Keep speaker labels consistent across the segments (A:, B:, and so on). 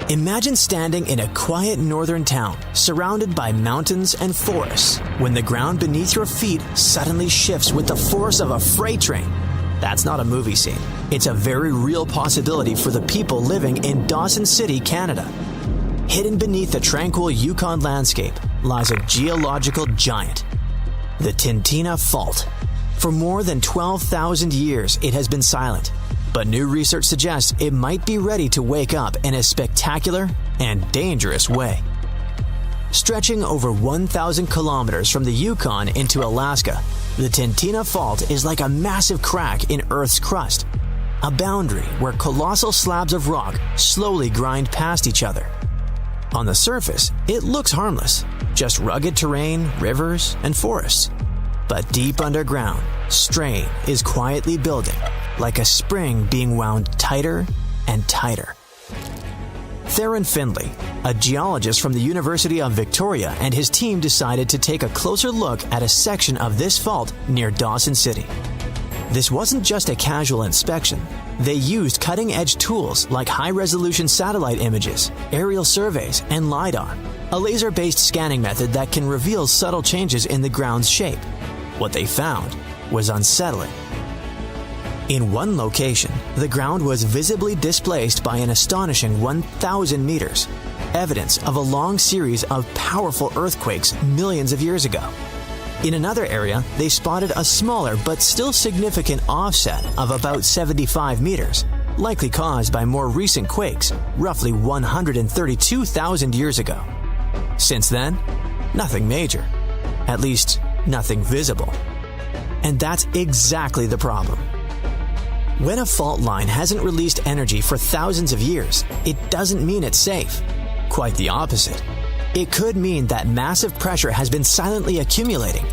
A: Imagine standing in a quiet northern town, surrounded by mountains and forests, when the ground beneath your feet suddenly shifts with the force of a freight train. That's not a movie scene. It's a very real possibility for the people living in Dawson City, Canada. Hidden beneath the tranquil Yukon landscape lies a geological giant, the Tintina Fault. For more than 12,000 years, it has been silent, but new research suggests it might be ready to wake up in a spectacular and dangerous way. Stretching over 1,000 kilometers from the Yukon into Alaska, the Tintina Fault is like a massive crack in Earth's crust, a boundary where colossal slabs of rock slowly grind past each other. On the surface, it looks harmless, just rugged terrain, rivers, and forests. But deep underground, strain is quietly building, like a spring being wound tighter and tighter. Theron Findlay, a geologist from the University of Victoria, and his team decided to take a closer look at a section of this fault near Dawson City. This wasn't just a casual inspection. They used cutting-edge tools like high-resolution satellite images, aerial surveys, and LiDAR, a laser-based scanning method that can reveal subtle changes in the ground's shape. What they found was unsettling. In one location, the ground was visibly displaced by an astonishing 1,000 meters, evidence of a long series of powerful earthquakes millions of years ago. In another area, they spotted a smaller but still significant offset of about 75 meters, likely caused by more recent quakes, roughly 132,000 years ago. Since then, nothing major. At least, nothing visible. And that's exactly the problem. When a fault line hasn't released energy for thousands of years, it doesn't mean it's safe. Quite the opposite. It could mean that massive pressure has been silently accumulating.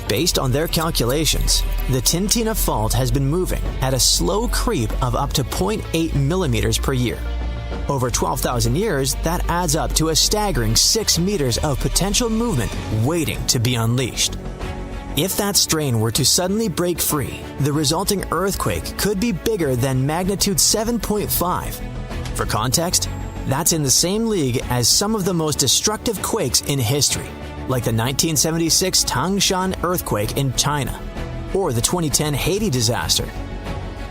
A: Based on their calculations, the Tintina Fault has been moving at a slow creep of up to 0.8 millimeters per year. Over 12,000 years, that adds up to a staggering 6 meters of potential movement waiting to be unleashed. If that strain were to suddenly break free, the resulting earthquake could be bigger than magnitude 7.5. For context, that's in the same league as some of the most destructive quakes in history, like the 1976 Tangshan earthquake in China, or the 2010 Haiti disaster.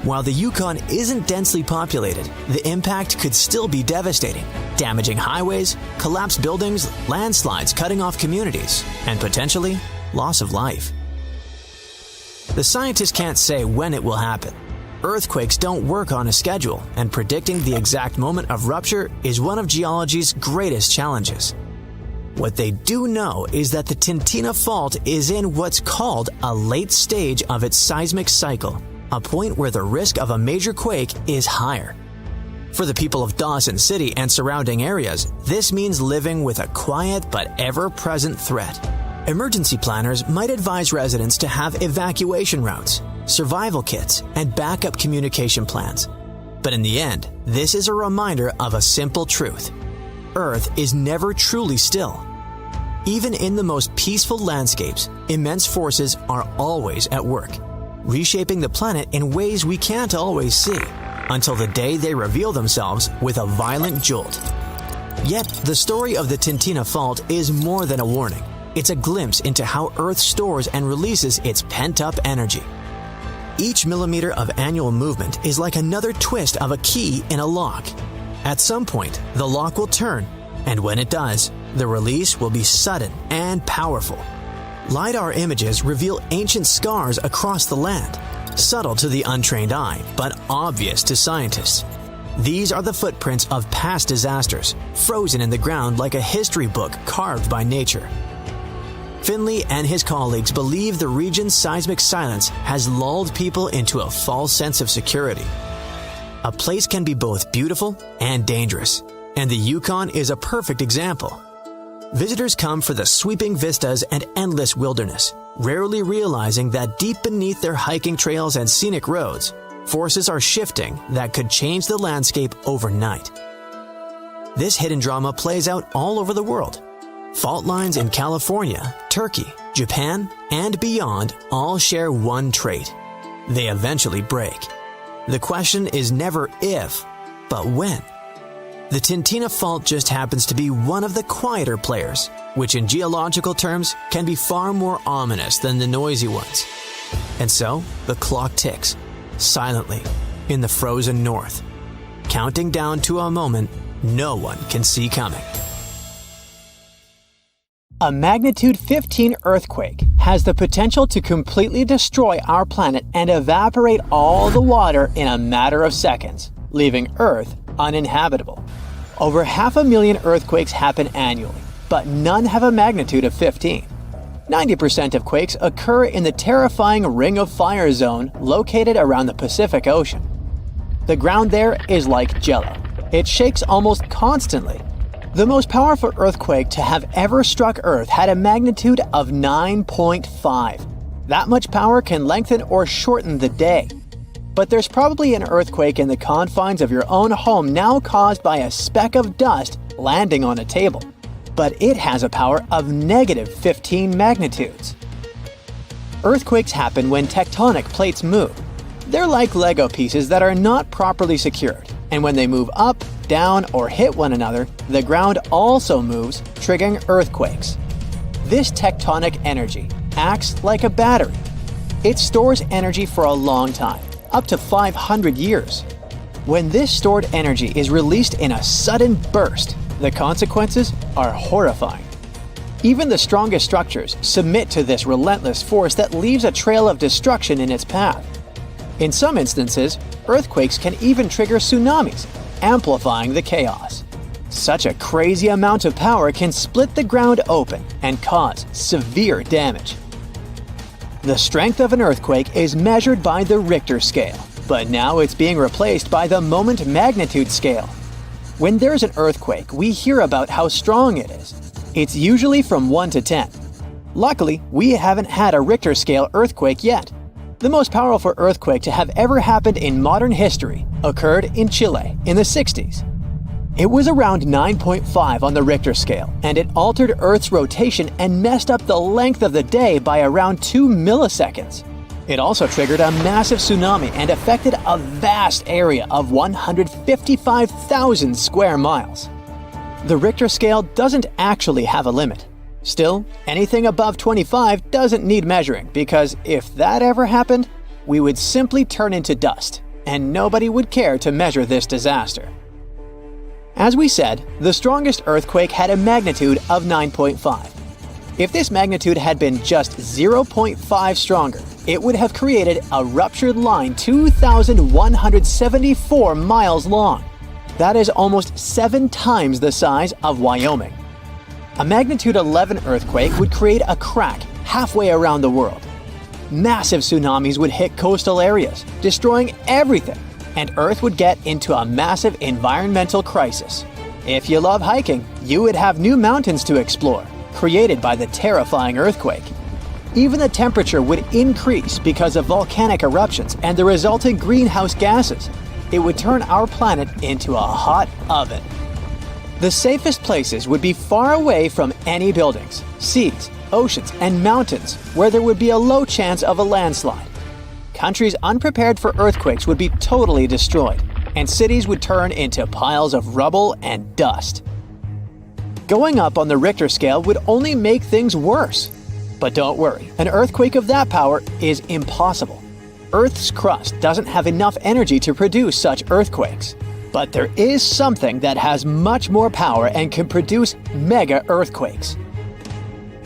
A: While the Yukon isn't densely populated, the impact could still be devastating, damaging highways, collapsed buildings, landslides cutting off communities, and potentially loss of life. The scientists can't say when it will happen. Earthquakes don't work on a schedule, and predicting the exact moment of rupture is one of geology's greatest challenges. What they do know is that the Tintina Fault is in what's called a late stage of its seismic cycle, a point where the risk of a major quake is higher. For the people of Dawson City and surrounding areas, this means living with a quiet but ever-present threat. Emergency planners might advise residents to have evacuation routes, survival kits, and backup communication plans. But in the end, this is a reminder of a simple truth. Earth is never truly still. Even in the most peaceful landscapes, immense forces are always at work, reshaping the planet in ways we can't always see, until the day they reveal themselves with a violent jolt. Yet, the story of the Tintina Fault is more than a warning. It's a glimpse into how Earth stores and releases its pent-up energy. Each millimeter of annual movement is like another twist of a key in a lock. At some point, the lock will turn, and when it does, the release will be sudden and powerful. LiDAR images reveal ancient scars across the land, subtle to the untrained eye, but obvious to scientists. These are the footprints of past disasters, frozen in the ground like a history book carved by nature. Findlay and his colleagues believe the region's seismic silence has lulled people into a false sense of security. A place can be both beautiful and dangerous, and the Yukon is a perfect example. Visitors come for the sweeping vistas and endless wilderness, rarely realizing that deep beneath their hiking trails and scenic roads, forces are shifting that could change the landscape overnight. This hidden drama plays out all over the world. Fault lines in California, Turkey, Japan, and beyond all share one trait. They eventually break. The question is never if, but when. The Tintina Fault just happens to be one of the quieter players, which in geological terms can be far more ominous than the noisy ones. And so, the clock ticks, silently, in the frozen north, counting down to a moment no one can see coming.
B: A magnitude 15 earthquake has the potential to completely destroy our planet and evaporate all the water in a matter of seconds, leaving Earth uninhabitable. Over 500,000 earthquakes happen annually, but none have a magnitude of 15. 90% of quakes occur in the terrifying Ring of Fire zone located around the Pacific Ocean. The ground there is like jello. It shakes almost constantly. The most powerful earthquake to have ever struck Earth had a magnitude of 9.5. That much power can lengthen or shorten the day. But there's probably an earthquake in the confines of your own home now caused by a speck of dust landing on a table. But it has a power of negative 15 magnitudes. Earthquakes happen when tectonic plates move. They're like Lego pieces that are not properly secured, and when they move up, down, or hit one another, the ground also moves, triggering earthquakes. This tectonic energy acts like a battery. It stores energy for a long time, up to 500 years. When this stored energy is released in a sudden burst, the consequences are horrifying. Even the strongest structures submit to this relentless force that leaves a trail of destruction in its path. In some instances, earthquakes can even trigger tsunamis, amplifying the chaos. Such a crazy amount of power can split the ground open and cause severe damage. The strength of an earthquake is measured by the Richter scale, but now it's being replaced by the moment magnitude scale. When there's an earthquake, we hear about how strong it is. It's usually from 1 to 10. Luckily, we haven't had a Richter scale earthquake yet. The most powerful earthquake to have ever happened in modern history occurred in Chile in the 60s. It was around 9.5 on the Richter scale, and it altered Earth's rotation and messed up the length of the day by around 2 milliseconds. It also triggered a massive tsunami and affected a vast area of 155,000 square miles. The Richter scale doesn't actually have a limit. Still, anything above 25 doesn't need measuring, because if that ever happened, we would simply turn into dust, and nobody would care to measure this disaster. As we said, the strongest earthquake had a magnitude of 9.5. If this magnitude had been just 0.5 stronger, it would have created a ruptured line 2,174 miles long. That is almost 7 times the size of Wyoming. A magnitude 11 earthquake would create a crack halfway around the world. Massive tsunamis would hit coastal areas, destroying everything, and Earth would get into a massive environmental crisis. If you love hiking, you would have new mountains to explore, created by the terrifying earthquake. Even the temperature would increase because of volcanic eruptions and the resulting greenhouse gases. It would turn our planet into a hot oven. The safest places would be far away from any buildings, seas, oceans, and mountains where there would be a low chance of a landslide. Countries unprepared for earthquakes would be totally destroyed, and cities would turn into piles of rubble and dust. Going up on the Richter scale would only make things worse. But don't worry, an earthquake of that power is impossible. Earth's crust doesn't have enough energy to produce such earthquakes. But there is something that has much more power and can produce mega earthquakes.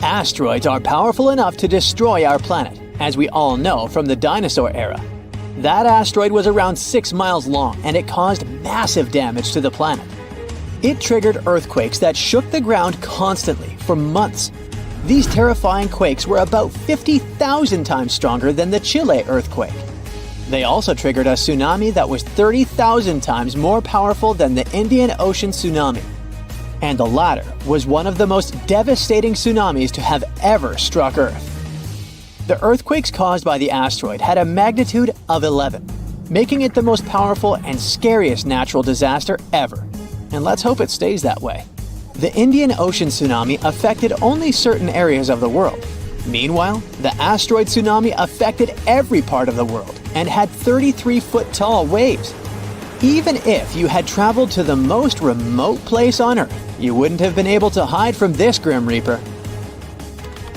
B: Asteroids are powerful enough to destroy our planet, as we all know from the dinosaur era. That asteroid was around 6 miles long, and it caused massive damage to the planet. It triggered earthquakes that shook the ground constantly for months. These terrifying quakes were about 50,000 times stronger than the Chile earthquake. They also triggered a tsunami that was 30,000 times more powerful than the Indian Ocean tsunami. And the latter was one of the most devastating tsunamis to have ever struck Earth. The earthquakes caused by the asteroid had a magnitude of 11, making it the most powerful and scariest natural disaster ever. And let's hope it stays that way. The Indian Ocean tsunami affected only certain areas of the world. Meanwhile, the asteroid tsunami affected every part of the world and had 33-foot-tall waves. Even if you had traveled to the most remote place on Earth, you wouldn't have been able to hide from this Grim Reaper.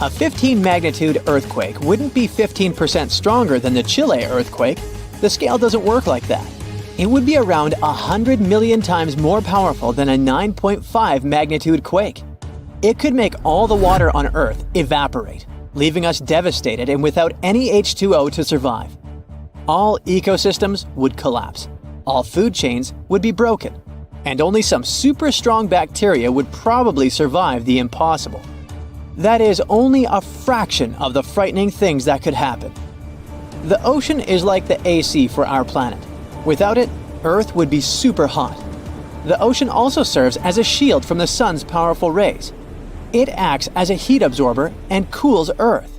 B: A 15 magnitude earthquake wouldn't be 15% stronger than the Chile earthquake. The scale doesn't work like that. It would be around 100 million times more powerful than a 9.5 magnitude quake. It could make all the water on Earth evaporate, leaving us devastated and without any H2O to survive. All ecosystems would collapse. All food chains would be broken. And only some super strong bacteria would probably survive the impossible. That is only a fraction of the frightening things that could happen. The ocean is like the AC for our planet. Without it, Earth would be super hot. The ocean also serves as a shield from the sun's powerful rays. It acts as a heat absorber and cools Earth.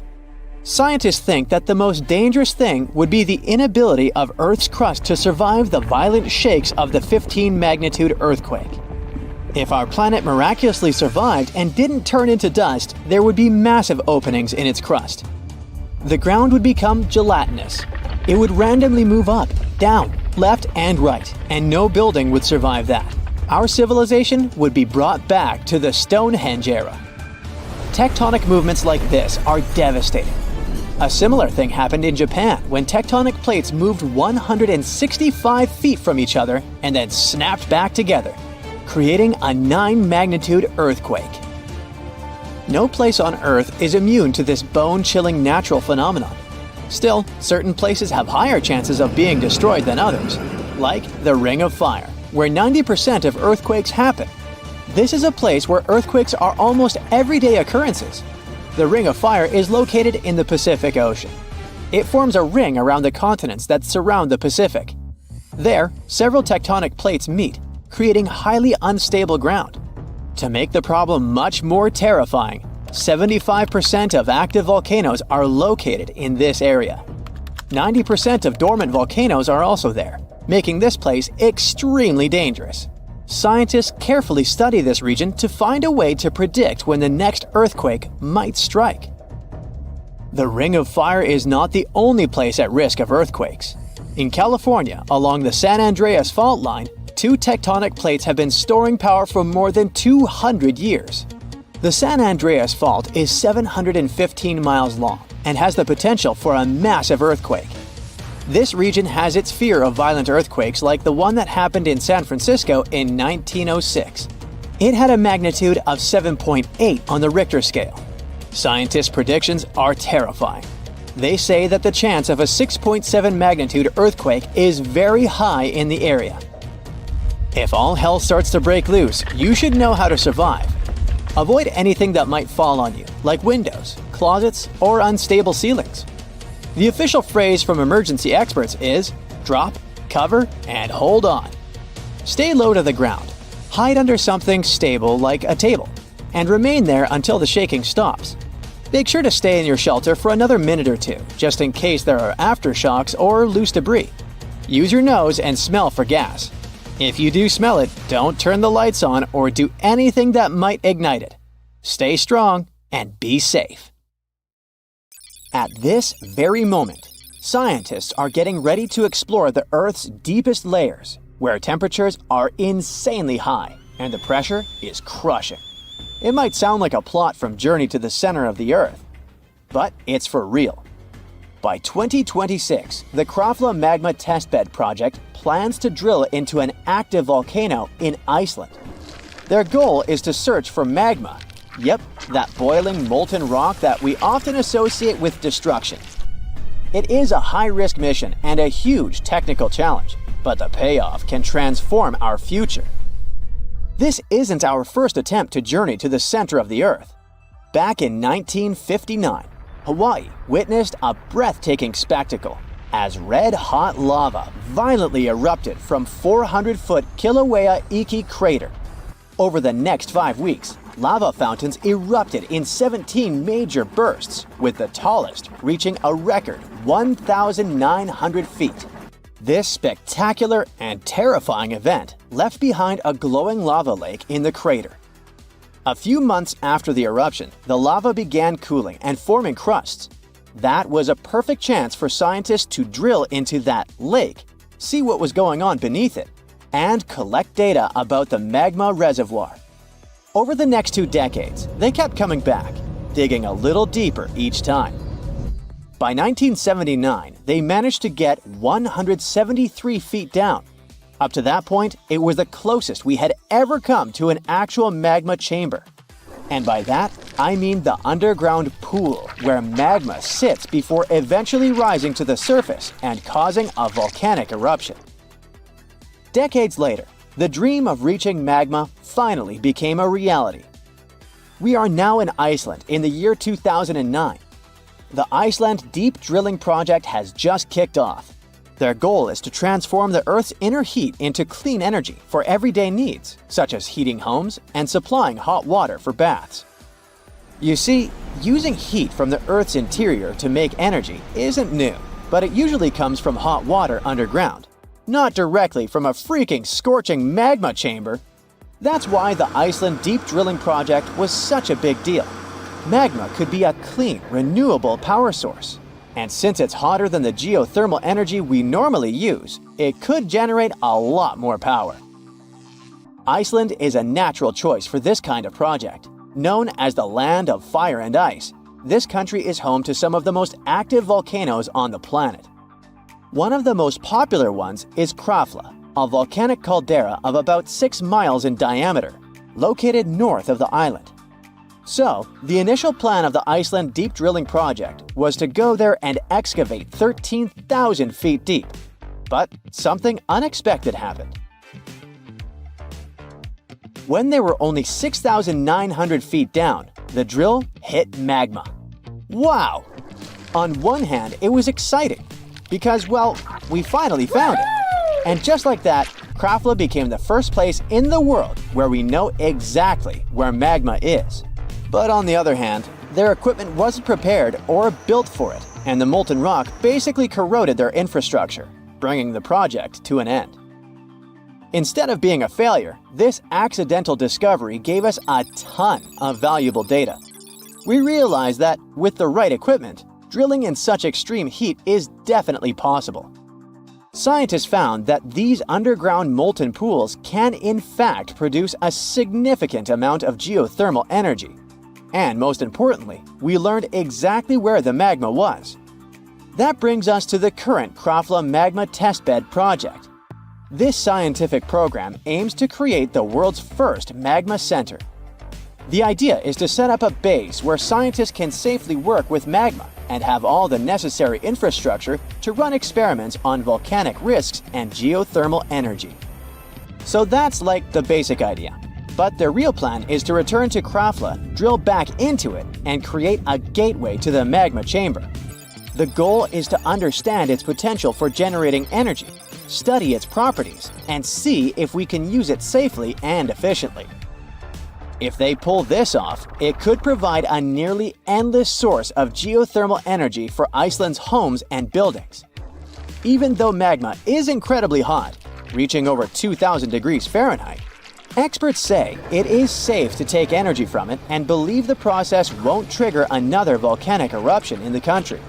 B: Scientists think that the most dangerous thing would be the inability of Earth's crust to survive the violent shakes of the 15 magnitude earthquake. If our planet miraculously survived and didn't turn into dust, there would be massive openings in its crust. The ground would become gelatinous. It would randomly move up, down, left, and right, and no building would survive that. Our civilization would be brought back to the Stonehenge era. Tectonic movements like this are devastating. A similar thing happened in Japan when tectonic plates moved 165 feet from each other and then snapped back together, creating a 9 magnitude earthquake. No place on Earth is immune to this bone-chilling natural phenomenon. Still, certain places have higher chances of being destroyed than others, like the Ring of Fire, where 90% of earthquakes happen. This is a place where earthquakes are almost everyday occurrences. The Ring of Fire is located in the Pacific Ocean. It forms a ring around the continents that surround the Pacific. There, several tectonic plates meet, creating highly unstable ground. To make the problem much more terrifying, 75% of active volcanoes are located in this area. 90% of dormant volcanoes are also there, making this place extremely dangerous. Scientists carefully study this region to find a way to predict when the next earthquake might strike. The Ring of Fire is not the only place at risk of earthquakes. In California, along the San Andreas fault line, 2 tectonic plates have been storing power for more than 200 years. The San Andreas Fault is 715 miles long and has the potential for a massive earthquake. This region has its fear of violent earthquakes like the one that happened in San Francisco in 1906. It had a magnitude of 7.8 on the Richter scale. Scientists' predictions are terrifying. They say that the chance of a 6.7 magnitude earthquake is very high in the area. If all hell starts to break loose, you should know how to survive. Avoid anything that might fall on you, like windows, closets, or unstable ceilings. The official phrase from emergency experts is drop, cover, and hold on. Stay low to the ground. Hide under something stable like a table, and remain there until the shaking stops. Make sure to stay in your shelter for another minute or two, just in case there are aftershocks or loose debris. Use your nose and smell for gas. If you do smell it, don't turn the lights on or do anything that might ignite it. Stay strong and be safe. At this very moment, scientists are getting ready to explore the Earth's deepest layers, where temperatures are insanely high and the pressure is crushing. It might sound like a plot from Journey to the Center of the Earth, but it's for real. By 2026, the Krafla Magma Testbed Project plans to drill into an active volcano in Iceland. Their goal is to search for magma. Yep, that boiling molten rock that we often associate with destruction. It is a high-risk mission and a huge technical challenge, but the payoff can transform our future. This isn't our first attempt to journey to the center of the Earth. Back in 1959, Hawaii witnessed a breathtaking spectacle as red-hot lava violently erupted from 400-foot Kilauea Iki crater. Over the next 5 weeks, lava fountains erupted in 17 major bursts, with the tallest reaching a record 1,900 feet. This spectacular and terrifying event left behind a glowing lava lake in the crater. A few months after the eruption, the lava began cooling and forming crusts. That was a perfect chance for scientists to drill into that lake, see what was going on beneath it, and collect data about the magma reservoir. Over the next 2 decades, they kept coming back, digging a little deeper each time. By 1979, they managed to get 173 feet down. Up to that point, it was the closest we had ever come to an actual magma chamber. And by that, I mean the underground pool where magma sits before eventually rising to the surface and causing a volcanic eruption. Decades later, the dream of reaching magma finally became a reality. We are now in Iceland in the year 2009. The Iceland Deep Drilling Project has just kicked off. Their goal is to transform the Earth's inner heat into clean energy for everyday needs, such as heating homes and supplying hot water for baths. You see, using heat from the Earth's interior to make energy isn't new, but it usually comes from hot water underground, not directly from a freaking scorching magma chamber. That's why the Iceland Deep Drilling Project was such a big deal. Magma could be a clean, renewable power source. And since it's hotter than the geothermal energy we normally use, it could generate a lot more power. Iceland is a natural choice for this kind of project. Known as the land of fire and ice, this country is home to some of the most active volcanoes on the planet. One of the most popular ones is Krafla, a volcanic caldera of about 6 miles in diameter, located north of the island. So, the initial plan of the Iceland Deep Drilling Project was to go there and excavate 13,000 feet deep. But something unexpected happened. When they were only 6,900 feet down, the drill hit magma. Wow! On one hand, it was exciting because, well, we finally found it. And just like that, Krafla became the first place in the world where we know exactly where magma is. But on the other hand, their equipment wasn't prepared or built for it, and the molten rock basically corroded their infrastructure, bringing the project to an end. Instead of being a failure, this accidental discovery gave us a ton of valuable data. We realized that, with the right equipment, drilling in such extreme heat is definitely possible. Scientists found that these underground molten pools can in fact produce a significant amount of geothermal energy. And most importantly, we learned exactly where the magma was. That brings us to the current Krafla Magma Testbed Project. This scientific program aims to create the world's first magma center. The idea is to set up a base where scientists can safely work with magma and have all the necessary infrastructure to run experiments on volcanic risks and geothermal energy. So that's like the basic idea. But their real plan is to return to Krafla, drill back into it, and create a gateway to the magma chamber. The goal is to understand its potential for generating energy, study its properties, and see if we can use it safely and efficiently. If they pull this off, it could provide a nearly endless source of geothermal energy for Iceland's homes and buildings. Even though magma is incredibly hot, reaching over 2,000 degrees Fahrenheit, experts say it is safe to take energy from it and believe the process won't trigger another volcanic eruption in the country.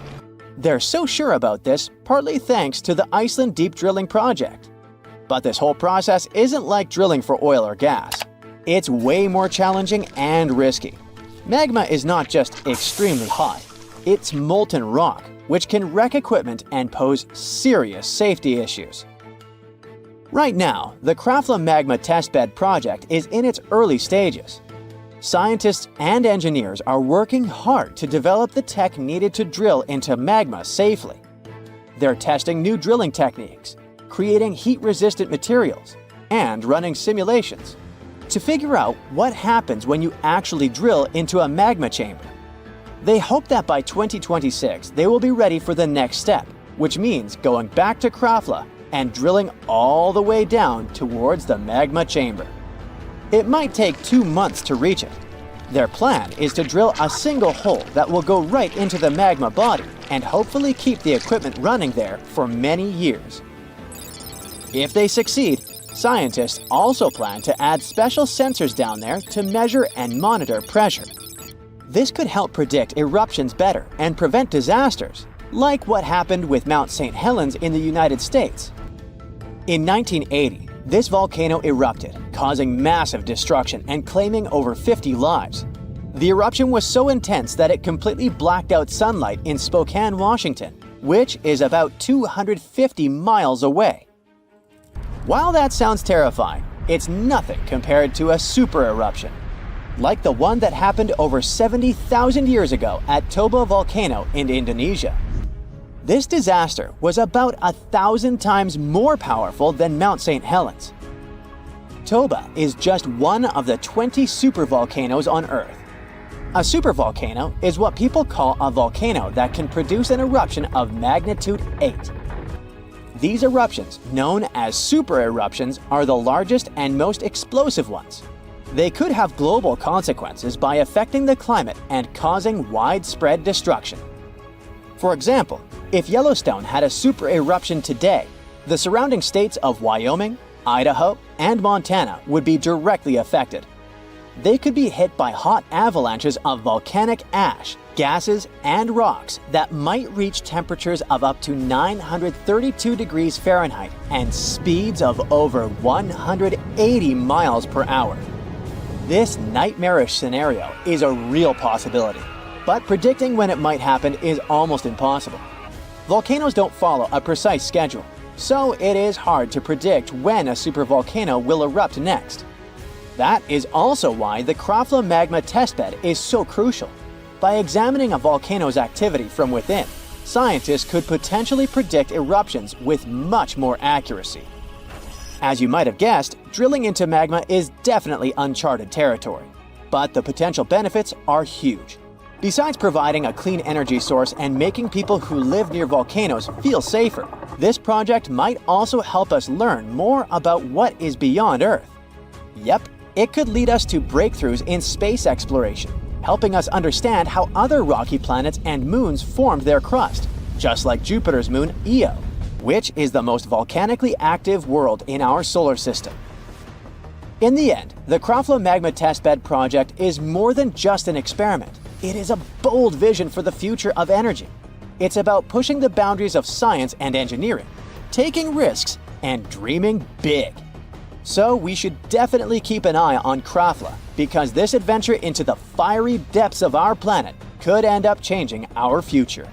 B: They're so sure about this, partly thanks to the Iceland Deep Drilling Project. But this whole process isn't like drilling for oil or gas. It's way more challenging and risky. Magma is not just extremely hot, it's molten rock, which can wreck equipment and pose serious safety issues. Right now, the Krafla Magma Testbed Project is in its early stages. Scientists and engineers are working hard to develop the tech needed to drill into magma safely. They're testing new drilling techniques, creating heat-resistant materials, and running simulations to figure out what happens when you actually drill into a magma chamber. They hope that by 2026 they will be ready for the next step, which means going back to Krafla and drilling all the way down towards the magma chamber. It might take 2 months to reach it. Their plan is to drill a single hole that will go right into the magma body and hopefully keep the equipment running there for many years. If they succeed, scientists also plan to add special sensors down there to measure and monitor pressure. This could help predict eruptions better and prevent disasters, like what happened with Mount St. Helens in the United States. In 1980, This volcano erupted, causing massive destruction and claiming over 50 lives. The eruption was so intense that it completely blacked out sunlight in Spokane, Washington, which is about 250 miles away. While that sounds terrifying, it's nothing compared to a super eruption, like the one that happened over 70,000 years ago at Toba volcano in Indonesia. This disaster was about 1,000 times more powerful than Mount St. Helens. Toba is just one of the 20 supervolcanoes on Earth. A supervolcano is what people call a volcano that can produce an eruption of magnitude 8. These eruptions, known as super eruptions, are the largest and most explosive ones. They could have global consequences by affecting the climate and causing widespread destruction. For example, if Yellowstone had a super eruption today, the surrounding states of Wyoming, Idaho, and Montana would be directly affected. They could be hit by hot avalanches of volcanic ash, gases, and rocks that might reach temperatures of up to 932 degrees Fahrenheit and speeds of over 180 miles per hour. This nightmarish scenario is a real possibility, but predicting when it might happen is almost impossible. Volcanoes don't follow a precise schedule, so it is hard to predict when a supervolcano will erupt next. That is also why the Krafla magma testbed is so crucial. By examining a volcano's activity from within, scientists could potentially predict eruptions with much more accuracy. As you might have guessed, drilling into magma is definitely uncharted territory, but the potential benefits are huge. Besides providing a clean energy source and making people who live near volcanoes feel safer, this project might also help us learn more about what is beyond Earth. Yep, it could lead us to breakthroughs in space exploration, helping us understand how other rocky planets and moons formed their crust, just like Jupiter's moon Io, which is the most volcanically active world in our solar system. In the end, the Krafla Magma Testbed project is more than just an experiment. It is a bold vision for the future of energy. It's about pushing the boundaries of science and engineering, taking risks, and dreaming big. So we should definitely keep an eye on Krafla, because this adventure into the fiery depths of our planet could end up changing our future.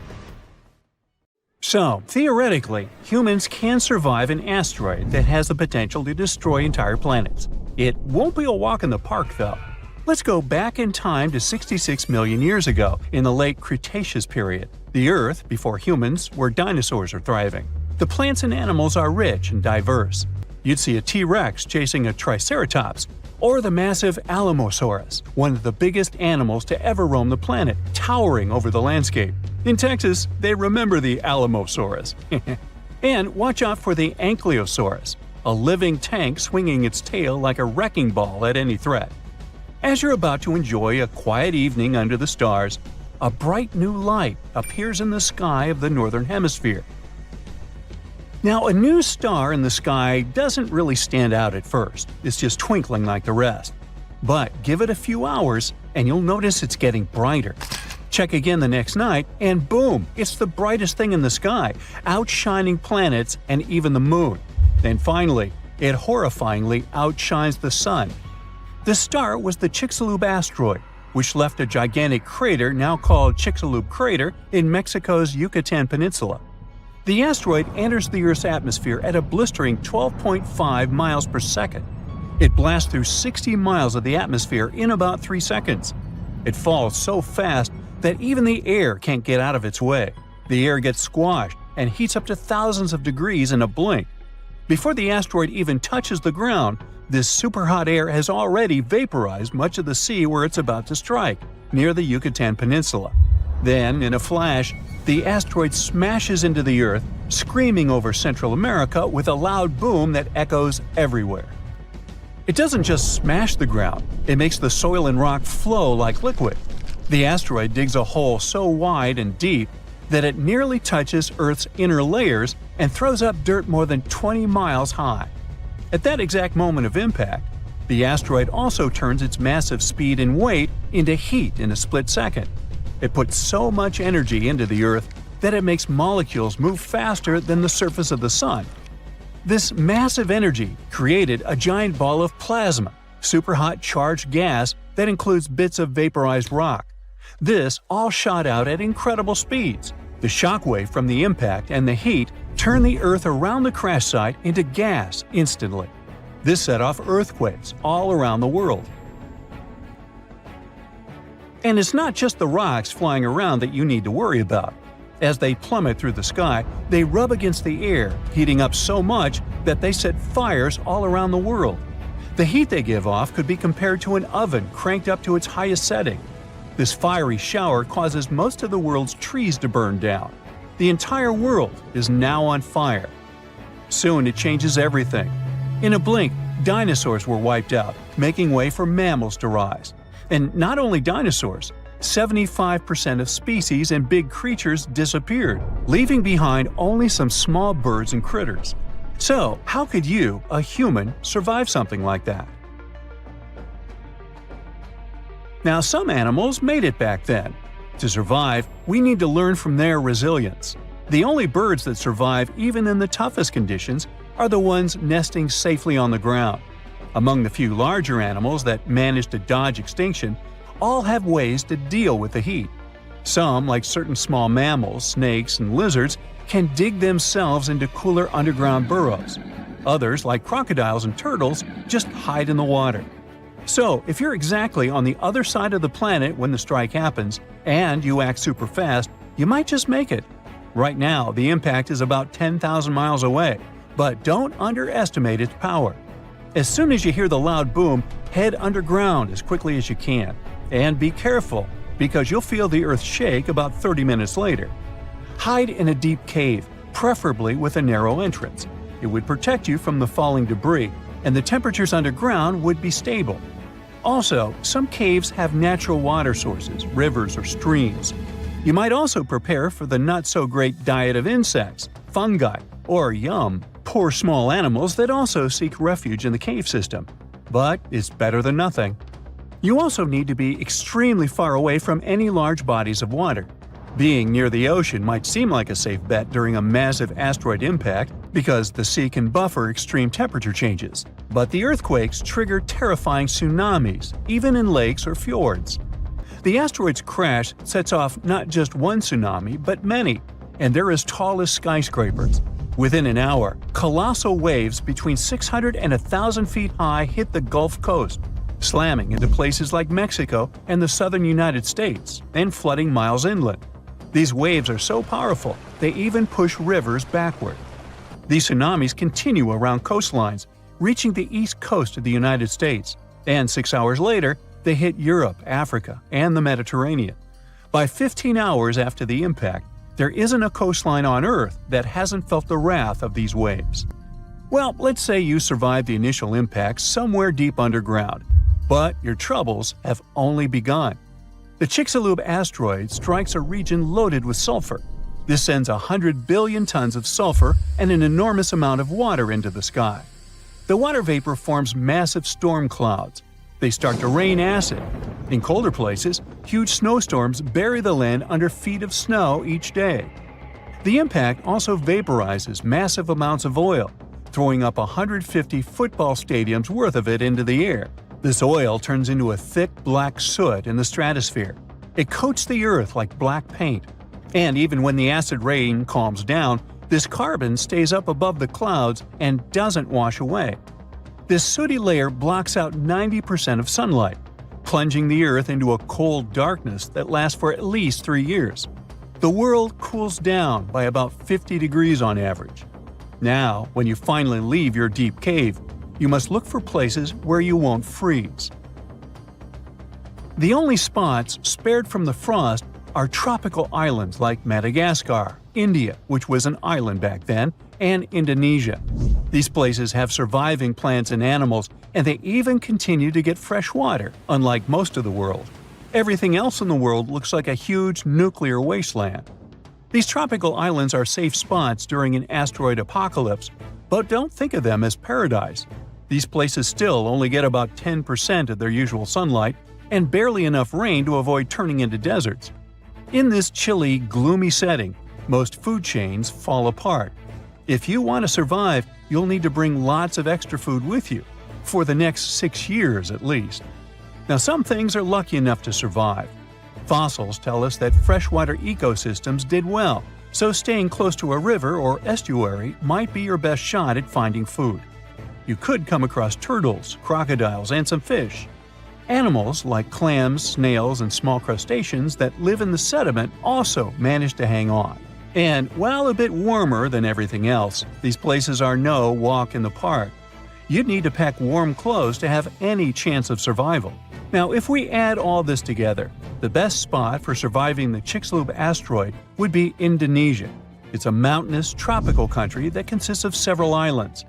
C: So, theoretically, humans can survive an asteroid that has the potential to destroy entire planets. It won't be a walk in the park, though. Let's go back in time to 66 million years ago, in the late Cretaceous period. The Earth, before humans, where dinosaurs are thriving. The plants and animals are rich and diverse. You'd see a T-Rex chasing a Triceratops, or the massive Alamosaurus, one of the biggest animals to ever roam the planet, towering over the landscape. In Texas, they remember the Alamosaurus. And watch out for the Ankylosaurus, a living tank swinging its tail like a wrecking ball at any threat. As you're about to enjoy a quiet evening under the stars, a bright new light appears in the sky of the northern hemisphere. Now, a new star in the sky doesn't really stand out at first, it's just twinkling like the rest. But give it a few hours and you'll notice it's getting brighter. Check again the next night and boom, it's the brightest thing in the sky, outshining planets and even the moon. Then finally, it horrifyingly outshines the sun. The star was the Chicxulub asteroid, which left a gigantic crater now called Chicxulub Crater in Mexico's Yucatan Peninsula. The asteroid enters the Earth's atmosphere at a blistering 12.5 miles per second. It blasts through 60 miles of the atmosphere in about 3 seconds. It falls so fast that even the air can't get out of its way. The air gets squashed and heats up to thousands of degrees in a blink. Before the asteroid even touches the ground, this super hot air has already vaporized much of the sea where it's about to strike, near the Yucatan Peninsula. Then, in a flash, the asteroid smashes into the Earth, screaming over Central America with a loud boom that echoes everywhere. It doesn't just smash the ground, it makes the soil and rock flow like liquid. The asteroid digs a hole so wide and deep that it nearly touches Earth's inner layers and throws up dirt more than 20 miles high. At that exact moment of impact, the asteroid also turns its massive speed and weight into heat in a split second. It puts so much energy into the Earth that it makes molecules move faster than the surface of the Sun. This massive energy created a giant ball of plasma, superhot charged gas that includes bits of vaporized rock. This all shot out at incredible speeds. The shockwave from the impact and the heat turned the Earth around the crash site into gas instantly. This set off earthquakes all around the world. And it's not just the rocks flying around that you need to worry about. As they plummet through the sky, they rub against the air, heating up so much that they set fires all around the world. The heat they give off could be compared to an oven cranked up to its highest setting. This fiery shower causes most of the world's trees to burn down. The entire world is now on fire. Soon it changes everything. In a blink, dinosaurs were wiped out, making way for mammals to rise. And not only dinosaurs, 75% of species and big creatures disappeared, leaving behind only some small birds and critters. So, how could you, a human, survive something like that? Now, some animals made it back then. To survive, we need to learn from their resilience. The only birds that survive even in the toughest conditions are the ones nesting safely on the ground. Among the few larger animals that manage to dodge extinction, all have ways to deal with the heat. Some, like certain small mammals, snakes, and lizards, can dig themselves into cooler underground burrows. Others, like crocodiles and turtles, just hide in the water. So, if you're exactly on the other side of the planet when the strike happens, and you act super fast, you might just make it. Right now, the impact is about 10,000 miles away, but don't underestimate its power. As soon as you hear the loud boom, head underground as quickly as you can. And be careful, because you'll feel the earth shake about 30 minutes later. Hide in a deep cave, preferably with a narrow entrance. It would protect you from the falling debris, and the temperatures underground would be stable. Also, some caves have natural water sources, rivers or streams. You might also prepare for the not-so-great diet of insects, fungi, or poor small animals that also seek refuge in the cave system. But it's better than nothing. You also need to be extremely far away from any large bodies of water. Being near the ocean might seem like a safe bet during a massive asteroid impact because the sea can buffer extreme temperature changes. But the earthquakes trigger terrifying tsunamis, even in lakes or fjords. The asteroid's crash sets off not just one tsunami, but many, and they're as tall as skyscrapers. Within an hour, colossal waves between 600 and 1,000 feet high hit the Gulf Coast, slamming into places like Mexico and the southern United States, and flooding miles inland. These waves are so powerful, they even push rivers backward. These tsunamis continue around coastlines, reaching the east coast of the United States, and 6 hours later, they hit Europe, Africa, and the Mediterranean. By 15 hours after the impact, there isn't a coastline on Earth that hasn't felt the wrath of these waves. Well, let's say you survived the initial impact somewhere deep underground, but your troubles have only begun. The Chicxulub asteroid strikes a region loaded with sulfur. This sends 100 billion tons of sulfur and an enormous amount of water into the sky. The water vapor forms massive storm clouds. They start to rain acid. In colder places, huge snowstorms bury the land under feet of snow each day. The impact also vaporizes massive amounts of oil, throwing up 150 football stadiums worth of it into the air. This oil turns into a thick black soot in the stratosphere. It coats the Earth like black paint. And even when the acid rain calms down, this carbon stays up above the clouds and doesn't wash away. This sooty layer blocks out 90% of sunlight, plunging the Earth into a cold darkness that lasts for at least 3 years. The world cools down by about 50 degrees on average. Now, when you finally leave your deep cave, you must look for places where you won't freeze. The only spots spared from the frost are tropical islands like Madagascar, India, which was an island back then, and Indonesia. These places have surviving plants and animals, and they even continue to get fresh water, unlike most of the world. Everything else in the world looks like a huge nuclear wasteland. These tropical islands are safe spots during an asteroid apocalypse, but don't think of them as paradise. These places still only get about 10% of their usual sunlight and barely enough rain to avoid turning into deserts. In this chilly, gloomy setting, most food chains fall apart. If you want to survive, you'll need to bring lots of extra food with you, for the next 6 years at least. Now, some things are lucky enough to survive. Fossils tell us that freshwater ecosystems did well, so staying close to a river or estuary might be your best shot at finding food. You could come across turtles, crocodiles, and some fish. Animals like clams, snails, and small crustaceans that live in the sediment also manage to hang on. And while a bit warmer than everything else, these places are no walk in the park. You'd need to pack warm clothes to have any chance of survival. Now, if we add all this together, the best spot for surviving the Chicxulub asteroid would be Indonesia. It's a mountainous, tropical country that consists of several islands.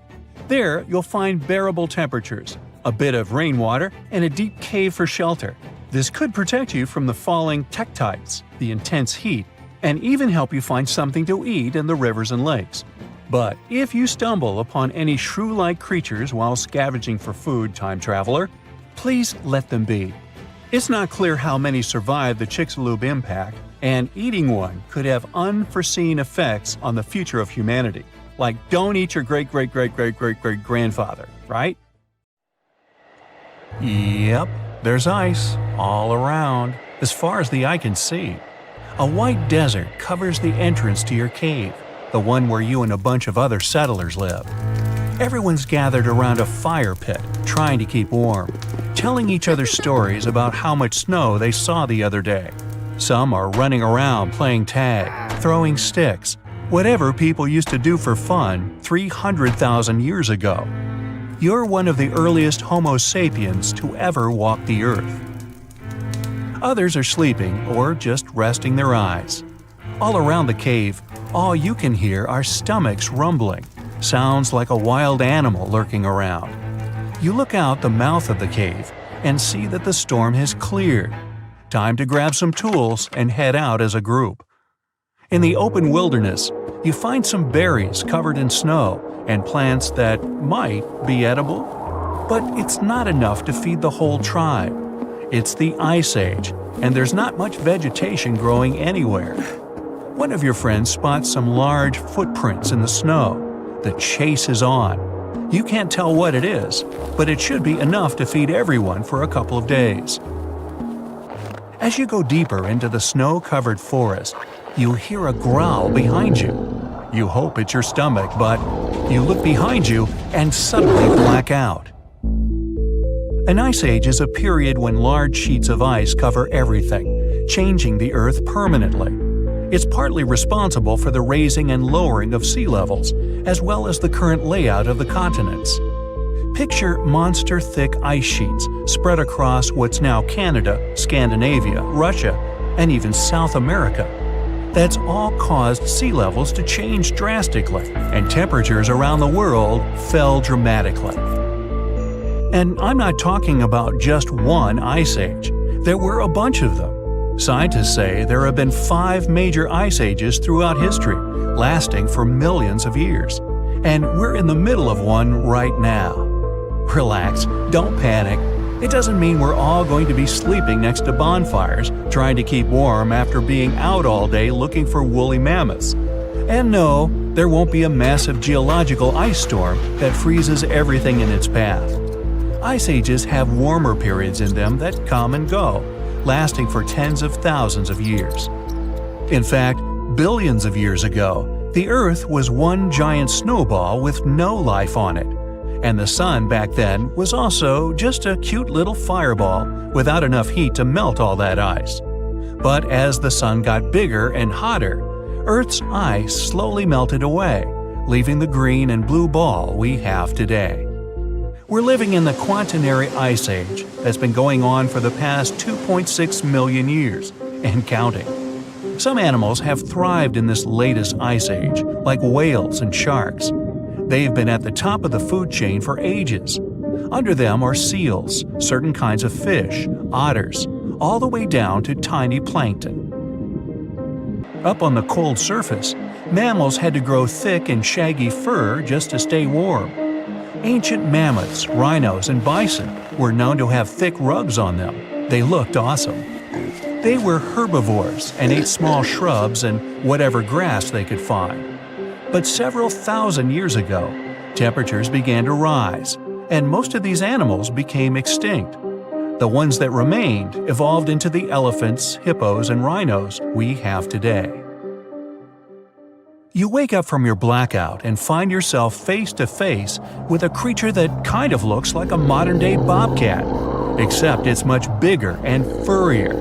C: There, you'll find bearable temperatures, a bit of rainwater, and a deep cave for shelter. This could protect you from the falling tektites, the intense heat, and even help you find something to eat in the rivers and lakes. But if you stumble upon any shrew-like creatures while scavenging for food, time traveler, please let them be. It's not clear how many survived the Chicxulub impact, and eating one could have unforeseen effects on the future of humanity. Like, don't eat your great-great-great-great-great-great-grandfather, right? Yep, there's ice all around, as far as the eye can see. A white desert covers the entrance to your cave, the one where you and a bunch of other settlers live. Everyone's gathered around a fire pit, trying to keep warm, telling each other stories about how much snow they saw the other day. Some are running around playing tag, throwing sticks, whatever people used to do for fun 300,000 years ago. You're one of the earliest Homo sapiens to ever walk the earth. Others are sleeping or just resting their eyes. All around the cave, all you can hear are stomachs rumbling, sounds like a wild animal lurking around. You look out the mouth of the cave and see that the storm has cleared. Time to grab some tools and head out as a group. In the open wilderness, you find some berries covered in snow and plants that might be edible. But it's not enough to feed the whole tribe. It's the Ice Age, and there's not much vegetation growing anywhere. One of your friends spots some large footprints in the snow. The chase is on. You can't tell what it is, but it should be enough to feed everyone for a couple of days. As you go deeper into the snow-covered forest, you hear a growl behind you. You hope it's your stomach, but you look behind you and suddenly black out. An ice age is a period when large sheets of ice cover everything, changing the Earth permanently. It's partly responsible for the raising and lowering of sea levels, as well as the current layout of the continents. Picture monster-thick ice sheets spread across what's now Canada, Scandinavia, Russia, and even South America. That's all caused sea levels to change drastically, and temperatures around the world fell dramatically. And I'm not talking about just one ice age. There were a bunch of them. Scientists say there have been 5 major ice ages throughout history, lasting for millions of years. And we're in the middle of one right now. Relax, don't panic. It doesn't mean we're all going to be sleeping next to bonfires, trying to keep warm after being out all day looking for woolly mammoths. And no, there won't be a massive geological ice storm that freezes everything in its path. Ice ages have warmer periods in them that come and go, lasting for tens of thousands of years. In fact, billions of years ago, the Earth was one giant snowball with no life on it. And the sun back then was also just a cute little fireball without enough heat to melt all that ice. But as the sun got bigger and hotter, Earth's ice slowly melted away, leaving the green and blue ball we have today. We're living in the Quaternary Ice Age that's been going on for the past 2.6 million years, and counting. Some animals have thrived in this latest ice age, like whales and sharks. They've been at the top of the food chain for ages. Under them are seals, certain kinds of fish, otters, all the way down to tiny plankton. Up on the cold surface, mammals had to grow thick and shaggy fur just to stay warm. Ancient mammoths, rhinos, and bison were known to have thick rugs on them. They looked awesome. They were herbivores and ate small shrubs and whatever grass they could find. But several thousand years ago, temperatures began to rise, and most of these animals became extinct. The ones that remained evolved into the elephants, hippos, and rhinos we have today. You wake up from your blackout and find yourself face to face with a creature that kind of looks like a modern-day bobcat, except it's much bigger and furrier.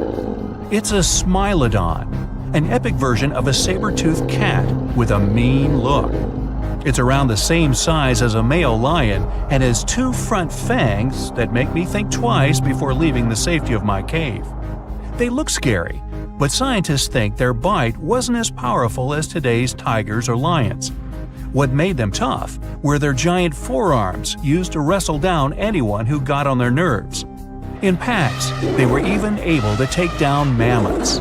C: It's a smilodon, an epic version of a saber-toothed cat with a mean look. It's around the same size as a male lion and has 2 front fangs that make me think twice before leaving the safety of my cave. They look scary, but scientists think their bite wasn't as powerful as today's tigers or lions. What made them tough were their giant forearms used to wrestle down anyone who got on their nerves. In packs, they were even able to take down mammoths.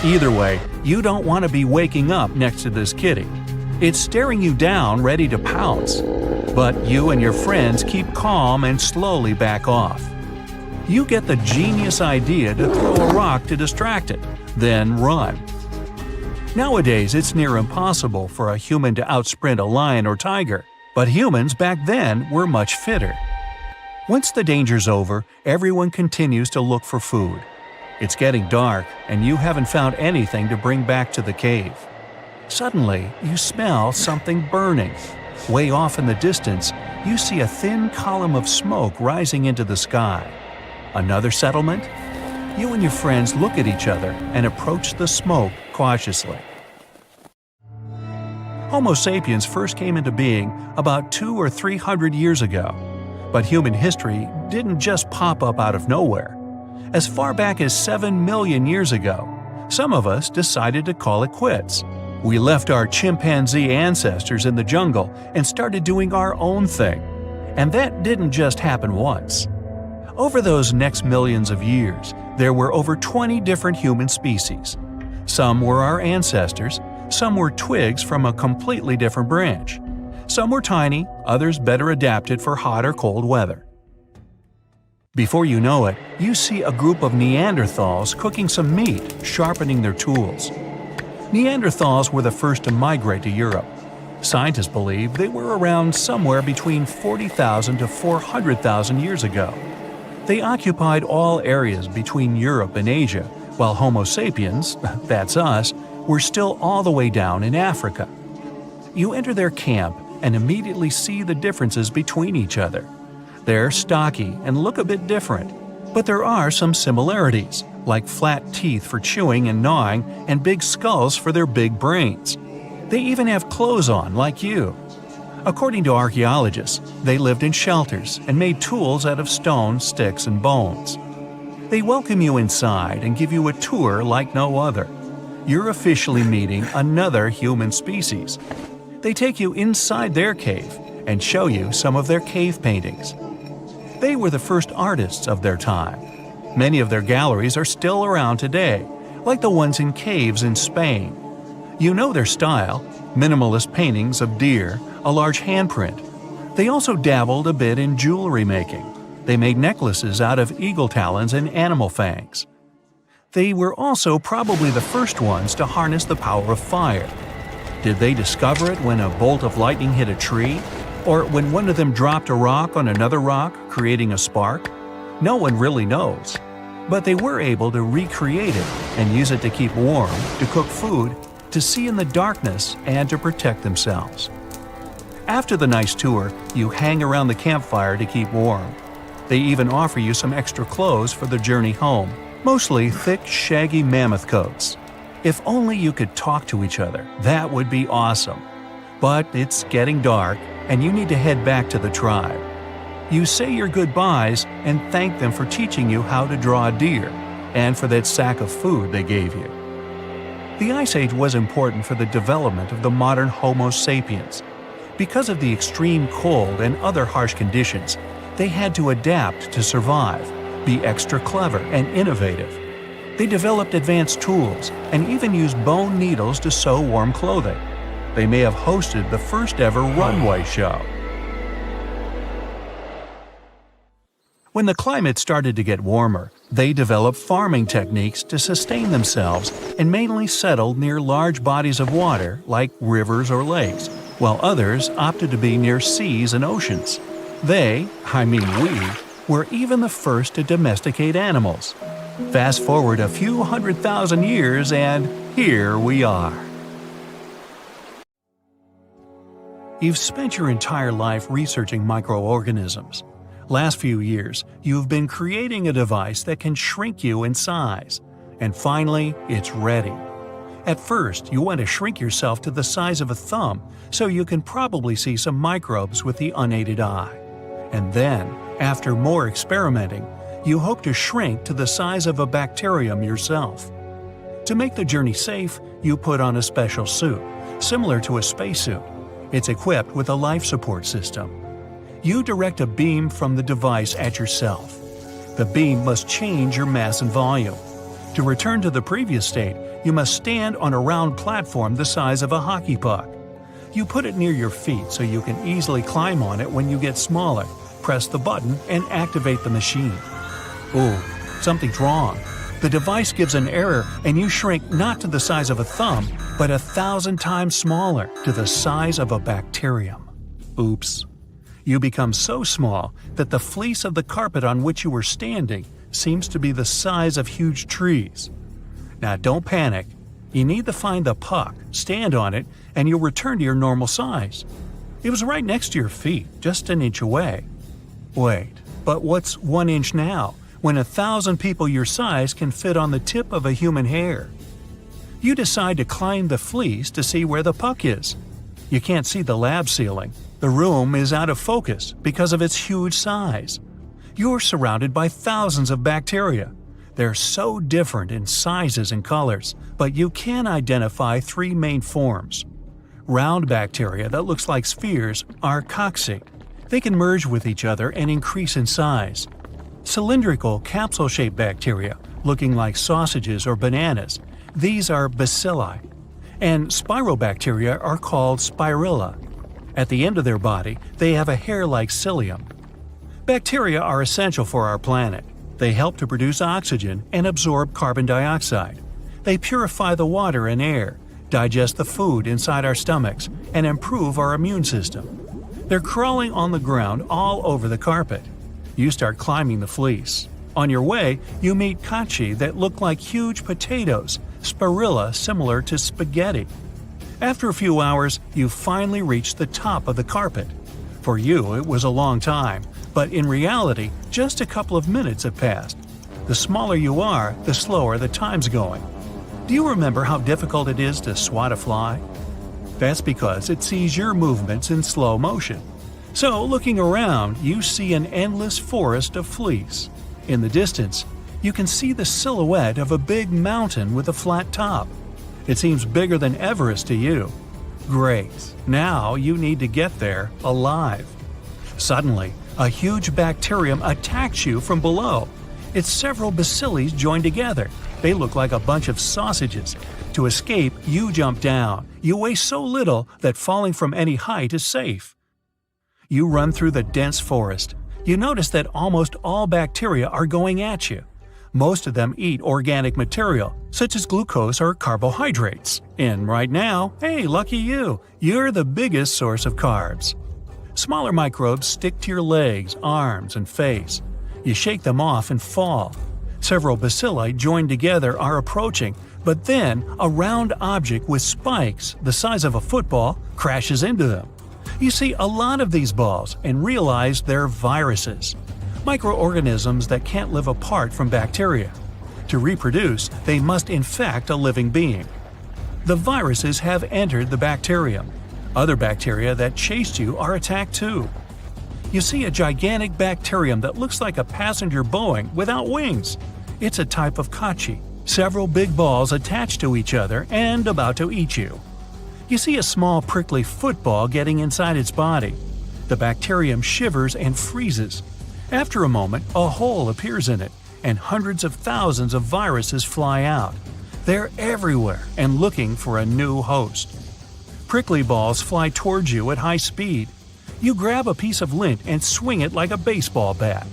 C: Either way, you don't want to be waking up next to this kitty. It's staring you down, ready to pounce. But you and your friends keep calm and slowly back off. You get the genius idea to throw a rock to distract it, then run. Nowadays, it's near impossible for a human to outsprint a lion or tiger, but humans back then were much fitter. Once the danger's over, everyone continues to look for food. It's getting dark, and you haven't found anything to bring back to the cave. Suddenly, you smell something burning. Way off in the distance, you see a thin column of smoke rising into the sky. Another settlement? You and your friends look at each other and approach the smoke cautiously. Homo sapiens first came into being about 200 or 300 years ago. But human history didn't just pop up out of nowhere. As far back as 7 million years ago, some of us decided to call it quits. We left our chimpanzee ancestors in the jungle and started doing our own thing. And that didn't just happen once. Over those next millions of years, there were over 20 different human species. Some were our ancestors, some were twigs from a completely different branch. Some were tiny, others better adapted for hot or cold weather. Before you know it, you see a group of Neanderthals cooking some meat, sharpening their tools. Neanderthals were the first to migrate to Europe. Scientists believe they were around somewhere between 40,000 to 400,000 years ago. They occupied all areas between Europe and Asia, while Homo sapiens, that's us, were still all the way down in Africa. You enter their camp and immediately see the differences between each other. They're stocky and look a bit different, but there are some similarities, like flat teeth for chewing and gnawing and big skulls for their big brains. They even have clothes on, like you. According to archaeologists, they lived in shelters and made tools out of stone, sticks, and bones. They welcome you inside and give you a tour like no other. You're officially meeting another human species. They take you inside their cave and show you some of their cave paintings. They were the first artists of their time. Many of their galleries are still around today, like the ones in caves in Spain. You know their style: minimalist paintings of deer, a large handprint. They also dabbled a bit in jewelry making. They made necklaces out of eagle talons and animal fangs. They were also probably the first ones to harness the power of fire. Did they discover it when a bolt of lightning hit a tree? Or when one of them dropped a rock on another rock, creating a spark? No one really knows. But they were able to recreate it and use it to keep warm, to cook food, to see in the darkness, and to protect themselves. After the nice tour, you hang around the campfire to keep warm. They even offer you some extra clothes for the journey home, mostly thick, shaggy mammoth coats. If only you could talk to each other, that would be awesome. But it's getting dark, and you need to head back to the tribe. You say your goodbyes and thank them for teaching you how to draw a deer, and for that sack of food they gave you. The Ice Age was important for the development of the modern Homo sapiens. Because of the extreme cold and other harsh conditions, they had to adapt to survive, be extra clever and innovative. They developed advanced tools and even used bone needles to sew warm clothing. They may have hosted the first ever runway show. When the climate started to get warmer, they developed farming techniques to sustain themselves and mainly settled near large bodies of water like rivers or lakes, while others opted to be near seas and oceans. They, we, were even the first to domesticate animals. Fast forward a few 100,000 years and here we are. You've spent your entire life researching microorganisms. Last few years, you've been creating a device that can shrink you in size. And finally, it's ready. At first, you want to shrink yourself to the size of a thumb so you can probably see some microbes with the unaided eye. And then, after more experimenting, you hope to shrink to the size of a bacterium yourself. To make the journey safe, you put on a special suit, similar to a spacesuit. It's equipped with a life support system. You direct a beam from the device at yourself. The beam must change your mass and volume. To return to the previous state, you must stand on a round platform the size of a hockey puck. You put it near your feet so you can easily climb on it when you get smaller. Press the button and activate the machine. Ooh, something's wrong. The device gives an error and you shrink not to the size of a thumb, but 1,000 times smaller, to the size of a bacterium. Oops. You become so small that the fleece of the carpet on which you were standing seems to be the size of huge trees. Now don't panic. You need to find the puck, stand on it, and you'll return to your normal size. It was right next to your feet, just an inch away. Wait, but what's 1 inch now, when 1,000 people your size can fit on the tip of a human hair? You decide to climb the fleece to see where the puck is. You can't see the lab ceiling. The room is out of focus because of its huge size. You're surrounded by thousands of bacteria. They're so different in sizes and colors, but you can identify 3 main forms. Round bacteria that looks like spheres are cocci. They can merge with each other and increase in size. Cylindrical, capsule-shaped bacteria, looking like sausages or bananas, these are bacilli. And spirobacteria are called spirilla. At the end of their body, they have a hair-like cilium. Bacteria are essential for our planet. They help to produce oxygen and absorb carbon dioxide. They purify the water and air, digest the food inside our stomachs, and improve our immune system. They're crawling on the ground all over the carpet. You start climbing the fleece. On your way, you meet cocci that look like huge potatoes, spirilla similar to spaghetti. After a few hours, you finally reach the top of the carpet. For you, it was a long time, but in reality, just a couple of minutes have passed. The smaller you are, the slower the time's going. Do you remember how difficult it is to swat a fly? That's because it sees your movements in slow motion. So, looking around, you see an endless forest of fleece. In the distance, you can see the silhouette of a big mountain with a flat top. It seems bigger than Everest to you. Great, now you need to get there alive. Suddenly, a huge bacterium attacks you from below. Its several bacilli join together. They look like a bunch of sausages. To escape, you jump down. You weigh so little that falling from any height is safe. You run through the dense forest. You notice that almost all bacteria are going at you. Most of them eat organic material, such as glucose or carbohydrates. And right now, hey, lucky you, you're the biggest source of carbs. Smaller microbes stick to your legs, arms, and face. You shake them off and fall. Several bacilli joined together are approaching, but then a round object with spikes the size of a football crashes into them. You see a lot of these balls and realize they're viruses. Microorganisms that can't live apart from bacteria. To reproduce, they must infect a living being. The viruses have entered the bacterium. Other bacteria that chased you are attacked too. You see a gigantic bacterium that looks like a passenger Boeing without wings. It's a type of cocci, several big balls attached to each other and about to eat you. You see a small prickly football getting inside its body. The bacterium shivers and freezes. After a moment, a hole appears in it, and hundreds of thousands of viruses fly out. They're everywhere and looking for a new host. Prickly balls fly towards you at high speed. You grab a piece of lint and swing it like a baseball bat.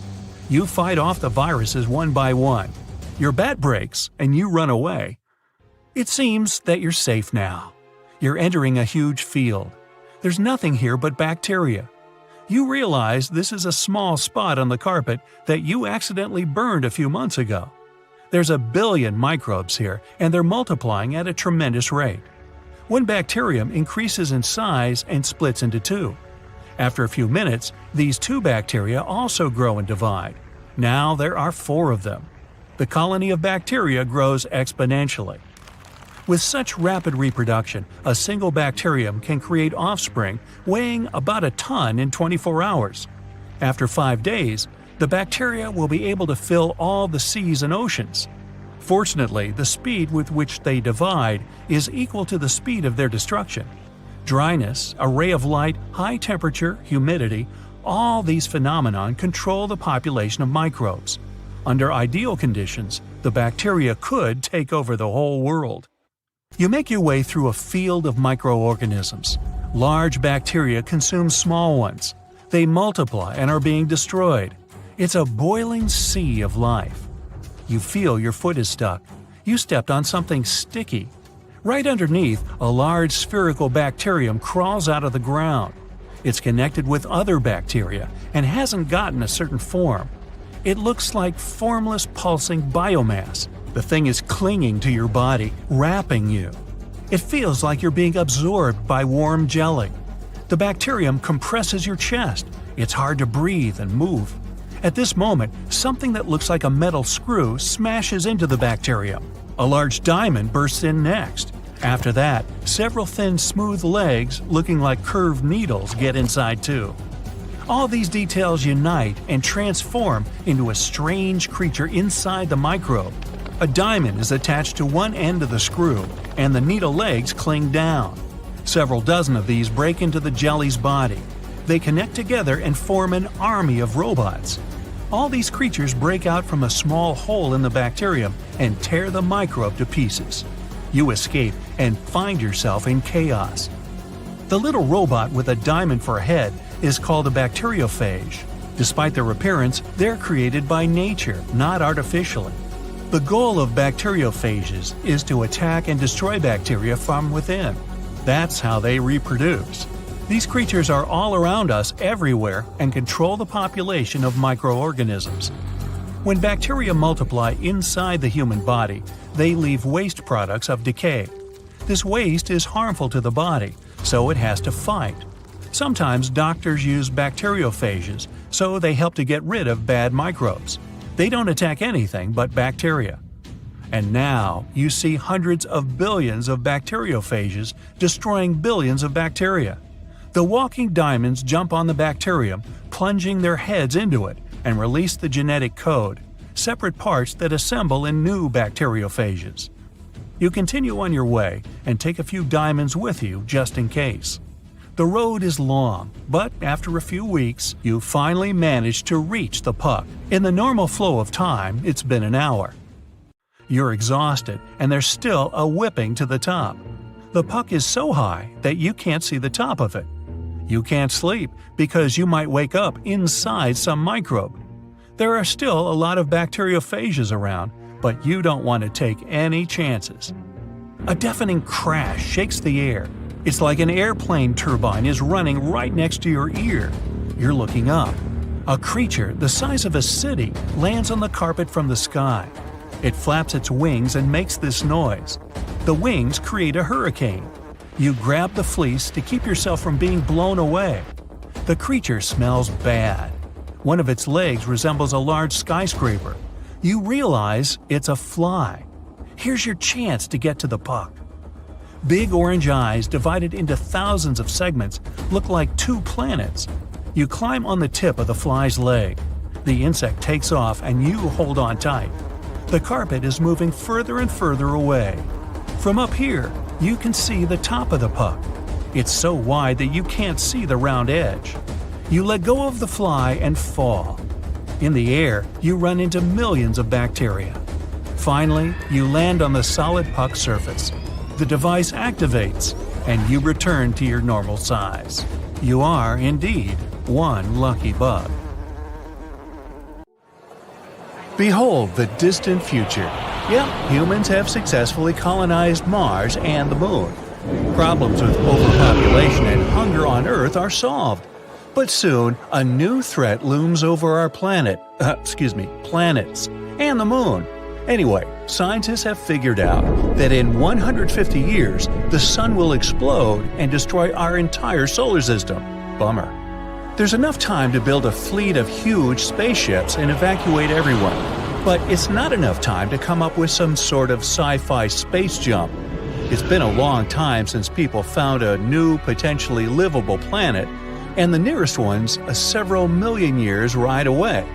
C: You fight off the viruses one by one. Your bat breaks, and you run away. It seems that you're safe now. You're entering a huge field. There's nothing here but bacteria. You realize this is a small spot on the carpet that you accidentally burned a few months ago. There's a billion microbes here, and they're multiplying at a tremendous rate. One bacterium increases in size and splits into two. After a few minutes, these two bacteria also grow and divide. Now there are 4 of them. The colony of bacteria grows exponentially. With such rapid reproduction, a single bacterium can create offspring weighing about a ton in 24 hours. After 5 days, the bacteria will be able to fill all the seas and oceans. Fortunately, the speed with which they divide is equal to the speed of their destruction. Dryness, a ray of light, high temperature, humidity, all these phenomena control the population of microbes. Under ideal conditions, the bacteria could take over the whole world. You make your way through a field of microorganisms. Large bacteria consume small ones. They multiply and are being destroyed. It's a boiling sea of life. You feel your foot is stuck. You stepped on something sticky. Right underneath, a large spherical bacterium crawls out of the ground. It's connected with other bacteria and hasn't gotten a certain form. It looks like formless pulsing biomass. The thing is clinging to your body, wrapping you. It feels like you're being absorbed by warm jelly. The bacterium compresses your chest. It's hard to breathe and move. At this moment, something that looks like a metal screw smashes into the bacterium. A large diamond bursts in next. After that, several thin, smooth legs, looking like curved needles, get inside too. All these details unite and transform into a strange creature inside the microbe. A diamond is attached to one end of the screw, and the needle legs cling down. Several dozen of these break into the jelly's body. They connect together and form an army of robots. All these creatures break out from a small hole in the bacterium and tear the microbe to pieces. You escape and find yourself in chaos. The little robot with a diamond for a head is called a bacteriophage. Despite their appearance, they're created by nature, not artificially. The goal of bacteriophages is to attack and destroy bacteria from within. That's how they reproduce. These creatures are all around us everywhere and control the population of microorganisms. When bacteria multiply inside the human body, they leave waste products of decay. This waste is harmful to the body, so it has to fight. Sometimes doctors use bacteriophages, so they help to get rid of bad microbes. They don't attack anything but bacteria. And now you see hundreds of billions of bacteriophages destroying billions of bacteria. The walking diamonds jump on the bacterium, plunging their heads into it, and release the genetic code, separate parts that assemble in new bacteriophages. You continue on your way and take a few diamonds with you just in case. The road is long, but after a few weeks, you finally manage to reach the puck. In the normal flow of time, it's been an hour. You're exhausted, and there's still a whipping to the top. The puck is so high that you can't see the top of it. You can't sleep because you might wake up inside some microbe. There are still a lot of bacteriophages around, but you don't want to take any chances. A deafening crash shakes the air. It's like an airplane turbine is running right next to your ear. You're looking up. A creature the size of a city lands on the carpet from the sky. It flaps its wings and makes this noise. The wings create a hurricane. You grab the fleece to keep yourself from being blown away. The creature smells bad. One of its legs resembles a large skyscraper. You realize it's a fly. Here's your chance to get to the puck. Big orange eyes divided into thousands of segments look like 2 planets. You climb on the tip of the fly's leg. The insect takes off and you hold on tight. The carpet is moving further and further away. From up here, you can see the top of the puck. It's so wide that you can't see the round edge. You let go of the fly and fall. In the air, you run into millions of bacteria. Finally, you land on the solid puck surface. The device activates, and you return to your normal size. You are, indeed, one lucky bug. Behold the distant future. Yep, humans have successfully colonized Mars and the Moon. Problems with overpopulation and hunger on Earth are solved. But soon, a new threat looms over our planets, and the Moon. Anyway, scientists have figured out that in 150 years, the Sun will explode and destroy our entire solar system. Bummer. There's enough time to build a fleet of huge spaceships and evacuate everyone, but it's not enough time to come up with some sort of sci-fi space jump. It's been a long time since people found a new, potentially livable planet, and the nearest one's a several million years ride away.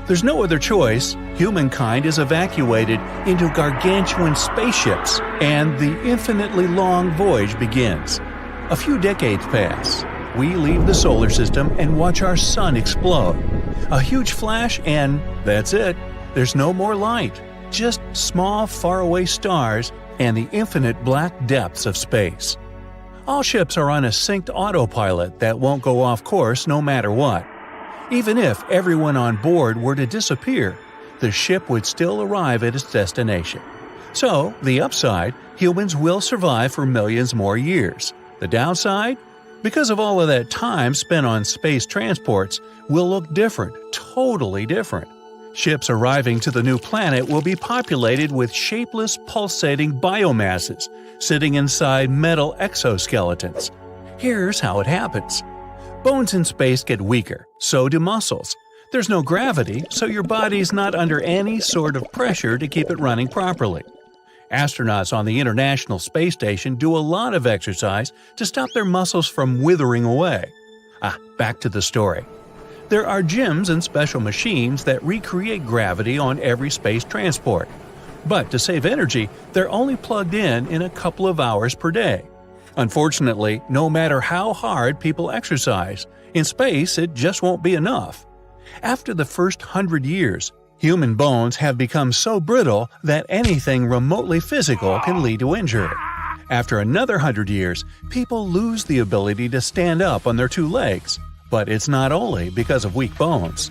C: There's no other choice. Humankind is evacuated into gargantuan spaceships, and the infinitely long voyage begins. A few decades pass. We leave the solar system and watch our sun explode. A huge flash and that's it. There's no more light. Just small, faraway stars and the infinite black depths of space. All ships are on a synced autopilot that won't go off course no matter what. Even if everyone on board were to disappear, the ship would still arrive at its destination. So, the upside, humans will survive for millions more years. The downside? Because of all of that time spent on space transports, will look different, totally different. Ships arriving to the new planet will be populated with shapeless, pulsating biomasses sitting inside metal exoskeletons. Here's how it happens. Bones in space get weaker, so do muscles. There's no gravity, so your body's not under any sort of pressure to keep it running properly. Astronauts on the International Space Station do a lot of exercise to stop their muscles from withering away. Back to the story. There are gyms and special machines that recreate gravity on every space transport. But to save energy, they're only plugged in a couple of hours per day. Unfortunately, no matter how hard people exercise, in space it just won't be enough. After the first 100 years, human bones have become so brittle that anything remotely physical can lead to injury. After another 100 years, people lose the ability to stand up on their two legs. But it's not only because of weak bones.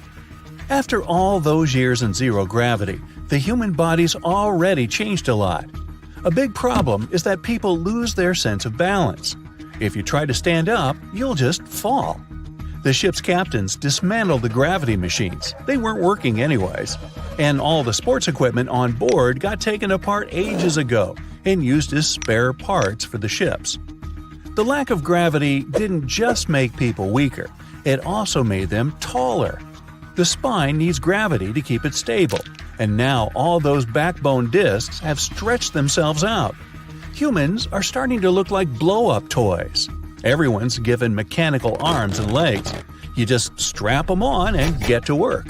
C: After all those years in zero gravity, the human body's already changed a lot. A big problem is that people lose their sense of balance. If you try to stand up, you'll just fall. The ship's captains dismantled the gravity machines. They weren't working anyways. And all the sports equipment on board got taken apart ages ago and used as spare parts for the ships. The lack of gravity didn't just make people weaker, it also made them taller. The spine needs gravity to keep it stable, and now all those backbone discs have stretched themselves out. Humans are starting to look like blow-up toys. Everyone's given mechanical arms and legs. You just strap them on and get to work.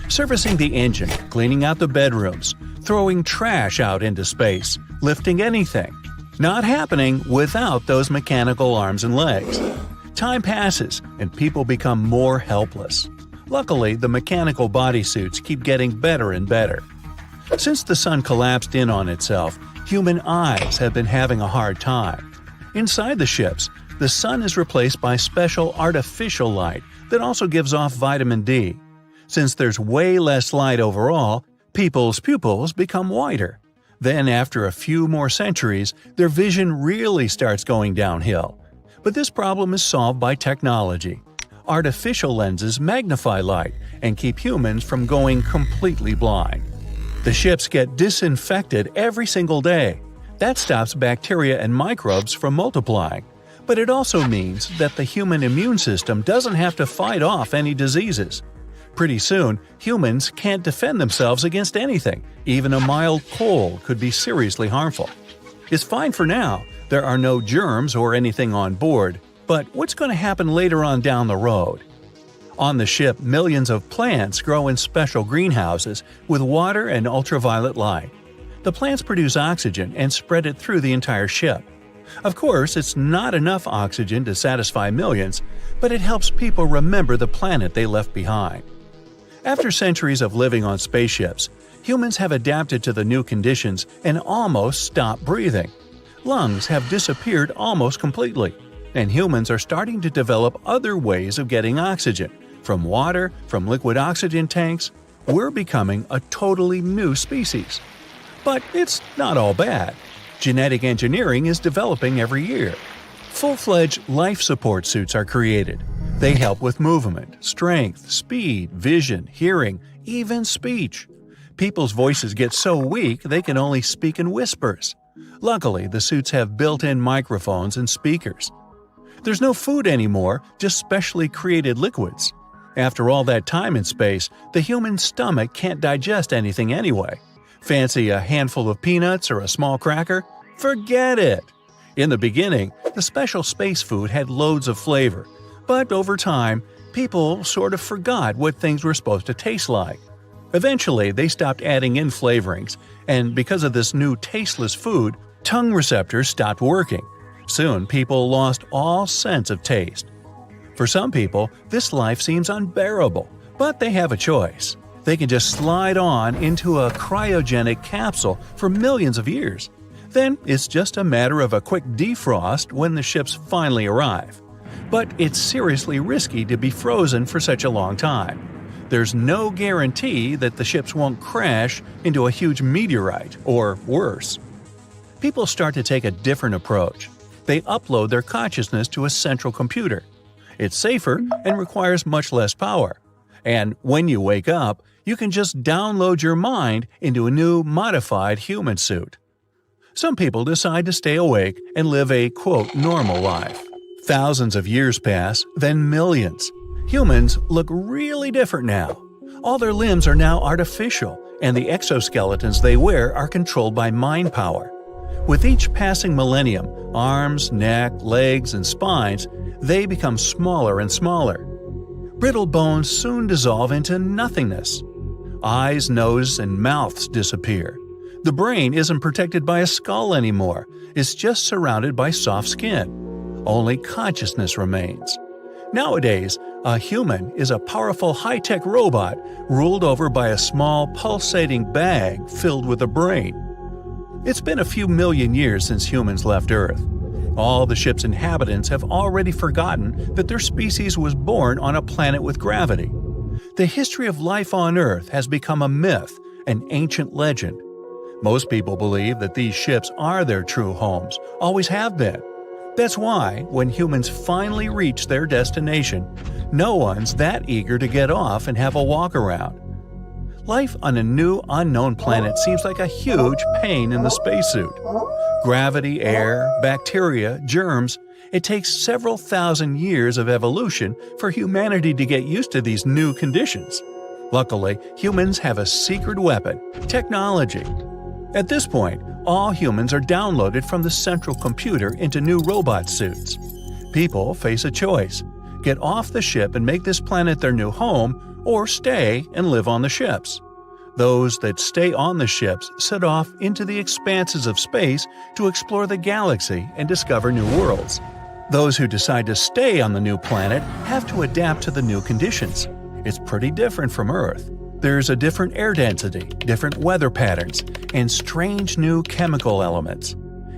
C: Servicing the engine, cleaning out the bedrooms, throwing trash out into space, lifting anything. Not happening without those mechanical arms and legs. Time passes, and people become more helpless. Luckily, the mechanical bodysuits keep getting better and better. Since the sun collapsed in on itself, human eyes have been having a hard time. Inside the ships, the sun is replaced by special artificial light that also gives off vitamin D. Since there's way less light overall, people's pupils become wider. Then, after a few more centuries, their vision really starts going downhill. But this problem is solved by technology. Artificial lenses magnify light and keep humans from going completely blind. The ships get disinfected every single day. That stops bacteria and microbes from multiplying. But it also means that the human immune system doesn't have to fight off any diseases. Pretty soon, humans can't defend themselves against anything. Even a mild cold could be seriously harmful. It's fine for now. There are no germs or anything on board. But what's going to happen later on down the road? On the ship, millions of plants grow in special greenhouses with water and ultraviolet light. The plants produce oxygen and spread it through the entire ship. Of course, it's not enough oxygen to satisfy millions, but it helps people remember the planet they left behind. After centuries of living on spaceships, humans have adapted to the new conditions and almost stopped breathing. Lungs have disappeared almost completely, and humans are starting to develop other ways of getting oxygen. From water, from liquid oxygen tanks, we're becoming a totally new species. But it's not all bad. Genetic engineering is developing every year. Full-fledged life support suits are created. They help with movement, strength, speed, vision, hearing, even speech. People's voices get so weak they can only speak in whispers. Luckily, the suits have built-in microphones and speakers. There's no food anymore, just specially created liquids. After all that time in space, the human stomach can't digest anything anyway. Fancy a handful of peanuts or a small cracker? Forget it! In the beginning, the special space food had loads of flavor, but over time, people sort of forgot what things were supposed to taste like. Eventually, they stopped adding in flavorings, and because of this new tasteless food, tongue receptors stopped working. Soon, people lost all sense of taste. For some people, this life seems unbearable, but they have a choice. They can just slide on into a cryogenic capsule for millions of years. Then it's just a matter of a quick defrost when the ships finally arrive. But it's seriously risky to be frozen for such a long time. There's no guarantee that the ships won't crash into a huge meteorite, or worse. People start to take a different approach. They upload their consciousness to a central computer. It's safer and requires much less power. And when you wake up, you can just download your mind into a new modified human suit. Some people decide to stay awake and live a, quote, normal life. Thousands of years pass, then millions. Humans look really different now. All their limbs are now artificial, and the exoskeletons they wear are controlled by mind power. With each passing millennium, arms, neck, legs, and spines, they become smaller and smaller. Brittle bones soon dissolve into nothingness. Eyes, nose, and mouths disappear. The brain isn't protected by a skull anymore, it's just surrounded by soft skin. Only consciousness remains. Nowadays, a human is a powerful high-tech robot ruled over by a small pulsating bag filled with a brain. It's been a few million years since humans left Earth. All the ship's inhabitants have already forgotten that their species was born on a planet with gravity. The history of life on Earth has become a myth, an ancient legend. Most people believe that these ships are their true homes, always have been. That's why, when humans finally reach their destination, no one's that eager to get off and have a walk around. Life on a new, unknown planet seems like a huge pain in the spacesuit. Gravity, air, bacteria, germs – it takes several thousand years of evolution for humanity to get used to these new conditions. Luckily, humans have a secret weapon – technology. At this point, all humans are downloaded from the central computer into new robot suits. People face a choice: get off the ship and make this planet their new home, or stay and live on the ships. Those that stay on the ships set off into the expanses of space to explore the galaxy and discover new worlds. Those who decide to stay on the new planet have to adapt to the new conditions. It's pretty different from Earth. There's a different air density, different weather patterns, and strange new chemical elements.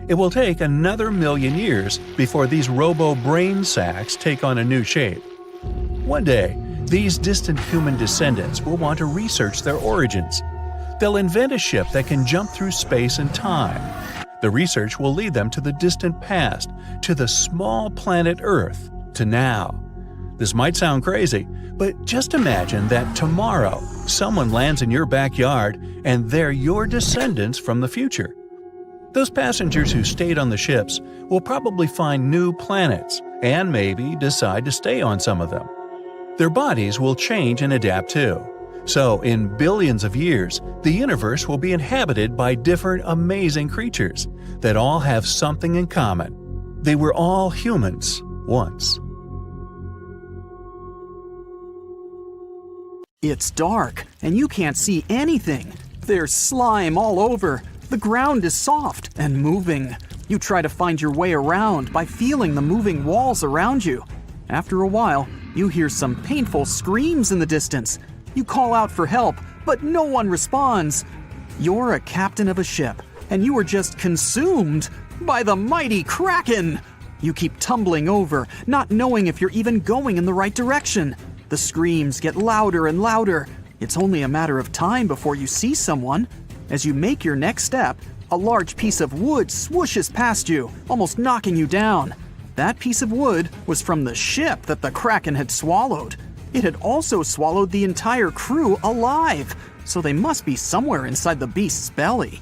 C: It will take another million years before these robo-brain sacs take on a new shape. One day, these distant human descendants will want to research their origins. They'll invent a ship that can jump through space and time. The research will lead them to the distant past, to the small planet Earth, to now. This might sound crazy, but just imagine that tomorrow someone lands in your backyard and they're your descendants from the future. Those passengers who stayed on the ships will probably find new planets and maybe decide to stay on some of them. Their bodies will change and adapt too. So, in billions of years, the universe will be inhabited by different amazing creatures that all have something in common. They were all humans once.
D: It's dark, and you can't see anything. There's slime all over. The ground is soft and moving. You try to find your way around by feeling the moving walls around you. After a while, you hear some painful screams in the distance. You call out for help, but no one responds. You're a captain of a ship, and you are just consumed by the mighty Kraken. You keep tumbling over, not knowing if you're even going in the right direction. The screams get louder and louder. It's only a matter of time before you see someone. As you make your next step, a large piece of wood swooshes past you, almost knocking you down. That piece of wood was from the ship that the Kraken had swallowed. It had also swallowed the entire crew alive, so they must be somewhere inside the beast's belly.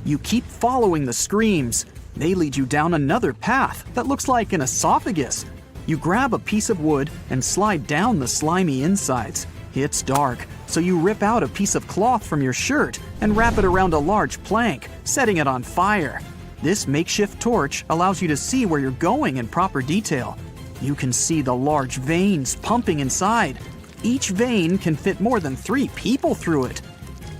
D: You keep following the screams. They lead you down another path that looks like an esophagus. You grab a piece of wood and slide down the slimy insides. It's dark, so you rip out a piece of cloth from your shirt and wrap it around a large plank, setting it on fire. This makeshift torch allows you to see where you're going in proper detail. You can see the large veins pumping inside. Each vein can fit more than 3 people through it.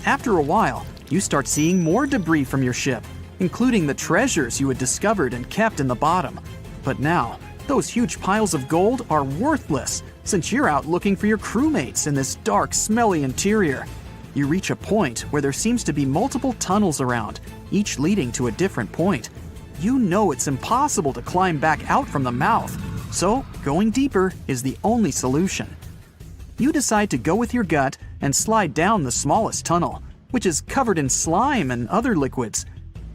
D: After a while, you start seeing more debris from your ship, including the treasures you had discovered and kept in the bottom. But now, those huge piles of gold are worthless since you're out looking for your crewmates in this dark, smelly interior. You reach a point where there seems to be multiple tunnels around, each leading to a different point. You know it's impossible to climb back out from the mouth, so going deeper is the only solution. You decide to go with your gut and slide down the smallest tunnel, which is covered in slime and other liquids.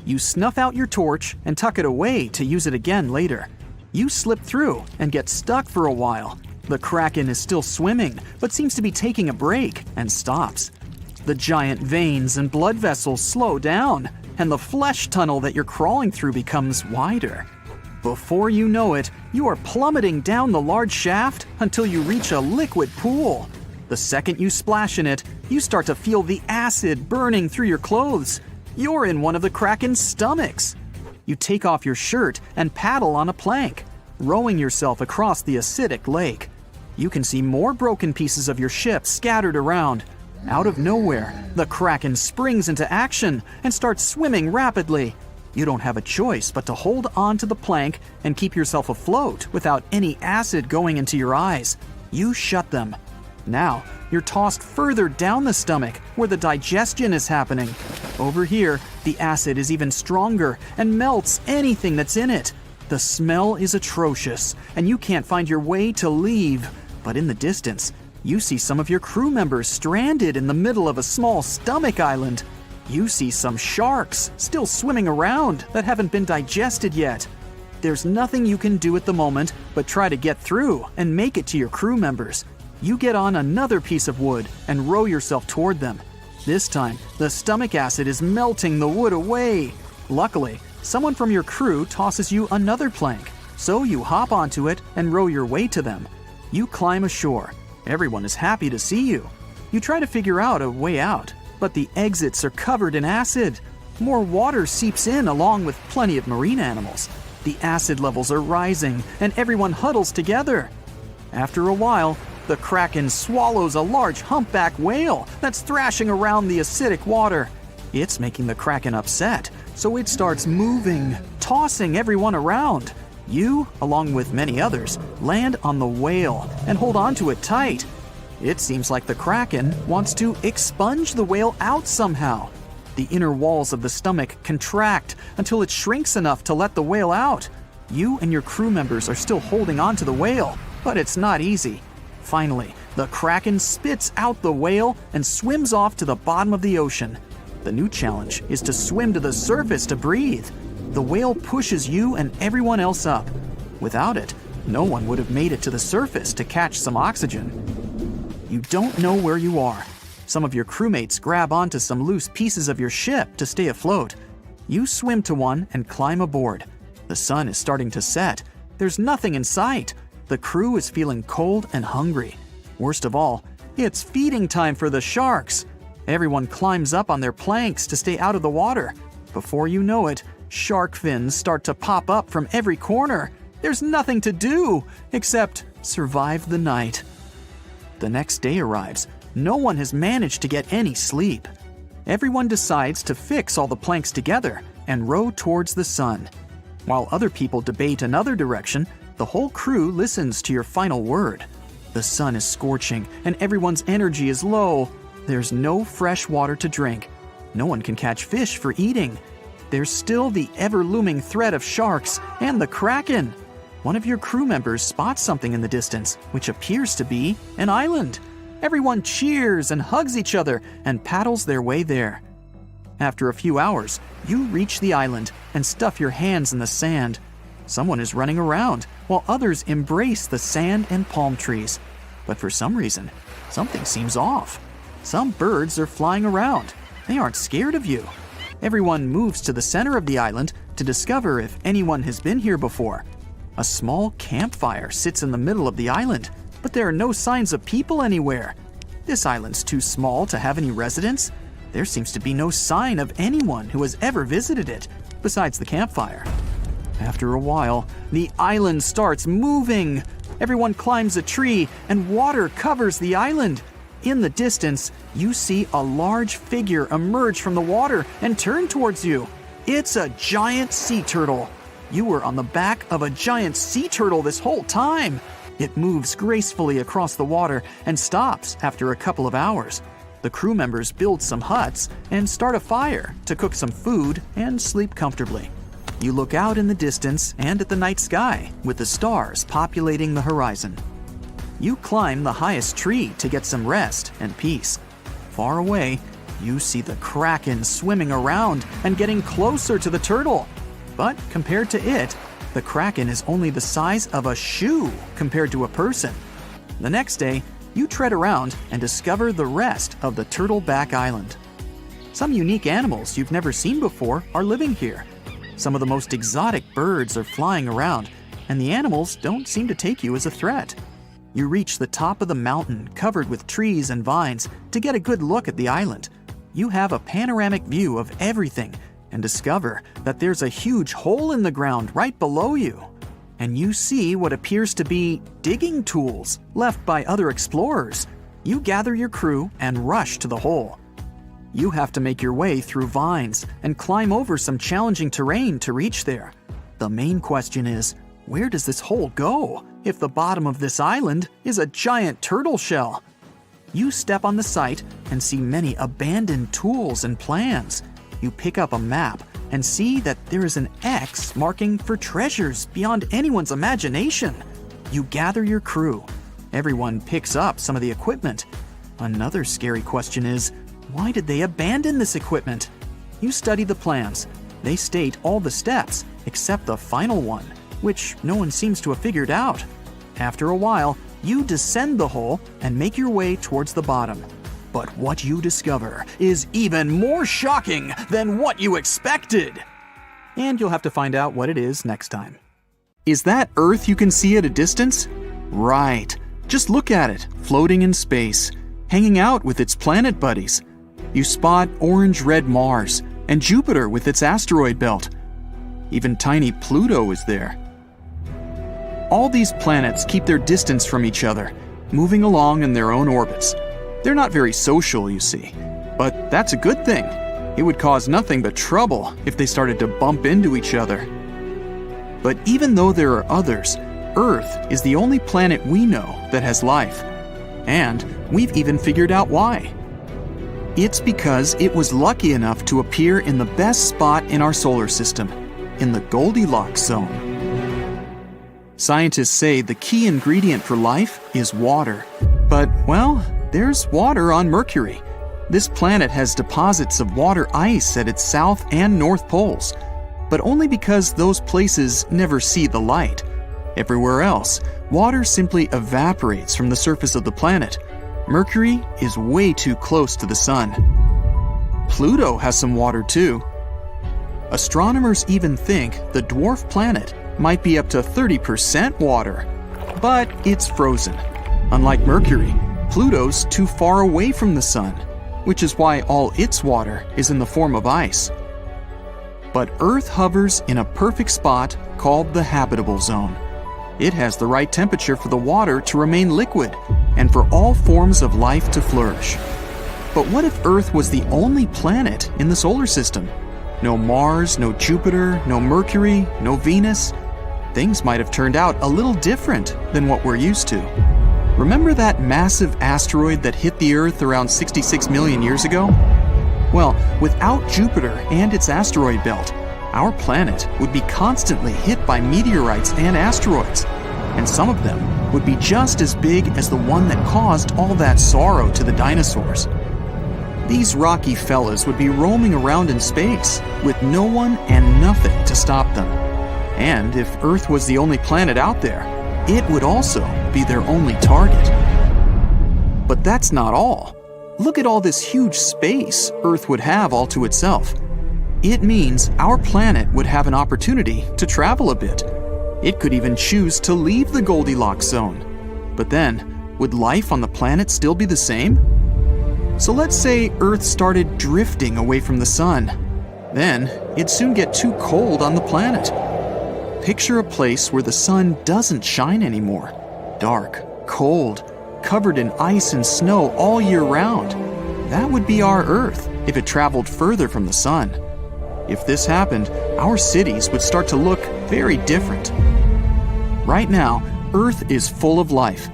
D: You snuff out your torch and tuck it away to use it again later. You slip through and get stuck for a while. The Kraken is still swimming, but seems to be taking a break and stops. The giant veins and blood vessels slow down, and the flesh tunnel that you're crawling through becomes wider. Before you know it, you are plummeting down the large shaft until you reach a liquid pool. The second you splash in it, you start to feel the acid burning through your clothes. You're in one of the Kraken's stomachs. You take off your shirt and paddle on a plank, rowing yourself across the acidic lake. You can see more broken pieces of your ship scattered around. Out of nowhere, the Kraken springs into action and starts swimming rapidly. You don't have a choice but to hold on to the plank and keep yourself afloat without any acid going into your eyes. You shut them. Now, you're tossed further down the stomach where the digestion is happening. Over here, the acid is even stronger and melts anything that's in it. The smell is atrocious, and you can't find your way to leave. But in the distance, you see some of your crew members stranded in the middle of a small stomach island. You see some sharks still swimming around that haven't been digested yet. There's nothing you can do at the moment but try to get through and make it to your crew members. You get on another piece of wood and row yourself toward them. This time, the stomach acid is melting the wood away. Luckily, someone from your crew tosses you another plank, so you hop onto it and row your way to them. You climb ashore. Everyone is happy to see you. You try to figure out a way out, but the exits are covered in acid. More water seeps in along with plenty of marine animals. The acid levels are rising, and everyone huddles together. After a while, the Kraken swallows a large humpback whale that's thrashing around the acidic water. It's making the Kraken upset, so it starts moving, tossing everyone around. You, along with many others, land on the whale and hold onto it tight. It seems like the Kraken wants to expunge the whale out somehow. The inner walls of the stomach contract until it shrinks enough to let the whale out. You and your crew members are still holding onto the whale, but it's not easy. Finally, the Kraken spits out the whale and swims off to the bottom of the ocean. The new challenge is to swim to the surface to breathe. The whale pushes you and everyone else up. Without it, no one would have made it to the surface to catch some oxygen. You don't know where you are. Some of your crewmates grab onto some loose pieces of your ship to stay afloat. You swim to one and climb aboard. The sun is starting to set. There's nothing in sight. The crew is feeling cold and hungry. Worst of all, it's feeding time for the sharks. Everyone climbs up on their planks to stay out of the water. Before you know it, shark fins start to pop up from every corner. There's nothing to do except survive the night. The next day arrives. No one has managed to get any sleep. Everyone decides to fix all the planks together and row towards the sun. While other people debate another direction, the whole crew listens to your final word. The sun is scorching and everyone's energy is low. There's no fresh water to drink. No one can catch fish for eating. There's still the ever-looming threat of sharks and the Kraken. One of your crew members spots something in the distance, which appears to be an island. Everyone cheers and hugs each other and paddles their way there. After a few hours, you reach the island and stuff your hands in the sand. Someone is running around, while others embrace the sand and palm trees. But for some reason, something seems off. Some birds are flying around. They aren't scared of you. Everyone moves to the center of the island to discover if anyone has been here before. A small campfire sits in the middle of the island, but there are no signs of people anywhere. This island's too small to have any residents. There seems to be no sign of anyone who has ever visited it, besides the campfire. After a while, the island starts moving. Everyone climbs a tree, and water covers the island. In the distance, you see a large figure emerge from the water and turn towards you. It's a giant sea turtle. You were on the back of a giant sea turtle this whole time. It moves gracefully across the water and stops after a couple of hours. The crew members build some huts and start a fire to cook some food and sleep comfortably. You look out in the distance and at the night sky with the stars populating the horizon. You climb the highest tree to get some rest and peace. Far away, you see the kraken swimming around and getting closer to the turtle. But compared to it, the kraken is only the size of a shoe compared to a person. The next day, you tread around and discover the rest of the Turtleback Island. Some unique animals you've never seen before are living here. Some of the most exotic birds are flying around, and the animals don't seem to take you as a threat. You reach the top of the mountain covered with trees and vines to get a good look at the island. You have a panoramic view of everything and discover that there's a huge hole in the ground right below you. And you see what appears to be digging tools left by other explorers. You gather your crew and rush to the hole. You have to make your way through vines and climb over some challenging terrain to reach there. The main question is, where does this hole go if the bottom of this island is a giant turtle shell? You step on the site and see many abandoned tools and plans. You pick up a map and see that there is an X marking for treasures beyond anyone's imagination. You gather your crew. Everyone picks up some of the equipment. Another scary question is, why did they abandon this equipment? You study the plans. They state all the steps except the final one, which no one seems to have figured out. After a while, you descend the hole and make your way towards the bottom. But what you discover is even more shocking than what you expected. And you'll have to find out what it is next time. Is that Earth you can see at a distance? Right. Just look at it, floating in space, hanging out with its planet buddies. You spot orange-red Mars and Jupiter with its asteroid belt. Even tiny Pluto is there. All these planets keep their distance from each other, moving along in their own orbits. They're not very social, you see, but that's a good thing. It would cause nothing but trouble if they started to bump into each other. But even though there are others, Earth is the only planet we know that has life. And we've even figured out why. It's because it was lucky enough to appear in the best spot in our solar system, in the Goldilocks zone. Scientists say the key ingredient for life is water. But, well, there's water on Mercury. This planet has deposits of water ice at its south and north poles, but only because those places never see the light. Everywhere else, water simply evaporates from the surface of the planet. Mercury is way too close to the sun. Pluto has some water too. Astronomers even think the dwarf planet might be up to 30% water, but it's frozen. Unlike Mercury, Pluto's too far away from the sun, which is why all its water is in the form of ice. But Earth hovers in a perfect spot called the habitable zone. It has the right temperature for the water to remain liquid and for all forms of life to flourish. But what if Earth was the only planet in the solar system? No Mars, no Jupiter, no Mercury, no Venus. Things might have turned out a little different than what we're used to. Remember that massive asteroid that hit the Earth around 66 million years ago? Well, without Jupiter and its asteroid belt, our planet would be constantly hit by meteorites and asteroids, and some of them would be just as big as the one that caused all that sorrow to the dinosaurs. These rocky fellas would be roaming around in space with no one and nothing to stop them. And if Earth was the only planet out there, it would also be their only target. But that's not all. Look at all this huge space Earth would have all to itself. It means our planet would have an opportunity to travel a bit. It could even choose to leave the Goldilocks zone. But then, would life on the planet still be the same? So let's say Earth started drifting away from the sun. Then, it'd soon get too cold on the planet. Picture a place where the sun doesn't shine anymore. Dark, cold, covered in ice and snow all year round. That would be our Earth if it traveled further from the sun. If this happened, our cities would start to look very different. Right now, Earth is full of life.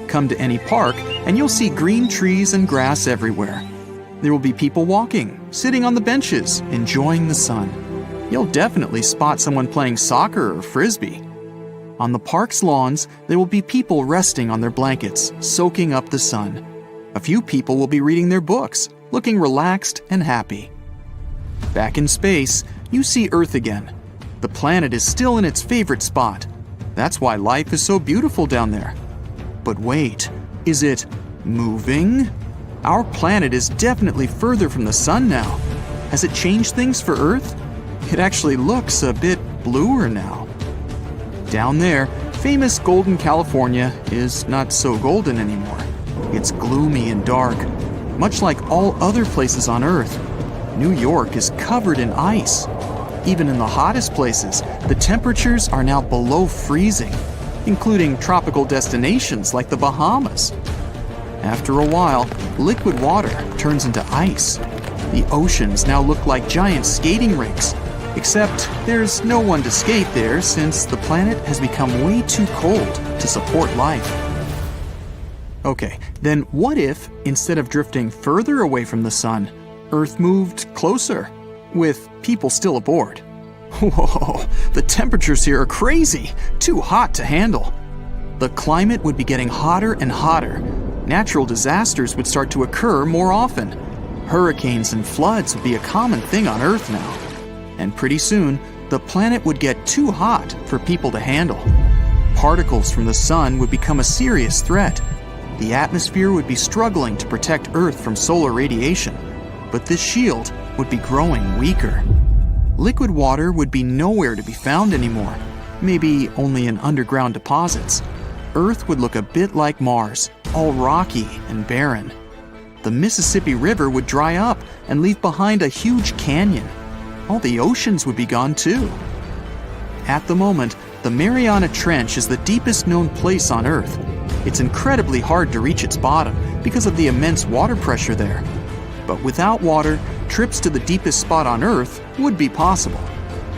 D: Come to any park and you'll see green trees and grass everywhere. There will be people walking, sitting on the benches, enjoying the sun. You'll definitely spot someone playing soccer or frisbee. On the park's lawns, there will be people resting on their blankets, soaking up the sun. A few people will be reading their books, looking relaxed and happy. Back in space, you see Earth again. The planet is still in its favorite spot. That's why life is so beautiful down there. But wait, is it moving? Our planet is definitely further from the sun now. Has it changed things for Earth? It actually looks a bit bluer now. Down there, famous golden California is not so golden anymore. It's gloomy and dark, much like all other places on Earth. New York is covered in ice. Even in the hottest places, the temperatures are now below freezing, including tropical destinations like the Bahamas. After a while, liquid water turns into ice. The oceans now look like giant skating rinks, except there's no one to skate there since the planet has become way too cold to support life. Okay, then what if, instead of drifting further away from the sun, Earth moved closer, with people still aboard? Whoa, the temperatures here are crazy, too hot to handle. The climate would be getting hotter and hotter. Natural disasters would start to occur more often. Hurricanes and floods would be a common thing on Earth now. And pretty soon, the planet would get too hot for people to handle. Particles from the sun would become a serious threat. The atmosphere would be struggling to protect Earth from solar radiation, but this shield would be growing weaker. Liquid water would be nowhere to be found anymore, maybe only in underground deposits. Earth would look a bit like Mars, all rocky and barren. The Mississippi River would dry up and leave behind a huge canyon. All the oceans would be gone too. At the moment, the Mariana Trench is the deepest known place on Earth. It's incredibly hard to reach its bottom because of the immense water pressure there. But without water, trips to the deepest spot on Earth would be possible.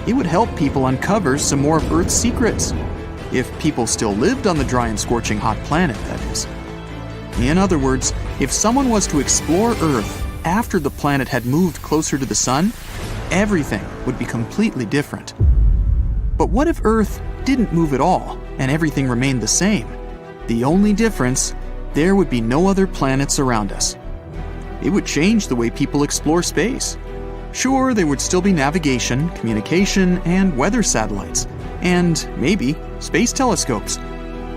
D: It would help people uncover some more of Earth's secrets. If people still lived on the dry and scorching hot planet, that is. In other words, if someone was to explore Earth after the planet had moved closer to the sun, everything would be completely different. But what if Earth didn't move at all and everything remained the same? The only difference, there would be no other planets around us. It would change the way people explore space. Sure, there would still be navigation, communication, and weather satellites, and maybe space telescopes.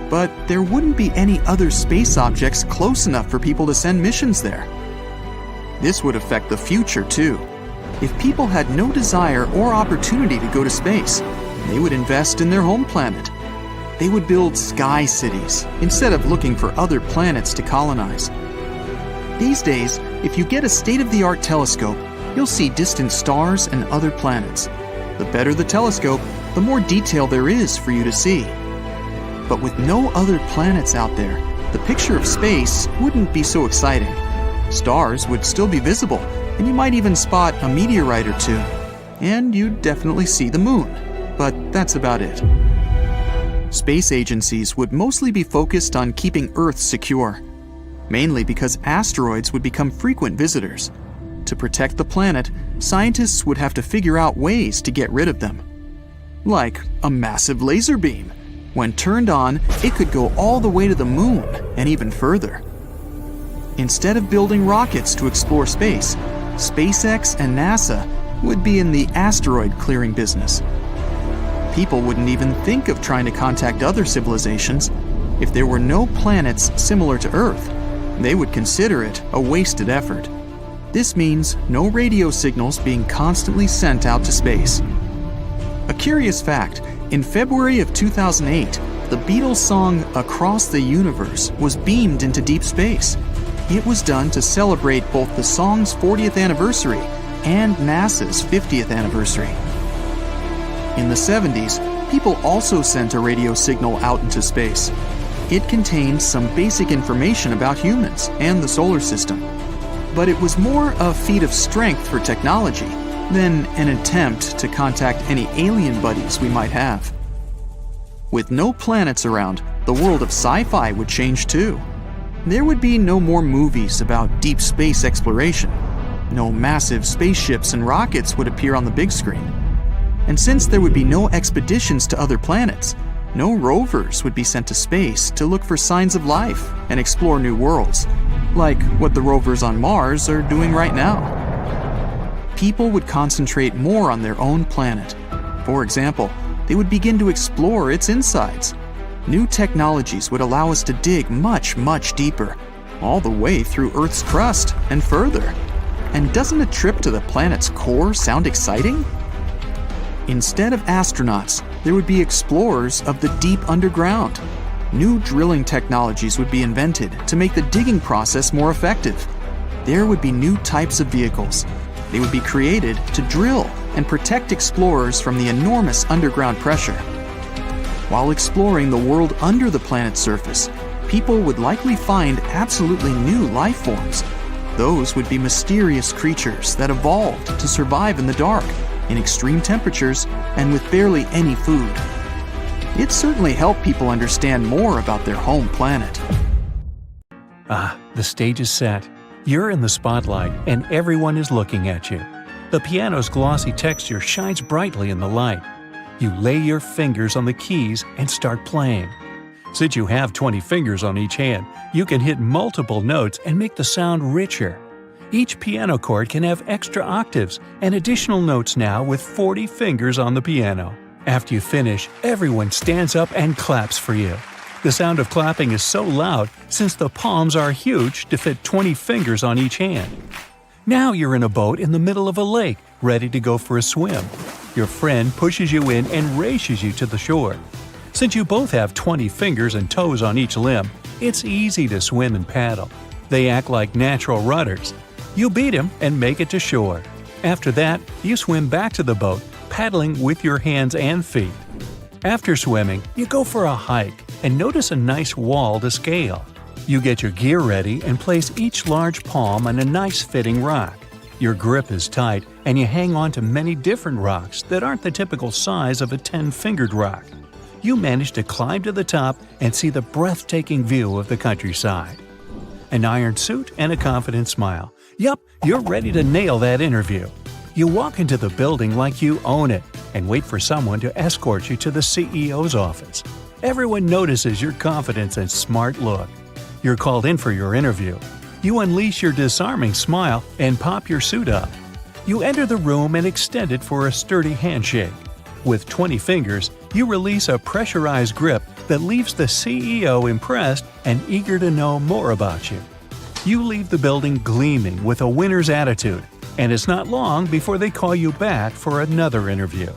D: But there wouldn't be any other space objects close enough for people to send missions there. This would affect the future too. If people had no desire or opportunity to go to space, they would invest in their home planet. They would build sky cities instead of looking for other planets to colonize. These days, if you get a state-of-the-art telescope, you'll see distant stars and other planets. The better the telescope, the more detail there is for you to see. But with no other planets out there, the picture of space wouldn't be so exciting. Stars would still be visible, and you might even spot a meteorite or two. And you'd definitely see the moon, but that's about it. Space agencies would mostly be focused on keeping Earth secure, mainly because asteroids would become frequent visitors. To protect the planet, scientists would have to figure out ways to get rid of them. Like a massive laser beam. When turned on, it could go all the way to the moon and even further. Instead of building rockets to explore space, SpaceX and NASA would be in the asteroid clearing business. People wouldn't even think of trying to contact other civilizations. If there were no planets similar to Earth, they would consider it a wasted effort. This means no radio signals being constantly sent out to space. A curious fact, in February of 2008, the Beatles' song Across the Universe was beamed into deep space. It was done to celebrate both the song's 40th anniversary and NASA's 50th anniversary. In the 70s, people also sent a radio signal out into space. It contained some basic information about humans and the solar system. But it was more a feat of strength for technology than an attempt to contact any alien buddies we might have. With no planets around, the world of sci-fi would change too. There would be no more movies about deep space exploration. No massive spaceships and rockets would appear on the big screen. And since there would be no expeditions to other planets, no rovers would be sent to space to look for signs of life and explore new worlds, like what the rovers on Mars are doing right now. People would concentrate more on their own planet. For example, they would begin to explore its insides. New technologies would allow us to dig much, much deeper, all the way through Earth's crust and further. And doesn't a trip to the planet's core sound exciting? Instead of astronauts, there would be explorers of the deep underground. New drilling technologies would be invented to make the digging process more effective. There would be new types of vehicles. They would be created to drill and protect explorers from the enormous underground pressure. While exploring the world under the planet's surface, people would likely find absolutely new life forms. Those would be mysterious creatures that evolved to survive in the dark, in extreme temperatures, and with barely any food. It certainly helped people understand more about their home planet.
C: The stage is set. You're in the spotlight, and everyone is looking at you. The piano's glossy texture shines brightly in the light. You lay your fingers on the keys and start playing. Since you have 20 fingers on each hand, you can hit multiple notes and make the sound richer. Each piano chord can have extra octaves and additional notes now with 40 fingers on the piano. After you finish, everyone stands up and claps for you. The sound of clapping is so loud since the palms are huge to fit 20 fingers on each hand. Now you're in a boat in the middle of a lake, ready to go for a swim. Your friend pushes you in and races you to the shore. Since you both have 20 fingers and toes on each limb, it's easy to swim and paddle. They act like natural rudders. You beat him and make it to shore. After that, you swim back to the boat, paddling with your hands and feet. After swimming, you go for a hike and notice a nice wall to scale. You get your gear ready and place each large palm on a nice fitting rock. Your grip is tight and you hang on to many different rocks that aren't the typical size of a 10-fingered rock. You manage to climb to the top and see the breathtaking view of the countryside. An iron suit and a confident smile. Yup, you're ready to nail that interview. You walk into the building like you own it and wait for someone to escort you to the CEO's office. Everyone notices your confidence and smart look. You're called in for your interview. You unleash your disarming smile and pop your suit up. You enter the room and extend it for a sturdy handshake. With 20 fingers, you release a pressurized grip that leaves the CEO impressed and eager to know more about you. You leave the building gleaming with a winner's attitude, and it's not long before they call you back for another interview.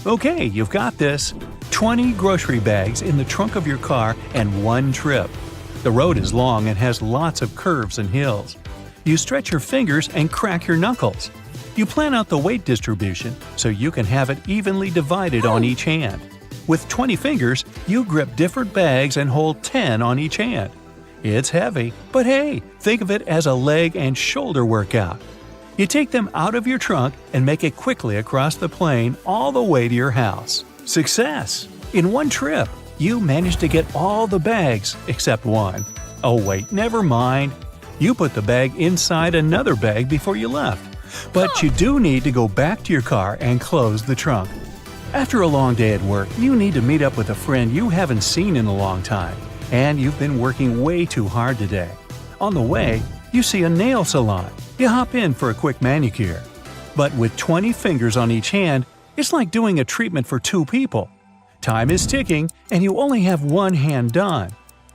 C: Okay, you've got this. 20 grocery bags in the trunk of your car and one trip. The road is long and has lots of curves and hills. You stretch your fingers and crack your knuckles. You plan out the weight distribution so you can have it evenly divided on each hand. With 20 fingers, you grip different bags and hold 10 on each hand. It's heavy, but hey, think of it as a leg and shoulder workout. You take them out of your trunk and make it quickly across the plain all the way to your house. Success! In one trip, you managed to get all the bags except one. Oh wait, never mind. You put the bag inside another bag before you left. But you do need to go back to your car and close the trunk. After a long day at work, you need to meet up with a friend you haven't seen in a long time, and you've been working way too hard today. On the way, you see a nail salon. You hop in for a quick manicure. But with 20 fingers on each hand, it's like doing a treatment for 2 people. Time is ticking, and you only have one hand done.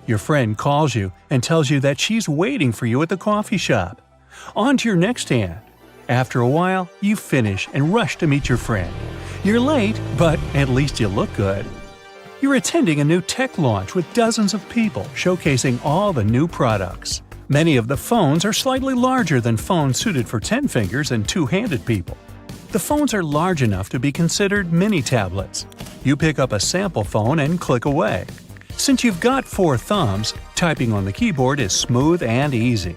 C: Your friend calls you and tells you that she's waiting for you at the coffee shop. On to your next hand. After a while, you finish and rush to meet your friend. You're late, but at least you look good. You're attending a new tech launch with dozens of people showcasing all the new products. Many of the phones are slightly larger than phones suited for 10 fingers and 2-handed people. The phones are large enough to be considered mini tablets. You pick up a sample phone and click away. Since you've got 4 thumbs, typing on the keyboard is smooth and easy.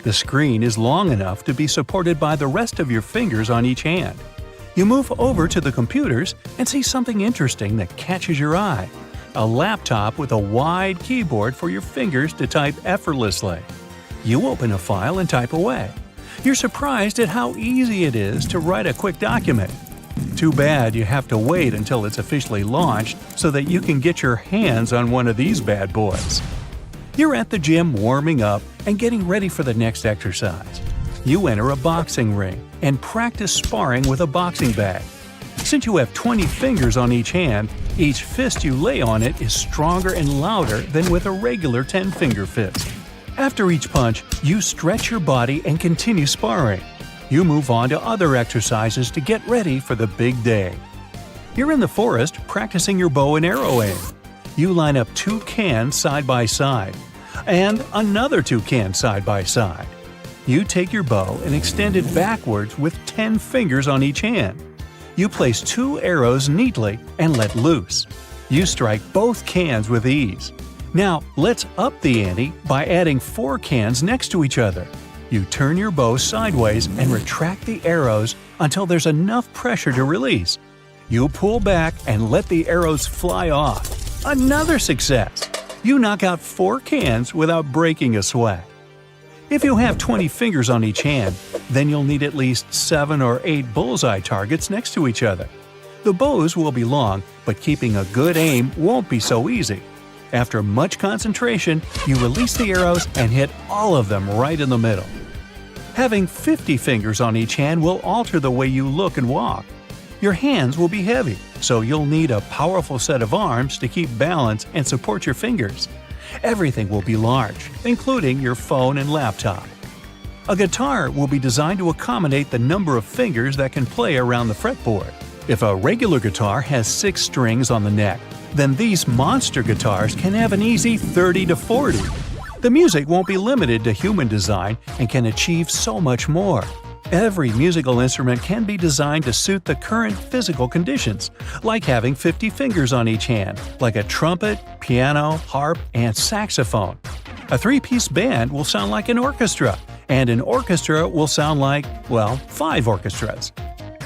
C: The screen is long enough to be supported by the rest of your fingers on each hand. You move over to the computers and see something interesting that catches your eye. A laptop with a wide keyboard for your fingers to type effortlessly. You open a file and type away. You're surprised at how easy it is to write a quick document. Too bad you have to wait until it's officially launched so that you can get your hands on one of these bad boys. You're at the gym warming up and getting ready for the next exercise. You enter a boxing ring and practice sparring with a boxing bag. Since you have 20 fingers on each hand, each fist you lay on it is stronger and louder than with a regular 10-finger fist. After each punch, you stretch your body and continue sparring. You move on to other exercises to get ready for the big day. You're in the forest practicing your bow and arrow aim. You line up 2 cans side by side, and another 2 cans side by side. You take your bow and extend it backwards with 10 fingers on each hand. You place 2 arrows neatly and let loose. You strike both cans with ease. Now, let's up the ante by adding 4 cans next to each other. You turn your bow sideways and retract the arrows until there's enough pressure to release. You pull back and let the arrows fly off. Another success! You knock out 4 cans without breaking a sweat. If you have 20 fingers on each hand, then you'll need at least 7 or 8 bullseye targets next to each other. The bows will be long, but keeping a good aim won't be so easy. After much concentration, you release the arrows and hit all of them right in the middle. Having 50 fingers on each hand will alter the way you look and walk. Your hands will be heavy, so you'll need a powerful set of arms to keep balance and support your fingers. Everything will be large, including your phone and laptop. A guitar will be designed to accommodate the number of fingers that can play around the fretboard. If a regular guitar has 6 strings on the neck, then these monster guitars can have an easy 30 to 40. The music won't be limited to human design and can achieve so much more. Every musical instrument can be designed to suit the current physical conditions, like having 50 fingers on each hand, like a trumpet, piano, harp, and saxophone. A 3-piece band will sound like an orchestra, and an orchestra will sound like, well, 5 orchestras.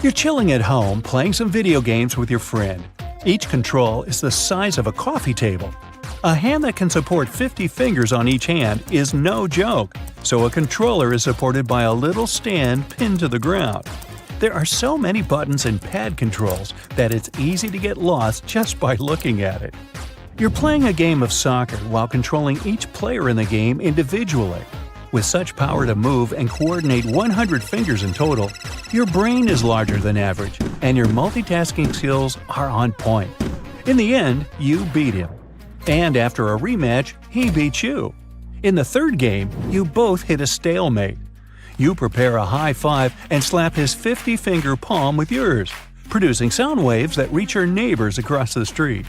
C: You're chilling at home playing some video games with your friend. Each control is the size of a coffee table. A hand that can support 50 fingers on each hand is no joke, so a controller is supported by a little stand pinned to the ground. There are so many buttons and pad controls that it's easy to get lost just by looking at it. You're playing a game of soccer while controlling each player in the game individually. With such power to move and coordinate 100 fingers in total, your brain is larger than average, and your multitasking skills are on point. In the end, you beat him. And after a rematch, he beat you. In the third game, you both hit a stalemate. You prepare a high five and slap his 50-finger palm with yours, producing sound waves that reach your neighbors across the street.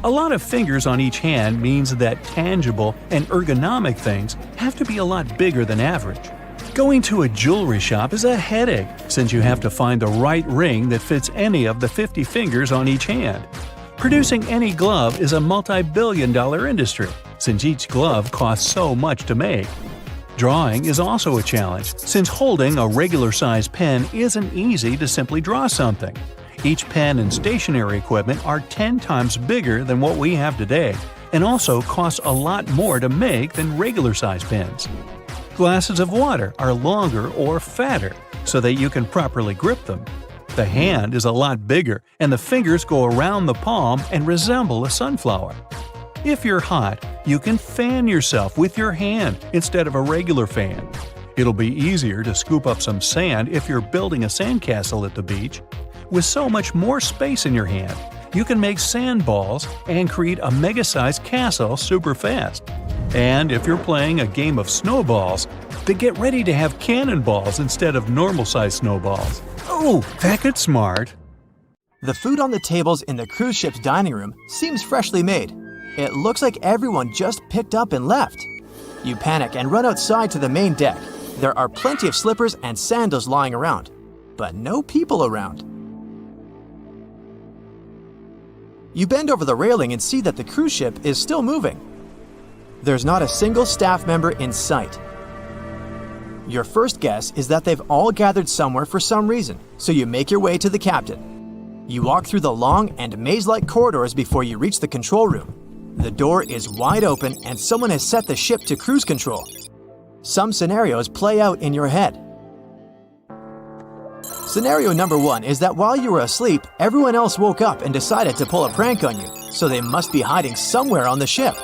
C: A lot of fingers on each hand means that tangible and ergonomic things have to be a lot bigger than average. Going to a jewelry shop is a headache since you have to find the right ring that fits any of the 50 fingers on each hand. Producing any glove is a multi-billion-dollar industry since each glove costs so much to make. Drawing is also a challenge since holding a regular-sized pen isn't easy to simply draw something. Each pen and stationery equipment are 10 times bigger than what we have today, and also cost a lot more to make than regular-sized pens. Glasses of water are longer or fatter so that you can properly grip them. The hand is a lot bigger, and the fingers go around the palm and resemble a sunflower. If you're hot, you can fan yourself with your hand instead of a regular fan. It'll be easier to scoop up some sand if you're building a sandcastle at the beach. With so much more space in your hand, you can make sand balls and create a mega-sized castle super fast. And if you're playing a game of snowballs, then get ready to have cannonballs instead of normal-sized snowballs. Oh, that gets smart!
B: The food on the tables in the cruise ship's dining room seems freshly made. It looks like everyone just picked up and left. You panic and run outside to the main deck. There are plenty of slippers and sandals lying around, but no people around. You bend over the railing and see that the cruise ship is still moving. There's not a single staff member in sight. Your first guess is that they've all gathered somewhere for some reason, so you make your way to the captain. You walk through the long and maze-like corridors before you reach the control room. The door is wide open and someone has set the ship to cruise control. Some scenarios play out in your head. Scenario number 1 is that while you were asleep, everyone else woke up and decided to pull a prank on you, so they must be hiding somewhere on the ship.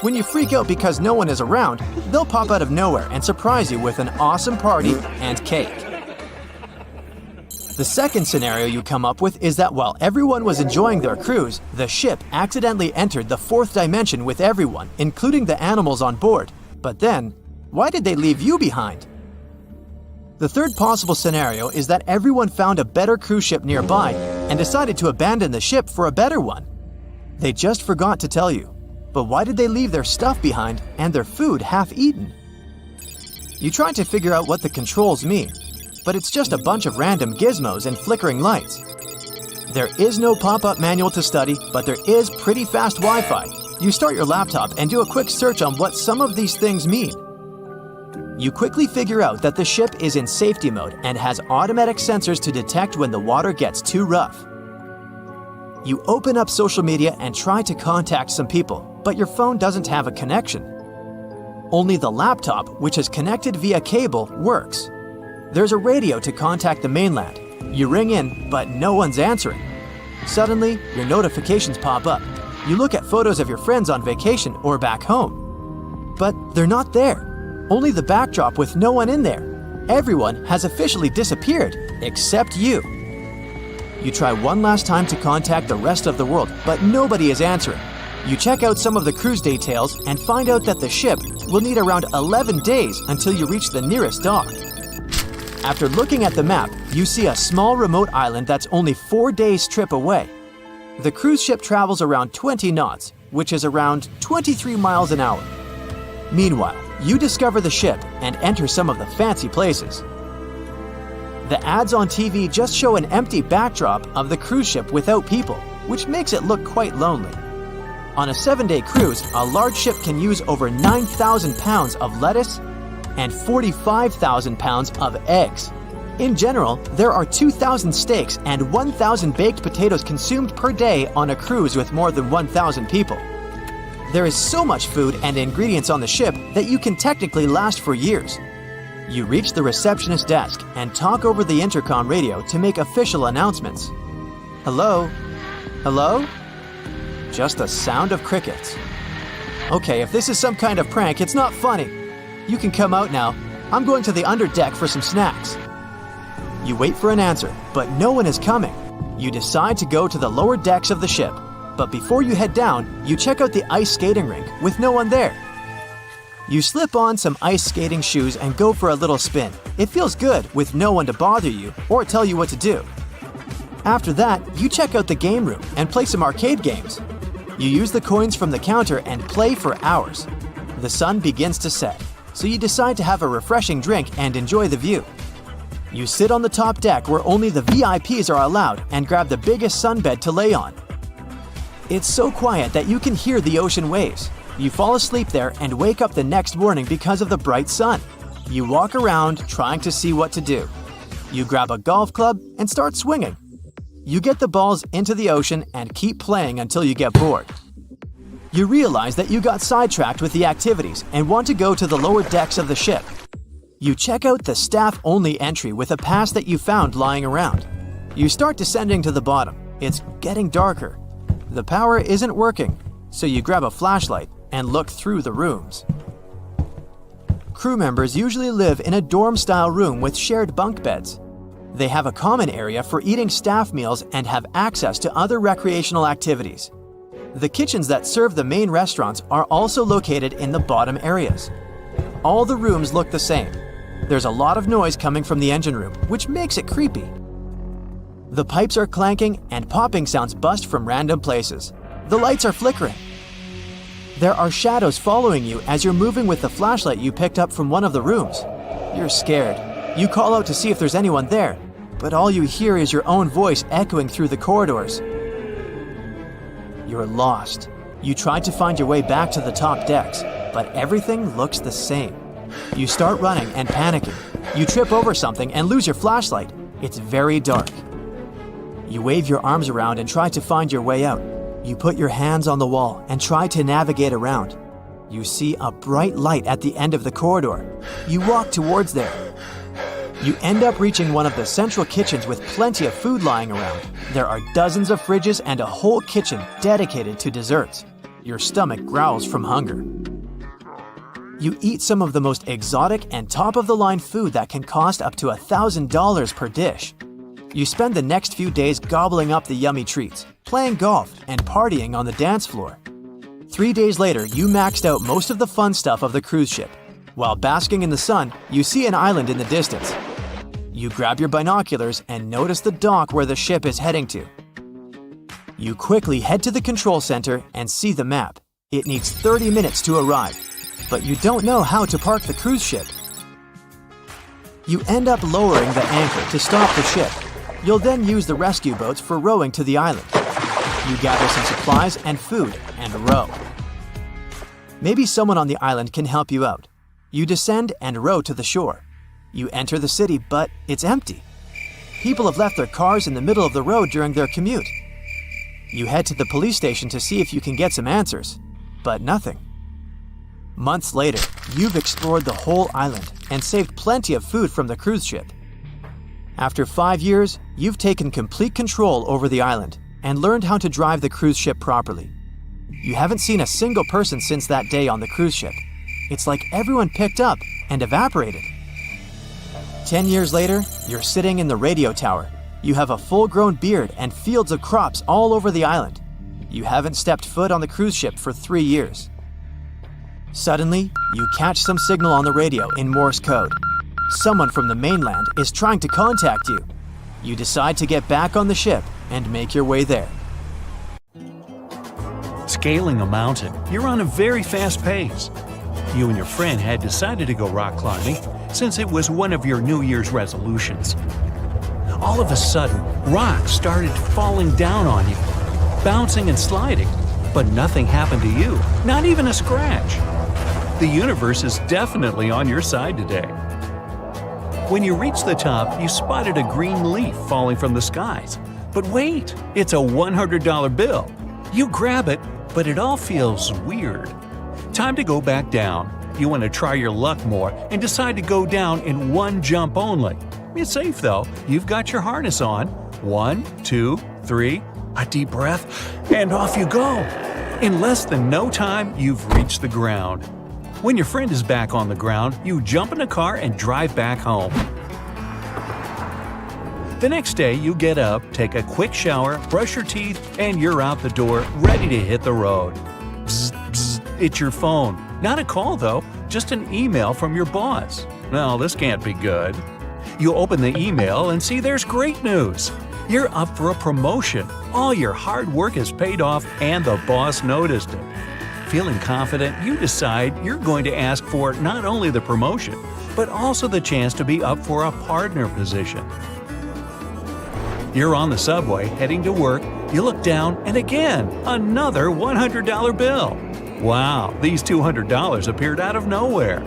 B: When you freak out because no one is around, they'll pop out of nowhere and surprise you with an awesome party and cake. The second scenario you come up with is that while everyone was enjoying their cruise, the ship accidentally entered the fourth dimension with everyone, including the animals on board. But then, why did they leave you behind? The third possible scenario is that everyone found a better cruise ship nearby and decided to abandon the ship for a better one. They just forgot to tell you. But why did they leave their stuff behind and their food half-eaten? You try to figure out what the controls mean, but it's just a bunch of random gizmos and flickering lights. There is no pop-up manual to study, but there is pretty fast Wi-Fi. You start your laptop and do a quick search on what some of these things mean. You quickly figure out that the ship is in safety mode and has automatic sensors to detect when the water gets too rough. You open up social media and try to contact some people, but your phone doesn't have a connection. Only the laptop, which is connected via cable, works. There's a radio to contact the mainland. You ring in, but no one's answering. Suddenly, your notifications pop up. You look at photos of your friends on vacation or back home. But they're not there. Only the backdrop with no one in there. Everyone has officially disappeared, except you. You try one last time to contact the rest of the world, but nobody is answering. You check out some of the cruise details and find out that the ship will need around 11 days until you reach the nearest dock. After looking at the map, you see a small remote island that's only 4 days' trip away. The cruise ship travels around 20 knots, which is around 23 miles an hour. Meanwhile, you discover the ship and enter some of the fancy places. The ads on TV just show an empty backdrop of the cruise ship without people, which makes it look quite lonely. On a 7-day cruise, a large ship can use over 9,000 pounds of lettuce and 45,000 pounds of eggs. In general, there are 2,000 steaks and 1,000 baked potatoes consumed per day on a cruise with more than 1,000 people. There is so much food and ingredients on the ship that you can technically last for years. You reach the receptionist desk and talk over the intercom radio to make official announcements. Hello? Hello? Just a sound of crickets. Okay, if this is some kind of prank, it's not funny. You can come out now. I'm going to the underdeck for some snacks. You wait for an answer, but no one is coming. You decide to go to the lower decks of the ship, but before you head down, you check out the ice skating rink with no one there. You slip on some ice skating shoes and go for a little spin. It feels good with no one to bother you or tell you what to do. After that, you check out the game room and play some arcade games. You use the coins from the counter and play for hours. The sun begins to set, so you decide to have a refreshing drink and enjoy the view. You sit on the top deck where only the VIPs are allowed and grab the biggest sunbed to lay on. It's so quiet that you can hear the ocean waves. You fall asleep there and wake up the next morning because of the bright sun. You walk around trying to see what to do. You grab a golf club and start swinging. You get the balls into the ocean and keep playing until you get bored. You realize that you got sidetracked with the activities and want to go to the lower decks of the ship. You check out the staff-only entry with a pass that you found lying around. You start descending to the bottom. It's getting darker. The power isn't working, so you grab a flashlight and look through the rooms. Crew members usually live in a dorm-style room with shared bunk beds. They have a common area for eating staff meals and have access to other recreational activities. The kitchens that serve the main restaurants are also located in the bottom areas. All the rooms look the same. There's a lot of noise coming from the engine room, which makes it creepy. The pipes are clanking and popping sounds bust from random places. The lights are flickering. There are shadows following you as you're moving with the flashlight you picked up from one of the rooms. You're scared. You call out to see if there's anyone there, but all you hear is your own voice echoing through the corridors. You're lost. You try to find your way back to the top decks, but everything looks the same. You start running and panicking. You trip over something and lose your flashlight. It's very dark. You wave your arms around and try to find your way out. You put your hands on the wall and try to navigate around. You see a bright light at the end of the corridor. You walk towards there. You end up reaching one of the central kitchens with plenty of food lying around. There are dozens of fridges and a whole kitchen dedicated to desserts. Your stomach growls from hunger. You eat some of the most exotic and top-of-the-line food that can cost up to $1,000 per dish. You spend the next few days gobbling up the yummy treats, playing golf, and partying on the dance floor. 3 days later, you maxed out most of the fun stuff of the cruise ship. While basking in the sun, you see an island in the distance. You grab your binoculars and notice the dock where the ship is heading to. You quickly head to the control center and see the map. It needs 30 minutes to arrive, but you don't know how to park the cruise ship. You end up lowering the anchor to stop the ship. You'll then use the rescue boats for rowing to the island. You gather some supplies and food and row. Maybe someone on the island can help you out. You descend and row to the shore. You enter the city, but it's empty. People have left their cars in the middle of the road during their commute. You head to the police station to see if you can get some answers, but nothing. Months later, you've explored the whole island and saved plenty of food from the cruise ship. After 5 years, you've taken complete control over the island and learned how to drive the cruise ship properly. You haven't seen a single person since that day on the cruise ship. It's like everyone picked up and evaporated. 10 years later, you're sitting in the radio tower. You have a full-grown beard and fields of crops all over the island. You haven't stepped foot on the cruise ship for 3 years. Suddenly, you catch some signal on the radio in Morse code. Someone from the mainland is trying to contact you. You decide to get back on the ship and make your way there.
C: Scaling a mountain, you're on a very fast pace. You and your friend had decided to go rock climbing since it was one of your New Year's resolutions. All of a sudden, rocks started falling down on you, bouncing and sliding, but nothing happened to you, not even a scratch. The universe is definitely on your side today. When you reached the top, you spotted a green leaf falling from the skies. But wait, it's a $100 bill. You grab it, but it all feels weird. Time to go back down. You want to try your luck more and decide to go down in one jump only. It's safe though. You've got your harness on. 1, 2, 3, a deep breath, and off you go. In less than no time, you've reached the ground. When your friend is back on the ground, you jump in a car and drive back home. The next day, you get up, take a quick shower, brush your teeth, and you're out the door, ready to hit the road. Bzz, bzz, it's your phone. Not a call, though, just an email from your boss. Well, this can't be good. You open the email and see there's great news. You're up for a promotion. All your hard work has paid off, and the boss noticed it. Feeling confident, you decide you're going to ask for not only the promotion, but also the chance to be up for a partner position. You're on the subway heading to work, you look down, and again, another $100 bill. Wow, these $200 appeared out of nowhere.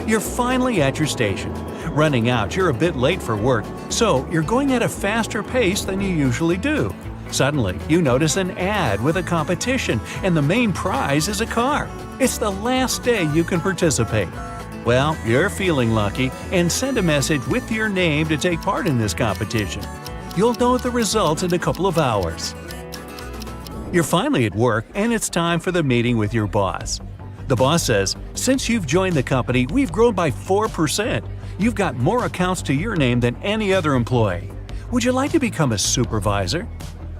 C: You're finally at your station. Running out, you're a bit late for work, so you're going at a faster pace than you usually do. Suddenly, you notice an ad with a competition, and the main prize is a car. It's the last day you can participate. Well, you're feeling lucky, and send a message with your name to take part in this competition. You'll know the results in a couple of hours. You're finally at work and it's time for the meeting with your boss. The boss says, "Since you've joined the company, we've grown by 4%. You've got more accounts to your name than any other employee. Would you like to become a supervisor?"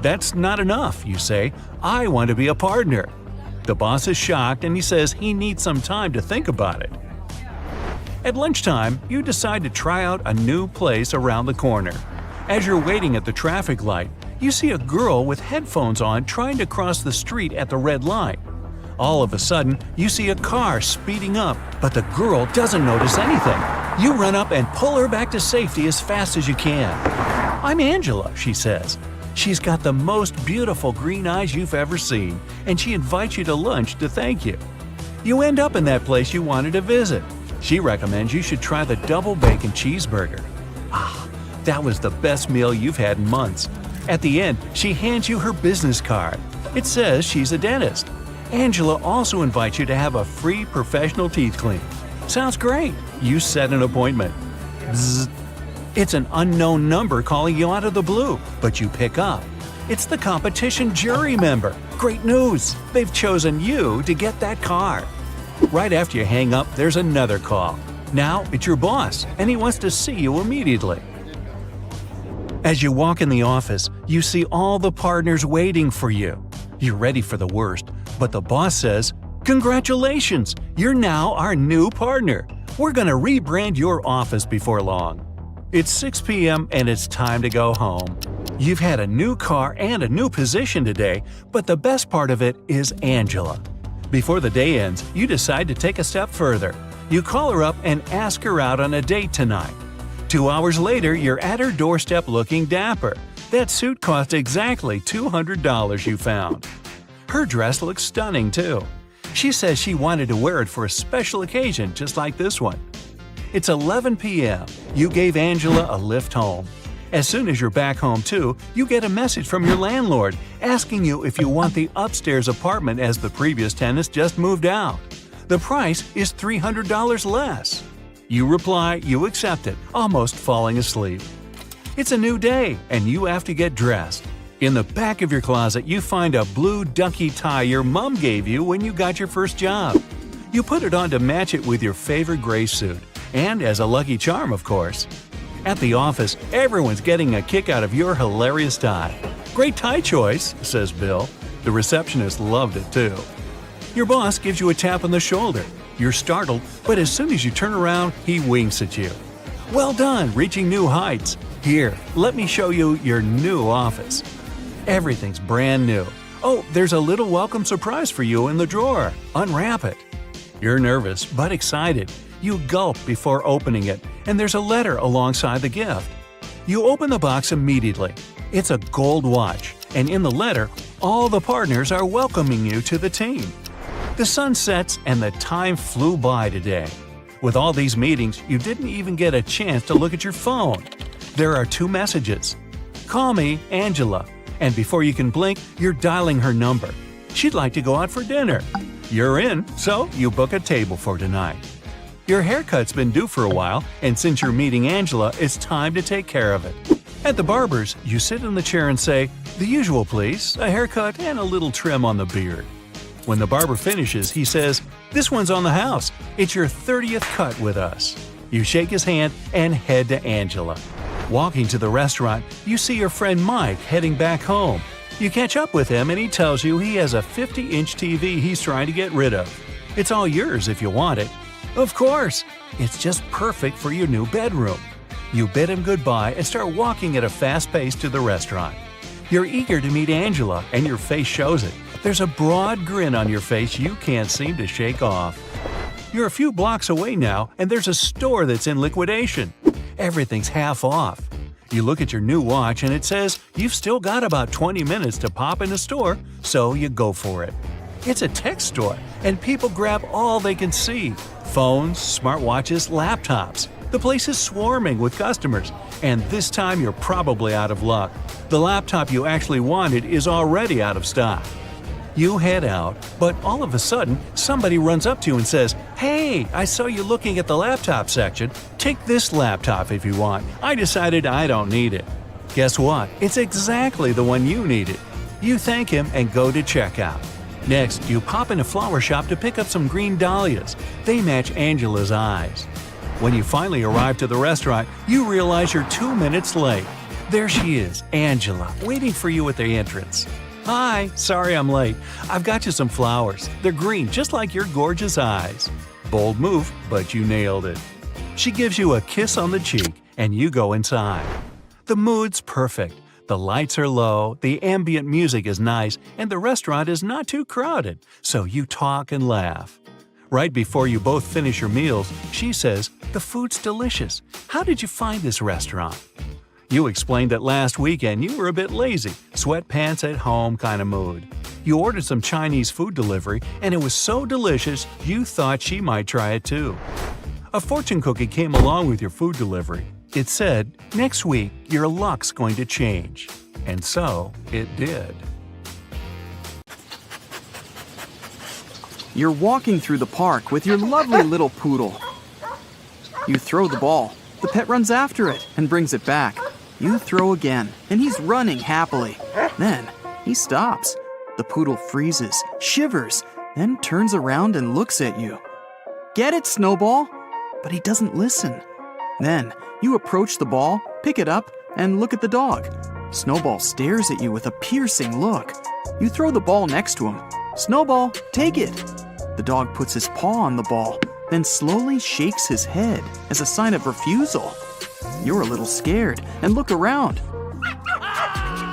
C: "That's not enough," you say. "I want to be a partner." The boss is shocked and he says he needs some time to think about it. At lunchtime, you decide to try out a new place around the corner. As you're waiting at the traffic light, you see a girl with headphones on trying to cross the street at the red light. All of a sudden, you see a car speeding up, but the girl doesn't notice anything. You run up and pull her back to safety as fast as you can. "I'm Angela," she says. She's got the most beautiful green eyes you've ever seen, and she invites you to lunch to thank you. You end up in that place you wanted to visit. She recommends you should try the double bacon cheeseburger. That was the best meal you've had in months. At the end, she hands you her business card. It says she's a dentist. Angela also invites you to have a free professional teeth clean. Sounds great. You set an appointment. Bzzz. It's an unknown number calling you out of the blue, but you pick up. It's the competition jury member. Great news! They've chosen you to get that car. Right after you hang up, there's another call. Now it's your boss, and he wants to see you immediately. As you walk in the office, you see all the partners waiting for you. You're ready for the worst, but the boss says, "Congratulations! You're now our new partner. We're going to rebrand your office before long." It's 6 p.m. and it's time to go home. You've had a new car and a new position today, but the best part of it is Angela. Before the day ends, you decide to take a step further. You call her up and ask her out on a date tonight. 2 hours later, you're at her doorstep looking dapper. That suit cost exactly $200 you found. Her dress looks stunning too. She says she wanted to wear it for a special occasion just like this one. It's 11 p.m. You gave Angela a lift home. As soon as you're back home too, you get a message from your landlord asking you if you want the upstairs apartment as the previous tenants just moved out. The price is $300 less. You reply you accept it, almost falling asleep. It's a new day and you have to get dressed. In the back of your closet, you find a blue ducky tie your mom gave you when you got your first job. You put it on to match it with your favorite gray suit, and as a lucky charm, of course. At the office, everyone's getting a kick out of your hilarious tie. "Great tie choice," says Bill. The receptionist loved it too. Your boss gives you a tap on the shoulder. You're startled, but as soon as you turn around, he winks at you. "Well done, reaching new heights. Here, let me show you your new office." Everything's brand new. "Oh, there's a little welcome surprise for you in the drawer. Unwrap it." You're nervous, but excited. You gulp before opening it, and there's a letter alongside the gift. You open the box immediately. It's a gold watch, and in the letter, all the partners are welcoming you to the team. The sun sets and the time flew by today. With all these meetings, you didn't even get a chance to look at your phone. There are 2 messages. "Call me, Angela," and before you can blink, you're dialing her number. She'd like to go out for dinner. You're in, so you book a table for tonight. Your haircut's been due for a while, and since you're meeting Angela, it's time to take care of it. At the barber's, you sit in the chair and say, "The usual please, a haircut and a little trim on the beard." When the barber finishes, he says, "This one's on the house. It's your 30th cut with us." You shake his hand and head to Angela. Walking to the restaurant, you see your friend Mike heading back home. You catch up with him and he tells you he has a 50-inch TV he's trying to get rid of. It's all yours if you want it. Of course! It's just perfect for your new bedroom. You bid him goodbye and start walking at a fast pace to the restaurant. You're eager to meet Angela and your face shows it. There's a broad grin on your face you can't seem to shake off. You're a few blocks away now and there's a store that's in liquidation. Everything's half off. You look at your new watch and it says you've still got about 20 minutes to pop in the store, so you go for it. It's a tech store, and people grab all they can see. Phones, smartwatches, laptops. The place is swarming with customers, and this time you're probably out of luck. The laptop you actually wanted is already out of stock. You head out, but all of a sudden, somebody runs up to you and says, "Hey, I saw you looking at the laptop section. Take this laptop if you want. I decided I don't need it." Guess what? It's exactly the one you needed. You thank him and go to checkout. Next, you pop in a flower shop to pick up some green dahlias. They match Angela's eyes. When you finally arrive to the restaurant, you realize you're 2 minutes late. There she is, Angela, waiting for you at the entrance. Hi, sorry I'm late. I've got you some flowers. They're green, just like your gorgeous eyes. Bold move, but you nailed it. She gives you a kiss on the cheek, and you go inside. The mood's perfect. The lights are low, the ambient music is nice, and the restaurant is not too crowded, so you talk and laugh. Right before you both finish your meals, she says, "The food's delicious. How did you find this restaurant?" You explained that last weekend you were a bit lazy, sweatpants at home kind of mood. You ordered some Chinese food delivery, and it was so delicious you thought she might try it too. A fortune cookie came along with your food delivery. It said, "Next week, your luck's going to change." And so, it did.
D: You're walking through the park with your lovely little poodle. You throw the ball. The pet runs after it and brings it back. You throw again, and he's running happily. Then, he stops. The poodle freezes, shivers, then turns around and looks at you. "Get it, Snowball?" But he doesn't listen. Then, you approach the ball, pick it up, and look at the dog. Snowball stares at you with a piercing look. You throw the ball next to him. "Snowball, take it." The dog puts his paw on the ball, then slowly shakes his head as a sign of refusal. You're a little scared and look around.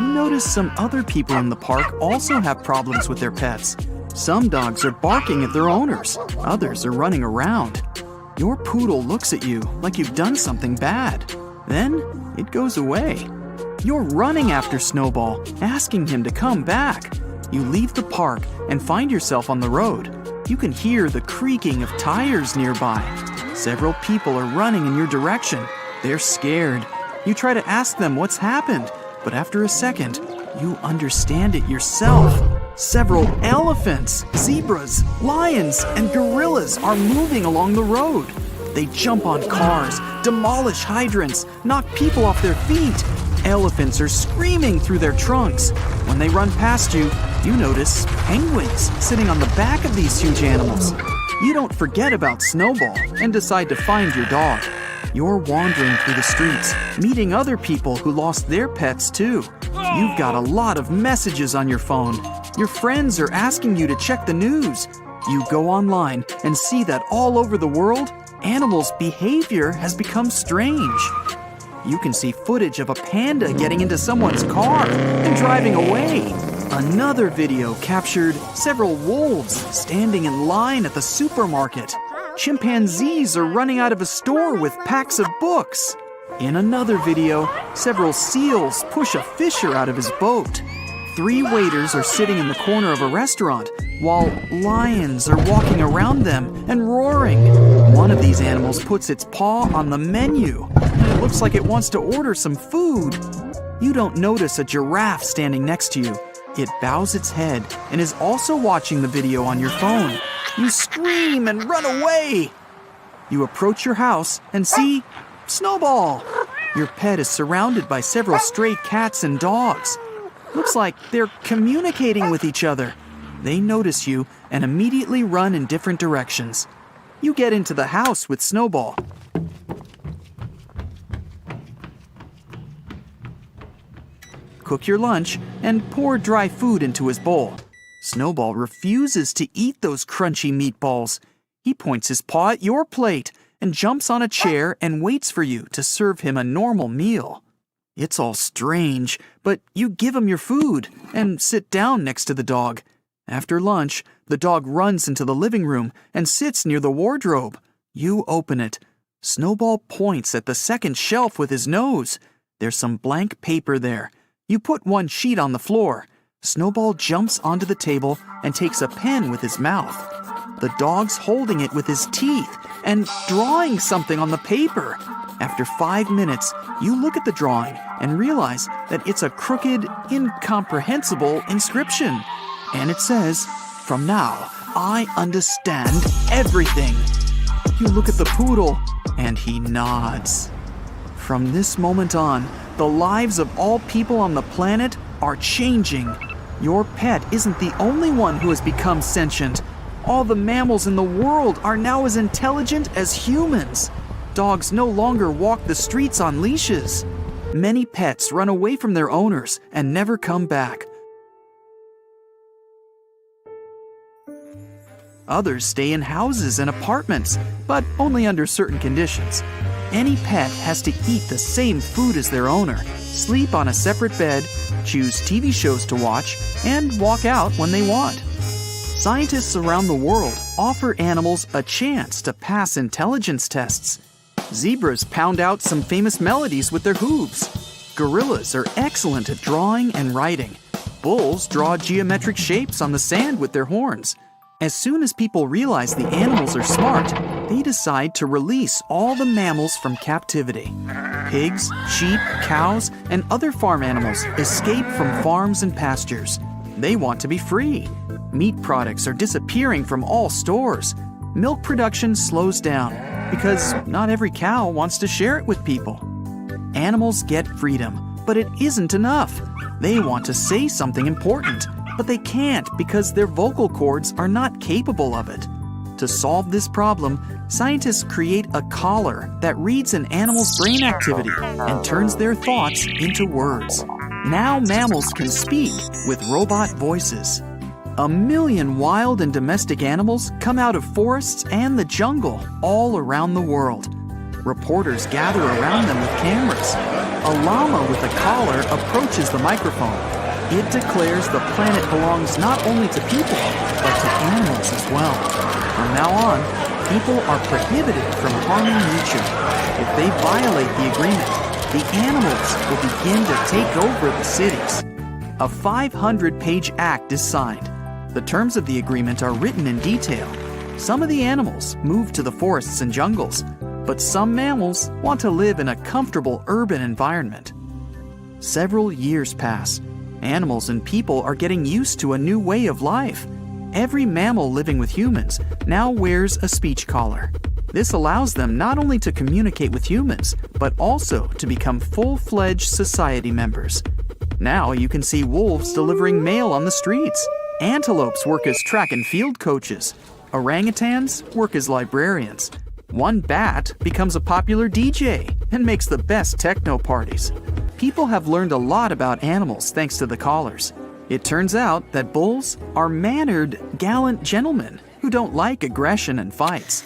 D: You notice some other people in the park also have problems with their pets. Some dogs are barking at their owners, others are running around. Your poodle looks at you like you've done something bad. Then it goes away. You're running after Snowball, asking him to come back. You leave the park and find yourself on the road. You can hear the creaking of tires nearby. Several people are running in your direction. They're scared. You try to ask them what's happened, but after a second, you understand it yourself. Several elephants, zebras, lions, and gorillas are moving along the road. They jump on cars, demolish hydrants, knock people off their feet. Elephants are screaming through their trunks. When they run past you, you notice penguins sitting on the back of these huge animals. You don't forget about Snowball and decide to find your dog. You're wandering through the streets, meeting other people who lost their pets too. You've got a lot of messages on your phone. Your friends are asking you to check the news. You go online and see that all over the world, animals' behavior has become strange. You can see footage of a panda getting into someone's car and driving away. Another video captured several wolves standing in line at the supermarket. Chimpanzees are running out of a store with packs of books. In another video, several seals push a fisher out of his boat. 3 waiters are sitting in the corner of a restaurant, while lions are walking around them and roaring. One of these animals puts its paw on the menu, and it looks like it wants to order some food. You don't notice a giraffe standing next to you. It bows its head and is also watching the video on your phone. You scream and run away. You approach your house and see Snowball. Your pet is surrounded by several stray cats and dogs. Looks like they're communicating with each other. They notice you and immediately run in different directions. You get into the house with Snowball. Cook your lunch and pour dry food into his bowl. Snowball refuses to eat those crunchy meatballs. He points his paw at your plate and jumps on a chair and waits for you to serve him a normal meal. It's all strange, but you give him your food and sit down next to the dog. After lunch, the dog runs into the living room and sits near the wardrobe. You open it. Snowball points at the second shelf with his nose. There's some blank paper there. You put one sheet on the floor. Snowball jumps onto the table and takes a pen with his mouth. The dog's holding it with his teeth and drawing something on the paper. After 5 minutes, you look at the drawing and realize that it's a crooked, incomprehensible inscription. And it says, "From now, I understand everything." You look at the poodle, and he nods. From this moment on, the lives of all people on the planet are changing. Your pet isn't the only one who has become sentient. All the mammals in the world are now as intelligent as humans. Dogs no longer walk the streets on leashes. Many pets run away from their owners and never come back. Others stay in houses and apartments, but only under certain conditions. Any pet has to eat the same food as their owner, sleep on a separate bed, choose TV shows to watch, and walk out when they want. Scientists around the world offer animals a chance to pass intelligence tests. Zebras pound out some famous melodies with their hooves. Gorillas are excellent at drawing and writing. Bulls draw geometric shapes on the sand with their horns. As soon as people realize the animals are smart, they decide to release all the mammals from captivity. Pigs, sheep, cows, and other farm animals escape from farms and pastures. They want to be free. Meat products are disappearing from all stores. Milk production slows down because not every cow wants to share it with people. Animals get freedom, but it isn't enough. They want to say something important, but they can't because their vocal cords are not capable of it. To solve this problem, scientists create a collar that reads an animal's brain activity and turns their thoughts into words. Now mammals can speak with robot voices. 1 million wild and domestic animals come out of forests and the jungle all around the world. Reporters gather around them with cameras. A llama with a collar approaches the microphone. It declares the planet belongs not only to people, but to animals as well. From now on, people are prohibited from harming nature. If they violate the agreement, the animals will begin to take over the cities. A 500-page act is signed. The terms of the agreement are written in detail. Some of the animals move to the forests and jungles, but some mammals want to live in a comfortable urban environment. Several years pass. Animals and people are getting used to a new way of life. Every mammal living with humans now wears a speech collar. This allows them not only to communicate with humans, but also to become full-fledged society members. Now you can see wolves delivering mail on the streets. Antelopes work as track and field coaches. Orangutans work as librarians. One bat becomes a popular DJ and makes the best techno parties. People have learned a lot about animals thanks to the collars. It turns out that bulls are mannered, gallant gentlemen who don't like aggression and fights.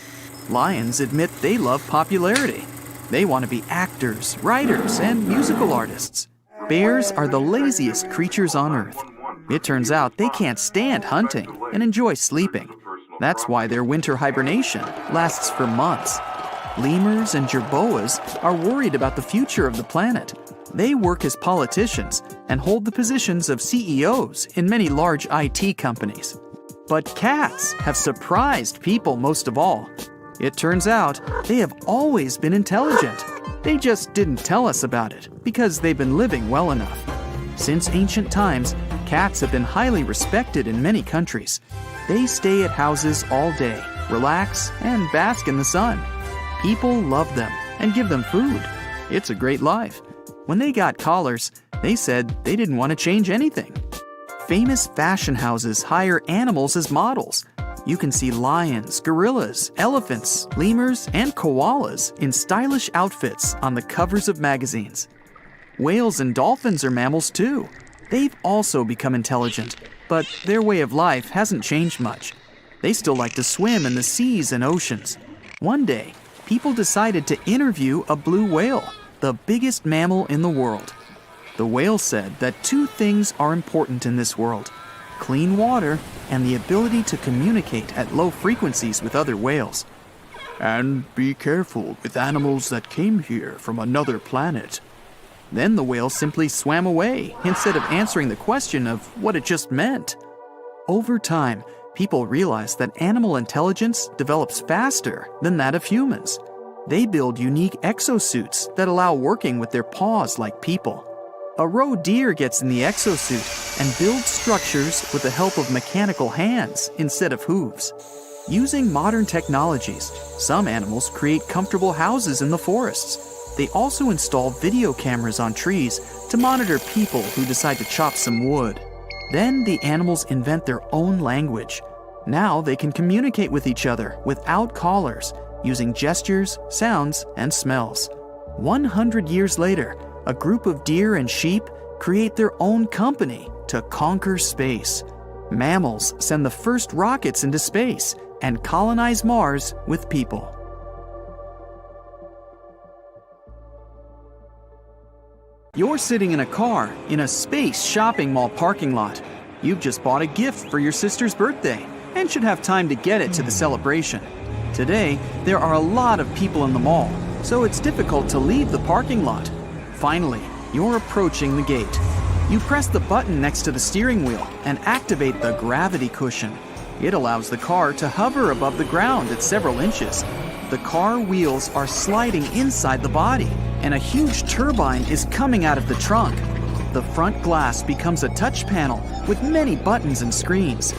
D: Lions admit they love popularity. They want to be actors, writers, and musical artists. Bears are the laziest creatures on earth. It turns out they can't stand hunting and enjoy sleeping. That's why their winter hibernation lasts for months. Lemurs and jerboas are worried about the future of the planet. They work as politicians and hold the positions of CEOs in many large IT companies. But cats have surprised people most of all. It turns out they have always been intelligent. They just didn't tell us about it because they've been living well enough. Since ancient times, cats have been highly respected in many countries. They stay at houses all day, relax, and bask in the sun. People love them and give them food. It's a great life. When they got collars, they said they didn't want to change anything. Famous fashion houses hire animals as models. You can see lions, gorillas, elephants, lemurs, and koalas in stylish outfits on the covers of magazines. Whales and dolphins are mammals too. They've also become intelligent, but their way of life hasn't changed much. They still like to swim in the seas and oceans. One day, people decided to interview a blue whale, the biggest mammal in the world. The whale said that two things are important in this world: clean water and the ability to communicate at low frequencies with other whales. And be careful with animals that came here from another planet. Then the whale simply swam away instead of answering the question of what it just meant. Over time, people realized that animal intelligence develops faster than that of humans. They build unique exosuits that allow working with their paws like people. A roe deer gets in the exosuit and builds structures with the help of mechanical hands instead of hooves. Using modern technologies, some animals create comfortable houses in the forests. They also install video cameras on trees to monitor people who decide to chop some wood. Then the animals invent their own language. Now they can communicate with each other without callers, using gestures, sounds, and smells. 100 years later, a group of deer and sheep create their own company to conquer space. Mammals send the first rockets into space and colonize Mars with people. You're sitting in a car in a space shopping mall parking lot. You've just bought a gift for your sister's birthday and should have time to get it to the celebration. Today, there are a lot of people in the mall, so it's difficult to leave the parking lot. Finally, you're approaching the gate. You press the button next to the steering wheel and activate the gravity cushion. It allows the car to hover above the ground at several inches. The car wheels are sliding inside the body, and a huge turbine is coming out of the trunk. The front glass becomes a touch panel with many buttons and screens.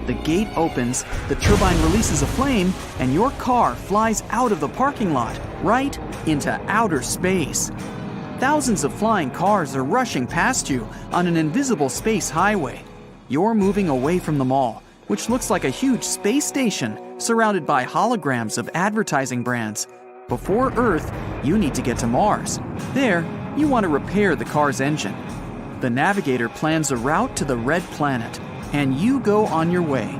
D: The gate opens, the turbine releases a flame, and your car flies out of the parking lot, right into outer space. Thousands of flying cars are rushing past you on an invisible space highway. You're moving away from the mall, which looks like a huge space station surrounded by holograms of advertising brands. Before Earth, you need to get to Mars. There, you want to repair the car's engine. The navigator plans a route to the red planet, and you go on your way.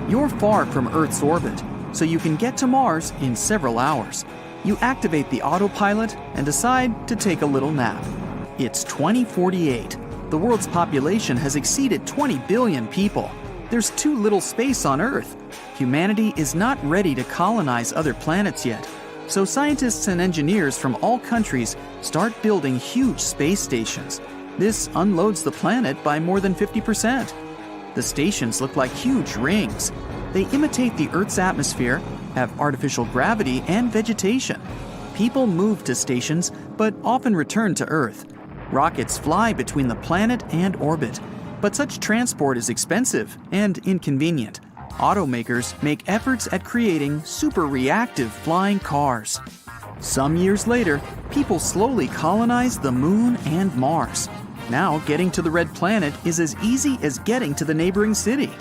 D: You're far from Earth's orbit, so you can get to Mars in several hours. You activate the autopilot and decide to take a little nap. It's 2048. The world's population has exceeded 20 billion people. There's too little space on Earth. Humanity is not ready to colonize other planets yet. So scientists and engineers from all countries start building huge space stations. This unloads the planet by more than 50%. The stations look like huge rings. They imitate the Earth's atmosphere, have artificial gravity and vegetation. People move to stations, but often return to Earth. Rockets fly between the planet and orbit, but such transport is expensive and inconvenient. Automakers make efforts at creating super reactive flying cars. Some years later, people slowly colonize the Moon and Mars. Now, getting to the red planet is as easy as getting to the neighboring city.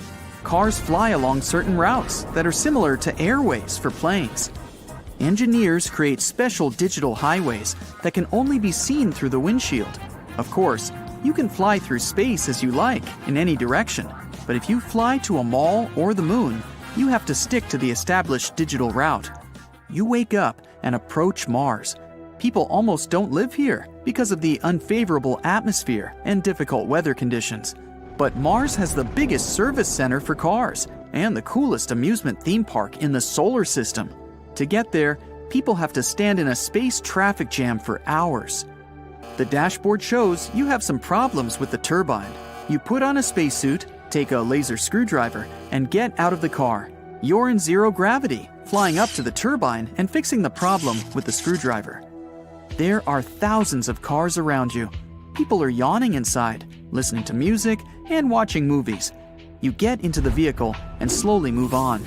D: Cars fly along certain routes that are similar to airways for planes. Engineers create special digital highways that can only be seen through the windshield. Of course, you can fly through space as you like, in any direction. But if you fly to a mall or the moon, you have to stick to the established digital route. You wake up and approach Mars. People almost don't live here because of the unfavorable atmosphere and difficult weather conditions. But Mars has the biggest service center for cars and the coolest amusement theme park in the solar system. To get there, people have to stand in a space traffic jam for hours. The dashboard shows you have some problems with the turbine. You put on a spacesuit, take a laser screwdriver, and get out of the car. You're in zero gravity, flying up to the turbine and fixing the problem with the screwdriver. There are thousands of cars around you. People are yawning inside, listening to music, and watching movies. You get into the vehicle and slowly move on.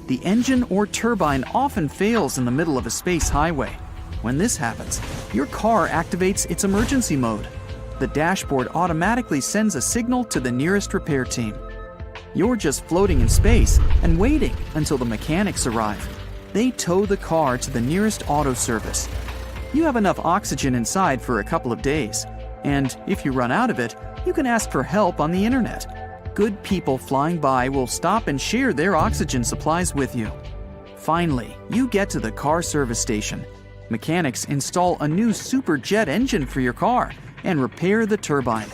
D: The engine or turbine often fails in the middle of a space highway. When this happens, your car activates its emergency mode. The dashboard automatically sends a signal to the nearest repair team. You're just floating in space and waiting until the mechanics arrive. They tow the car to the nearest auto service. You have enough oxygen inside for a couple of days, and if you run out of it, you can ask for help on the internet. Good people flying by will stop and share their oxygen supplies with you. Finally, you get to the car service station. Mechanics install a new super jet engine for your car and repair the turbine.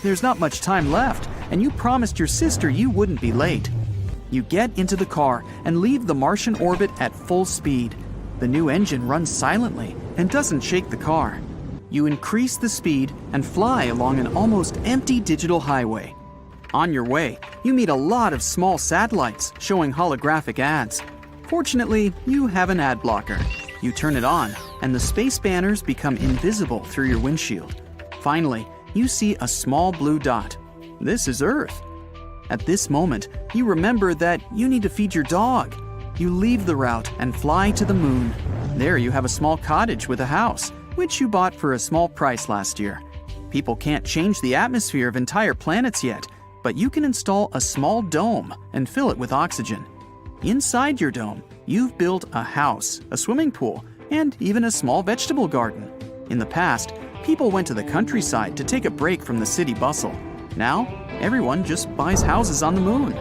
D: There's not much time left, and you promised your sister you wouldn't be late. You get into the car and leave the Martian orbit at full speed. The new engine runs silently and doesn't shake the car. You increase the speed and fly along an almost empty digital highway. On your way, you meet a lot of small satellites showing holographic ads. Fortunately, you have an ad blocker. You turn it on, and the space banners become invisible through your windshield. Finally, you see a small blue dot. This is Earth. At this moment, you remember that you need to feed your dog. You leave the route and fly to the moon. There you have a small cottage with a house, which you bought for a small price last year. People can't change the atmosphere of entire planets yet, but you can install a small dome and fill it with oxygen. Inside your dome, you've built a house, a swimming pool, and even a small vegetable garden. In the past, people went to the countryside to take a break from the city bustle. Now, everyone just buys houses on the moon.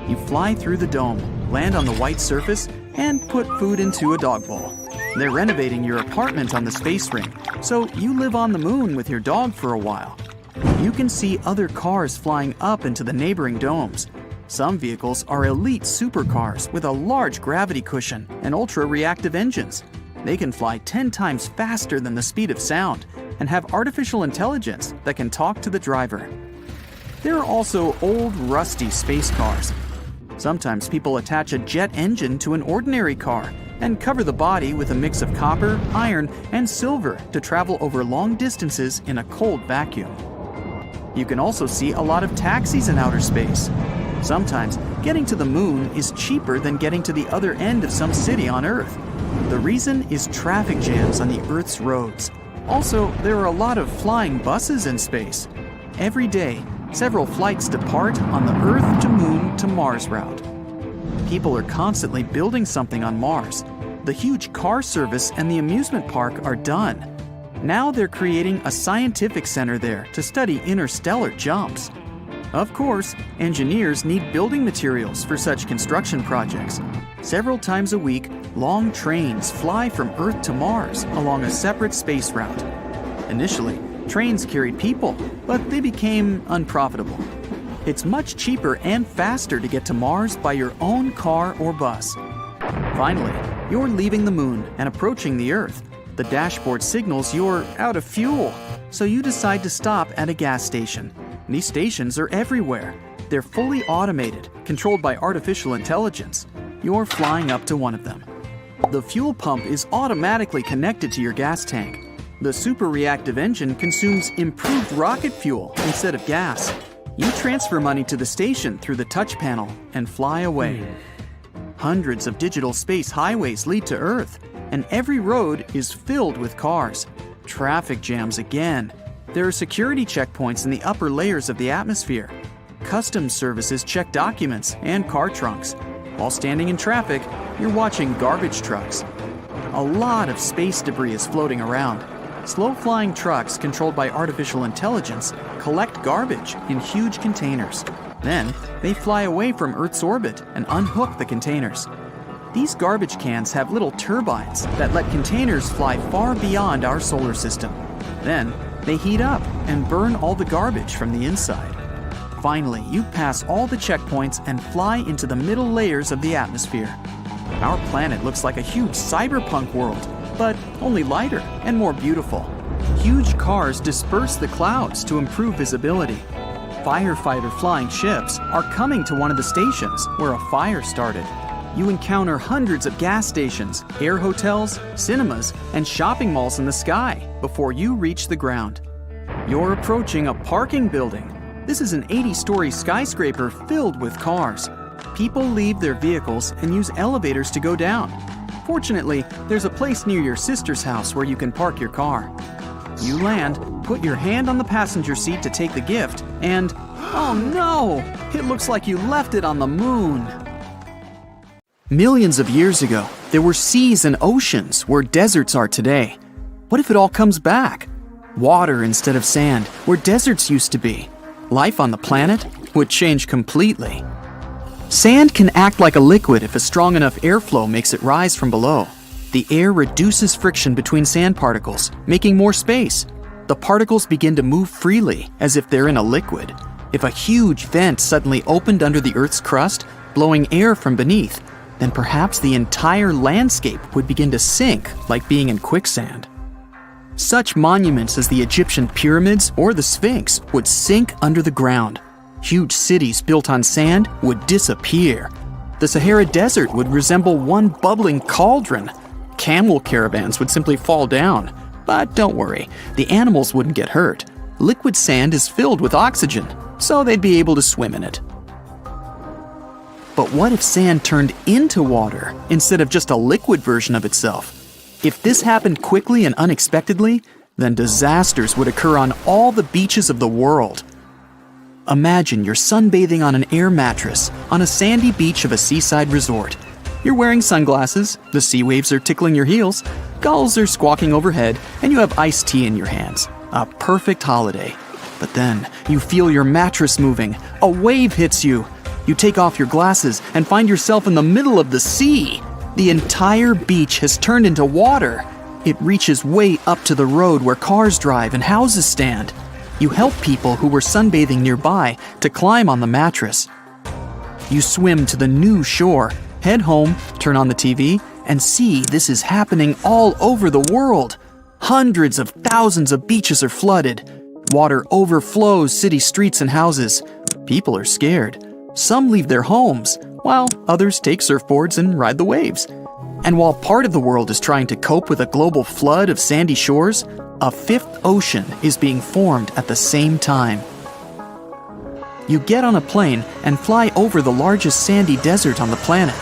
D: You fly through the dome, land on the white surface, and put food into a dog bowl. They're renovating your apartment on the space ring, so you live on the moon with your dog for a while. You can see other cars flying up into the neighboring domes. Some vehicles are elite supercars with a large gravity cushion and ultra-reactive engines. They can fly 10 times faster than the speed of sound and have artificial intelligence that can talk to the driver. There are also old, rusty space cars. Sometimes people attach a jet engine to an ordinary car and cover the body with a mix of copper, iron, and silver to travel over long distances in a cold vacuum. You can also see a lot of taxis in outer space. Sometimes, getting to the moon is cheaper than getting to the other end of some city on Earth. The reason is traffic jams on the Earth's roads. Also, there are a lot of flying buses in space. Every day, several flights depart on the Earth to Moon to Mars route. People are constantly building something on Mars. The huge car service and the amusement park are done. Now they're creating a scientific center there to study interstellar jumps. Of course, engineers need building materials for such construction projects. Several times a week, long trains fly from Earth to Mars along a separate space route. Initially, trains carried people, but they became unprofitable. It's much cheaper and faster to get to Mars by your own car or bus. Finally, you're leaving the moon and approaching the Earth. The dashboard signals you're out of fuel, so you decide to stop at a gas station. These stations are everywhere. They're fully automated, controlled by artificial intelligence. You're flying up to one of them. The fuel pump is automatically connected to your gas tank. The super-reactive engine consumes improved rocket fuel instead of gas. You transfer money to the station through the touch panel and fly away. Hundreds of digital space highways lead to Earth, and every road is filled with cars. Traffic jams again. There are security checkpoints in the upper layers of the atmosphere. Customs services check documents and car trunks. While standing in traffic, you're watching garbage trucks. A lot of space debris is floating around. Slow-flying trucks controlled by artificial intelligence collect garbage in huge containers. Then, they fly away from Earth's orbit and unhook the containers. These garbage cans have little turbines that let containers fly far beyond our solar system. Then, they heat up and burn all the garbage from the inside. Finally, you pass all the checkpoints and fly into the middle layers of the atmosphere. Our planet looks like a huge cyberpunk world, but only lighter and more beautiful. Huge cars disperse the clouds to improve visibility. Firefighter flying ships are coming to one of the stations where a fire started. You encounter hundreds of gas stations, air hotels, cinemas, and shopping malls in the sky before you reach the ground. You're approaching a parking building. This is an 80-story skyscraper filled with cars. People leave their vehicles and use elevators to go down. Fortunately, there's a place near your sister's house where you can park your car. You land, put your hand on the passenger seat to take the gift, and oh no! It looks like you left it on the moon. Millions of years ago, there were seas and oceans where deserts are today. What if it all comes back? Water instead of sand, where deserts used to be. Life on the planet would change completely. Sand can act like a liquid if a strong enough airflow makes it rise from below. The air reduces friction between sand particles, making more space. The particles begin to move freely, as if they're in a liquid. If a huge vent suddenly opened under the Earth's crust, blowing air from beneath, then perhaps the entire landscape would begin to sink like being in quicksand. Such monuments as the Egyptian pyramids or the Sphinx would sink under the ground. Huge cities built on sand would disappear. The Sahara Desert would resemble one bubbling cauldron. Camel caravans would simply fall down. But don't worry, the animals wouldn't get hurt. Liquid sand is filled with oxygen, so they'd be able to swim in it. But what if sand turned into water instead of just a liquid version of itself? If this happened quickly and unexpectedly, then disasters would occur on all the beaches of the world. Imagine you're sunbathing on an air mattress on a sandy beach of a seaside resort. You're wearing sunglasses, the sea waves are tickling your heels, gulls are squawking overhead, and you have iced tea in your hands. A perfect holiday. But then, you feel your mattress moving. A wave hits you. You take off your glasses and find yourself in the middle of the sea. The entire beach has turned into water. It reaches way up to the road where cars drive and houses stand. You help people who were sunbathing nearby to climb on the mattress. You swim to the new shore, head home, turn on the TV, and see this is happening all over the world. Hundreds of thousands of beaches are flooded. Water overflows city streets and houses. People are scared. Some leave their homes, while others take surfboards and ride the waves. And while part of the world is trying to cope with a global flood of sandy shores, a fifth ocean is being formed at the same time. You get on a plane and fly over the largest sandy desert on the planet.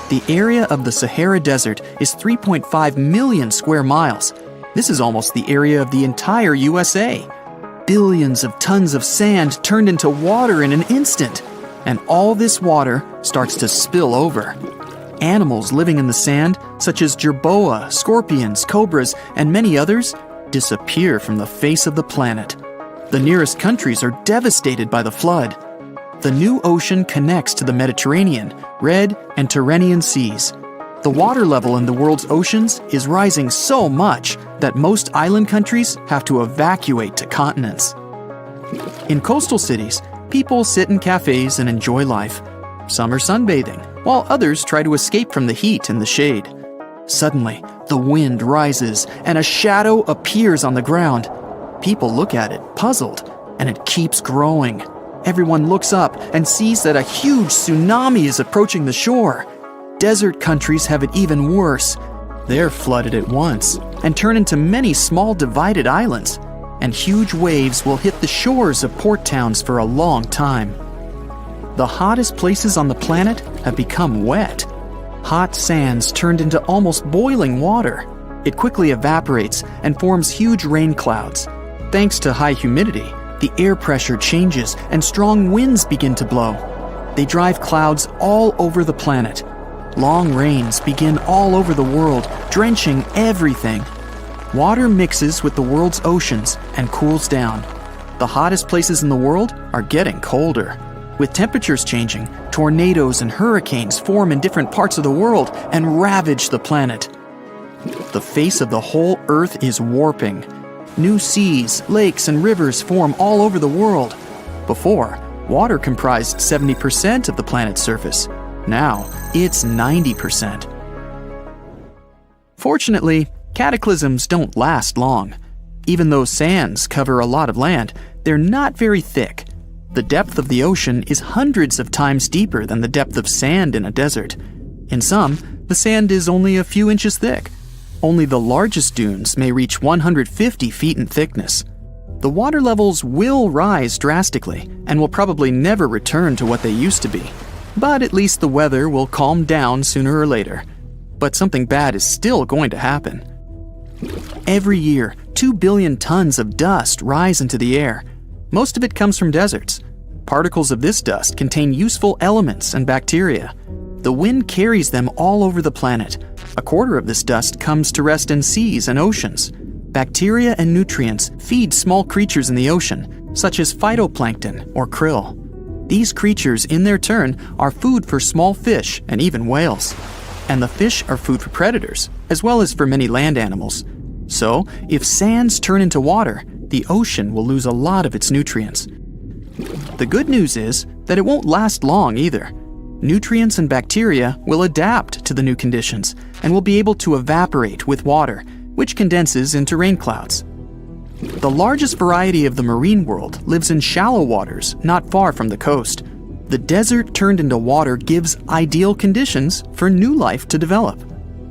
D: The area of the Sahara Desert is 3.5 million square miles. This is almost the area of the entire USA. Billions of tons of sand turned into water in an instant, and all this water starts to spill over. Animals living in the sand, such as jerboa, scorpions, cobras, and many others, disappear from the face of the planet. The nearest countries are devastated by the flood. The new ocean connects to the Mediterranean, Red, and Tyrrhenian seas. The water level in the world's oceans is rising so much that most island countries have to evacuate to continents. In coastal cities, people sit in cafes and enjoy life. Some are sunbathing, while others try to escape from the heat in the shade. Suddenly, the wind rises and a shadow appears on the ground. People look at it, puzzled, and it keeps growing. Everyone looks up and sees that a huge tsunami is approaching the shore. Desert countries have it even worse. They're flooded at once and turn into many small divided islands, and huge waves will hit the shores of port towns for a long time. The hottest places on the planet have become wet. Hot sands turned into almost boiling water. It quickly evaporates and forms huge rain clouds. Thanks to high humidity, the air pressure changes and strong winds begin to blow. They drive clouds all over the planet. Long rains begin all over the world, drenching everything. Water mixes with the world's oceans and cools down. The hottest places in the world are getting colder. With temperatures changing, tornadoes and hurricanes form in different parts of the world and ravage the planet. The face of the whole Earth is warping. New seas, lakes, and rivers form all over the world. Before, water comprised 70% of the planet's surface. Now, it's 90%. Fortunately, cataclysms don't last long. Even though sands cover a lot of land, they're not very thick. The depth of the ocean is hundreds of times deeper than the depth of sand in a desert. In some, the sand is only a few inches thick. Only the largest dunes may reach 150 feet in thickness. The water levels will rise drastically and will probably never return to what they used to be. But at least the weather will calm down sooner or later. But something bad is still going to happen. Every year, 2 billion tons of dust rise into the air. Most of it comes from deserts. Particles of this dust contain useful elements and bacteria. The wind carries them all over the planet. A quarter of this dust comes to rest in seas and oceans. Bacteria and nutrients feed small creatures in the ocean, such as phytoplankton or krill. These creatures, in their turn, are food for small fish and even whales. And the fish are food for predators, as well as for many land animals. So, if sands turn into water, the ocean will lose a lot of its nutrients. The good news is that it won't last long either. Nutrients and bacteria will adapt to the new conditions and will be able to evaporate with water, which condenses into rain clouds. The largest variety of the marine world lives in shallow waters not far from the coast. The desert turned into water gives ideal conditions for new life to develop.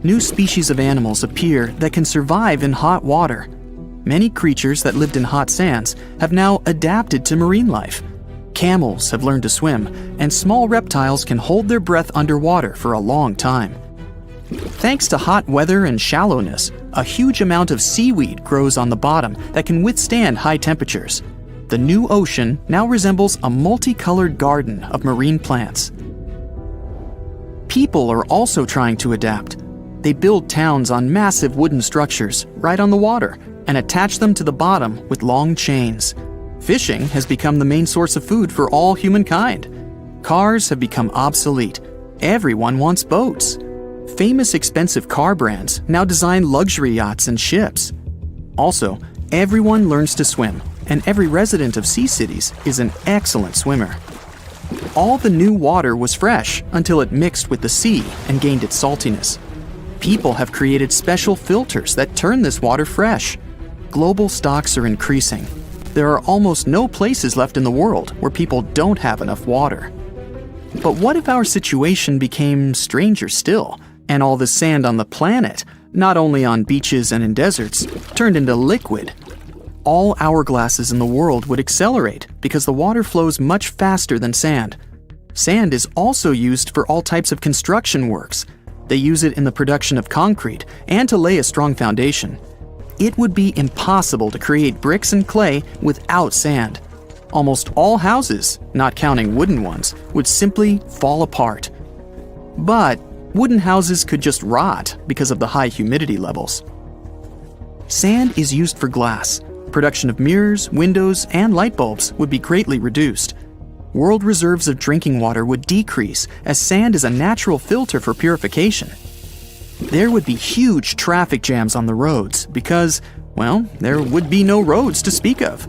D: New species of animals appear that can survive in hot water. Many creatures that lived in hot sands have now adapted to marine life. Camels have learned to swim, and small reptiles can hold their breath underwater for a long time. Thanks to hot weather and shallowness, a huge amount of seaweed grows on the bottom that can withstand high temperatures. The new ocean now resembles a multicolored garden of marine plants. People are also trying to adapt. They build towns on massive wooden structures right on the water and attach them to the bottom with long chains. Fishing has become the main source of food for all humankind. Cars have become obsolete. Everyone wants boats. Famous expensive car brands now design luxury yachts and ships. Also, everyone learns to swim, and every resident of sea cities is an excellent swimmer. All the new water was fresh until it mixed with the sea and gained its saltiness. People have created special filters that turn this water fresh. Global stocks are increasing. There are almost no places left in the world where people don't have enough water. But what if our situation became stranger still, and all the sand on the planet, not only on beaches and in deserts, turned into liquid? All hourglasses in the world would accelerate because the water flows much faster than sand. Sand is also used for all types of construction works. They use it in the production of concrete and to lay a strong foundation. It would be impossible to create bricks and clay without sand. Almost all houses, not counting wooden ones, would simply fall apart. But wooden houses could just rot because of the high humidity levels. Sand is used for glass. Production of mirrors, windows, and light bulbs would be greatly reduced. World reserves of drinking water would decrease as sand is a natural filter for purification. There would be huge traffic jams on the roads because, well, there would be no roads to speak of.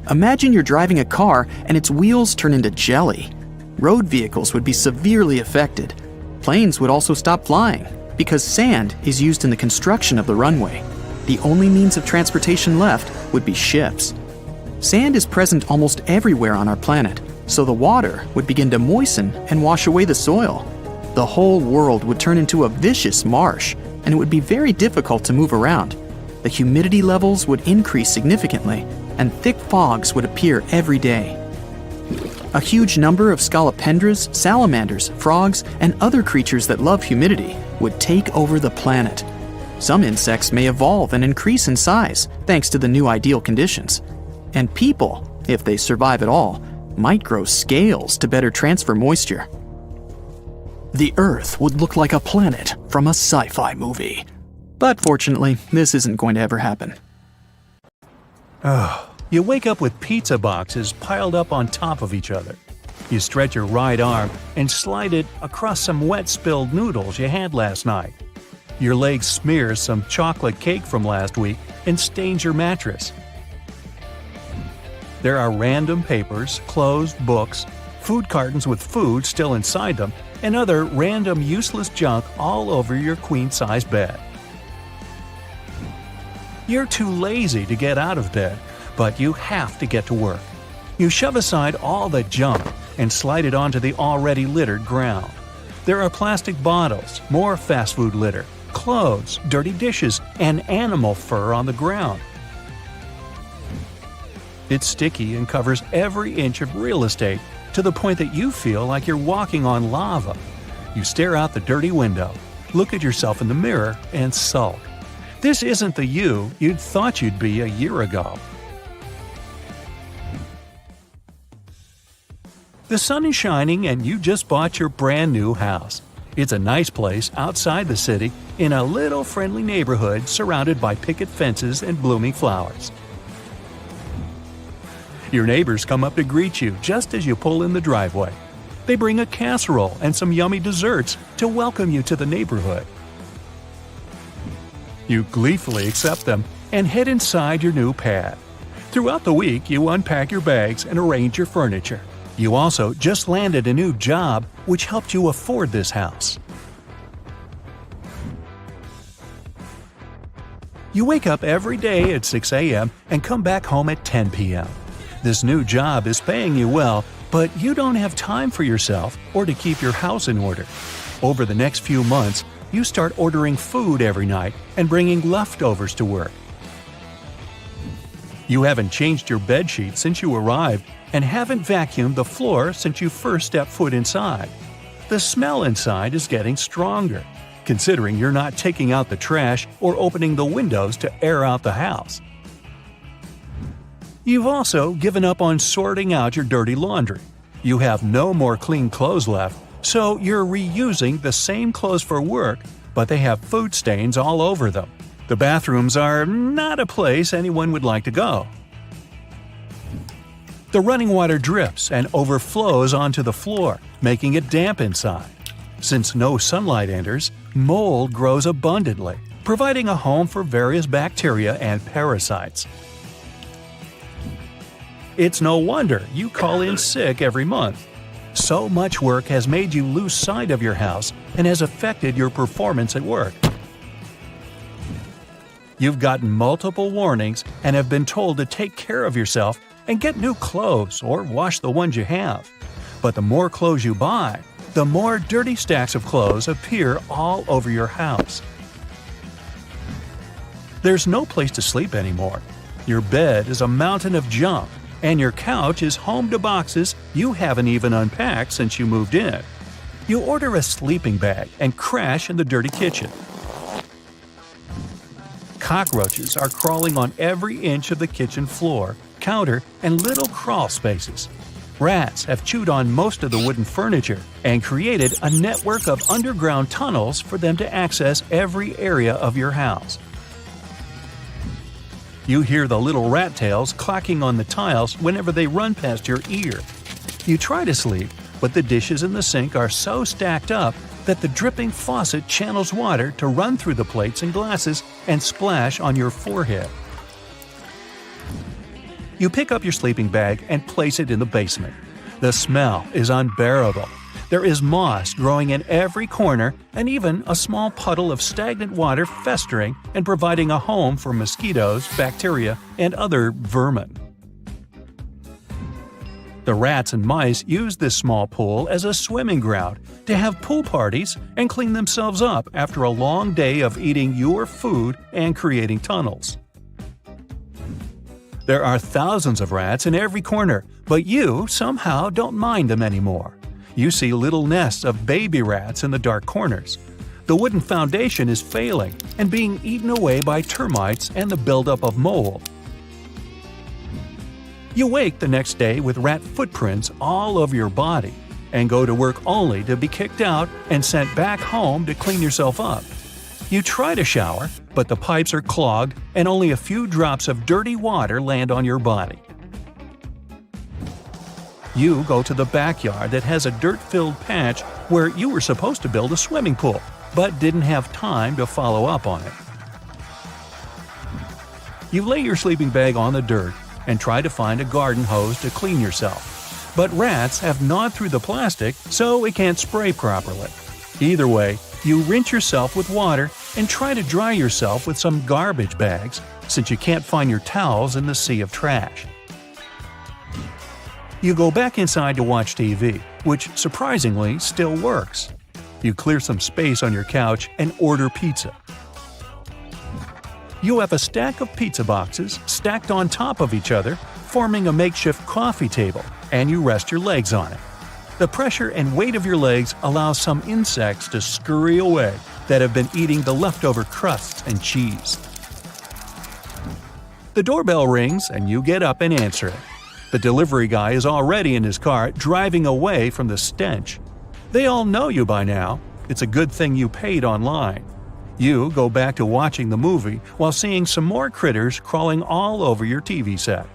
D: Imagine you're driving a car and its wheels turn into jelly. Road vehicles would be severely affected. Planes would also stop flying because sand is used in the construction of the runway. The only means of transportation left would be ships. Sand is present almost everywhere on our planet, so the water would begin to moisten and wash away the soil. The whole world would turn into a vicious marsh, and it would be very difficult to move around. The humidity levels would increase significantly, and thick fogs would appear every day. A huge number of scolopendras, salamanders, frogs, and other creatures that love humidity would take over the planet. Some insects may evolve and increase in size thanks to the new ideal conditions. And people, if they survive at all, might grow scales to better transfer moisture. The Earth would look like a planet from a sci-fi movie. But fortunately, this isn't going to ever happen.
C: You wake up with pizza boxes piled up on top of each other. You stretch your right arm and slide it across some wet spilled noodles you had last night. Your leg smears some chocolate cake from last week and stains your mattress. There are random papers, clothes, books, food cartons with food still inside them, and other random useless junk all over your queen-size bed. You're too lazy to get out of bed, but you have to get to work. You shove aside all the junk and slide it onto the already littered ground. There are plastic bottles, more fast food litter, clothes, dirty dishes, and animal fur on the ground. It's sticky and covers every inch of real estate to the point that you feel like you're walking on lava. You stare out the dirty window, look at yourself in the mirror, and sulk. This isn't the you you'd thought you'd be a year ago. The sun is shining and you just bought your brand new house. It's a nice place outside the city in a little friendly neighborhood surrounded by picket fences and blooming flowers. Your neighbors come up to greet you just as you pull in the driveway. They bring a casserole and some yummy desserts to welcome you to the neighborhood. You gleefully accept them and head inside your new pad. Throughout the week, you unpack your bags and arrange your furniture. You also just landed a new job which helped you afford this house. You wake up every day at 6 a.m. and come back home at 10 p.m. This new job is paying you well, but you don't have time for yourself or to keep your house in order. Over the next few months, you start ordering food every night and bringing leftovers to work. You haven't changed your bedsheet since you arrived and haven't vacuumed the floor since you first stepped foot inside. The smell inside is getting stronger, considering you're not taking out the trash or opening the windows to air out the house. You've also given up on sorting out your dirty laundry. You have no more clean clothes left, so you're reusing the same clothes for work, but they have food stains all over them. The bathrooms are not a place anyone would like to go. The running water drips and overflows onto the floor, making it damp inside. Since no sunlight enters, mold grows abundantly, providing a home for various bacteria and parasites. It's no wonder you call in sick every month. So much work has made you lose sight of your house and has affected your performance at work. You've gotten multiple warnings and have been told to take care of yourself and get new clothes or wash the ones you have. But the more clothes you buy, the more dirty stacks of clothes appear all over your house. There's no place to sleep anymore. Your bed is a mountain of junk, and your couch is home to boxes you haven't even unpacked since you moved in. You order a sleeping bag and crash in the dirty kitchen. Cockroaches are crawling on every inch of the kitchen floor, counter, and little crawl spaces. Rats have chewed on most of the wooden furniture and created a network of underground tunnels for them to access every area of your house. You hear the little rat tails clacking on the tiles whenever they run past your ear. You try to sleep, but the dishes in the sink are so stacked up that the dripping faucet channels water to run through the plates and glasses and splash on your forehead. You pick up your sleeping bag and place it in the basement. The smell is unbearable. There is moss growing in every corner and even a small puddle of stagnant water festering and providing a home for mosquitoes, bacteria, and other vermin. The rats and mice use this small pool as a swimming ground to have pool parties and clean themselves up after a long day of eating your food and creating tunnels. There are thousands of rats in every corner, but you somehow don't mind them anymore. You see little nests of baby rats in the dark corners. The wooden foundation is failing and being eaten away by termites and the buildup of mold. You wake the next day with rat footprints all over your body and go to work only to be kicked out and sent back home to clean yourself up. You try to shower, but the pipes are clogged and only a few drops of dirty water land on your body. You go to the backyard that has a dirt-filled patch where you were supposed to build a swimming pool, but didn't have time to follow up on it. You lay your sleeping bag on the dirt and try to find a garden hose to clean yourself. But rats have gnawed through the plastic, so it can't spray properly. Either way, you rinse yourself with water and try to dry yourself with some garbage bags, since you can't find your towels in the sea of trash. You go back inside to watch TV, which surprisingly still works. You clear some space on your couch and order pizza. You have a stack of pizza boxes stacked on top of each other, forming a makeshift coffee table, and you rest your legs on it. The pressure and weight of your legs allows some insects to scurry away that have been eating the leftover crusts and cheese. The doorbell rings and you get up and answer it. The delivery guy is already in his car driving away from the stench. They all know you by now. It's a good thing you paid online. You go back to watching the movie while seeing some more critters crawling all over your TV set.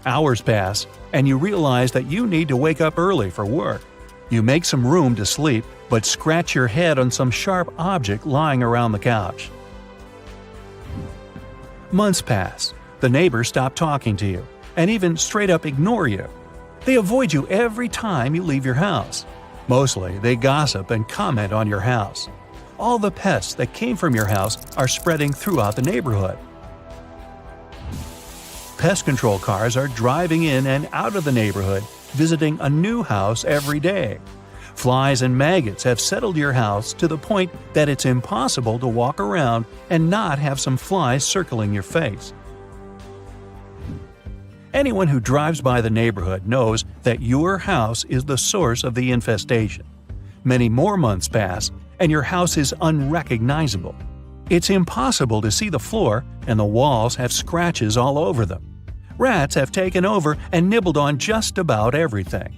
C: Hours pass, and you realize that you need to wake up early for work. You make some room to sleep, but scratch your head on some sharp object lying around the couch. Months pass. The neighbors stop talking to you, and even straight up ignore you. They avoid you every time you leave your house. Mostly, they gossip and comment on your house. All the pests that came from your house are spreading throughout the neighborhood. Pest control cars are driving in and out of the neighborhood, visiting a new house every day. Flies and maggots have settled your house to the point that it's impossible to walk around and not have some flies circling your face. Anyone who drives by the neighborhood knows that your house is the source of the infestation. Many more months pass, and your house is unrecognizable. It's impossible to see the floor, and the walls have scratches all over them. Rats have taken over and nibbled on just about everything.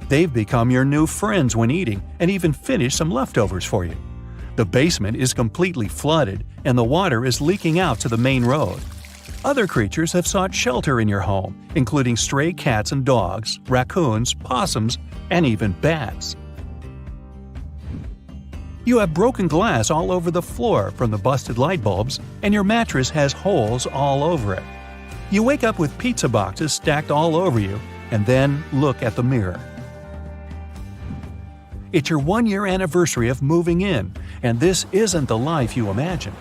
C: They've become your new friends when eating and even finish some leftovers for you. The basement is completely flooded and the water is leaking out to the main road. Other creatures have sought shelter in your home, including stray cats and dogs, raccoons, possums, and even bats. You have broken glass all over the floor from the busted light bulbs, and your mattress has holes all over it. You wake up with pizza boxes stacked all over you, and then look at the mirror. It's your 1-year anniversary of moving in, and this isn't the life you imagined.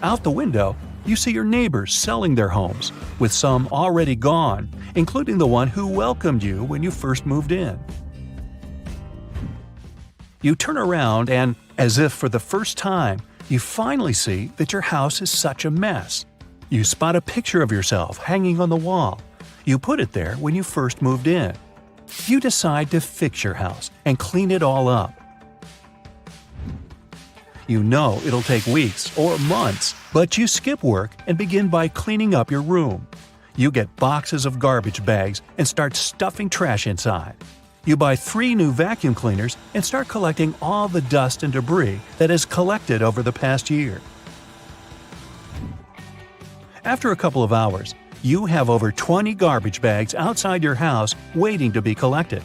C: Out the window, you see your neighbors selling their homes, with some already gone, including the one who welcomed you when you first moved in. You turn around and, as if for the first time, you finally see that your house is such a mess. You spot a picture of yourself hanging on the wall. You put it there when you first moved in. You decide to fix your house and clean it all up. You know it'll take weeks or months, but you skip work and begin by cleaning up your room. You get boxes of garbage bags and start stuffing trash inside. You buy 3 new vacuum cleaners and start collecting all the dust and debris that has collected over the past year. After a couple of hours, you have over 20 garbage bags outside your house waiting to be collected.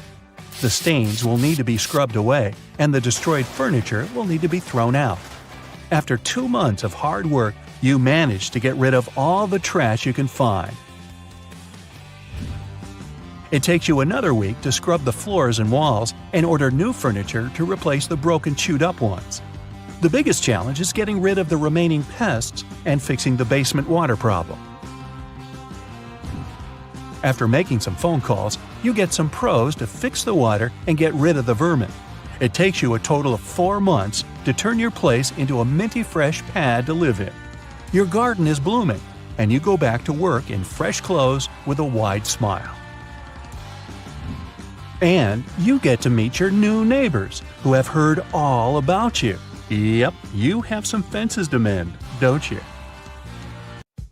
C: The stains will need to be scrubbed away, and the destroyed furniture will need to be thrown out. After 2 months of hard work, you manage to get rid of all the trash you can find. It takes you another week to scrub the floors and walls and order new furniture to replace the broken, chewed-up ones. The biggest challenge is getting rid of the remaining pests and fixing the basement water problem. After making some phone calls, you get some pros to fix the water and get rid of the vermin. It takes you a total of 4 months to turn your place into a minty fresh pad to live in. Your garden is blooming, and you go back to work in fresh clothes with a wide smile. And you get to meet your new neighbors, who have heard all about you. Yep, you have some fences to mend, don't you?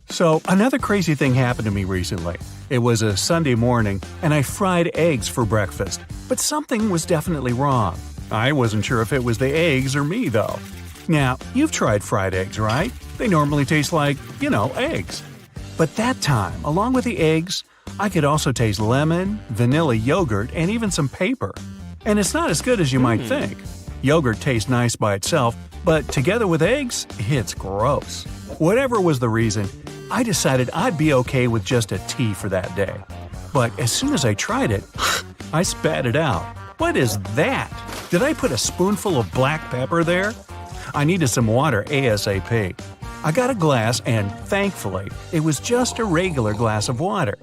C: So, another crazy thing happened to me recently. It was a Sunday morning, and I fried eggs for breakfast, but something was definitely wrong. I wasn't sure if it was the eggs or me, though. Now, you've tried fried eggs, right? They normally taste like, eggs. But that time, along with the eggs, I could also taste lemon, vanilla yogurt, and even some paper. And it's not as good as you might think. Yogurt tastes nice by itself, but together with eggs, it's gross. Whatever was the reason, I decided I'd be okay with just a tea for that day. But as soon as I tried it, I spat it out. What is that? Did I put a spoonful of black pepper there? I needed some water ASAP. I got a glass and, thankfully, it was just a regular glass of water.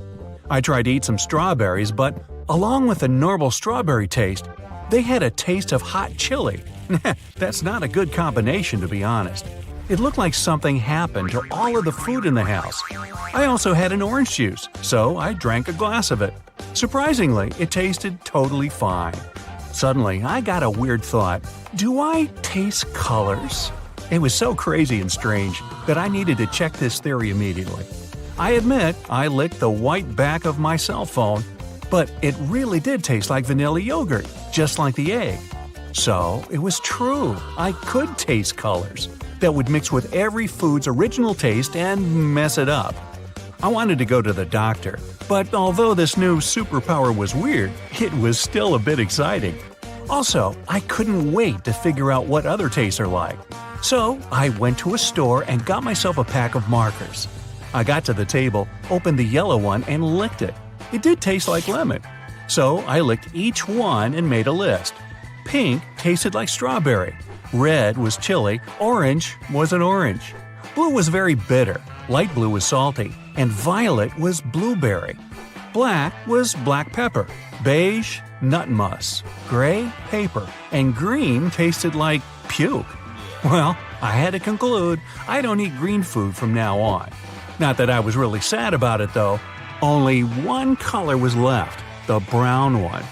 C: I tried to eat some strawberries, but along with the normal strawberry taste, they had a taste of hot chili. That's not a good combination, to be honest. It looked like something happened to all of the food in the house. I also had an orange juice, so I drank a glass of it. Surprisingly, it tasted totally fine. Suddenly, I got a weird thought. Do I taste colors? It was so crazy and strange that I needed to check this theory immediately. I admit I licked the white back of my cell phone, but it really did taste like vanilla yogurt, just like the egg. So, it was true. I could taste colors that would mix with every food's original taste and mess it up. I wanted to go to the doctor, but although this new superpower was weird, it was still a bit exciting. Also, I couldn't wait to figure out what other tastes are like. So, I went to a store and got myself a pack of markers. I got to the table, opened the yellow one, and licked it. It did taste like lemon. So I licked each one and made a list. Pink tasted like strawberry. Red was chili. Orange was an orange. Blue was very bitter. Light blue was salty. And violet was blueberry. Black was black pepper. Beige, nut muss. Gray, paper. And green tasted like puke. Well, I had to conclude I don't eat green food from now on. Not that I was really sad about it, though. Only one color was left, the brown one.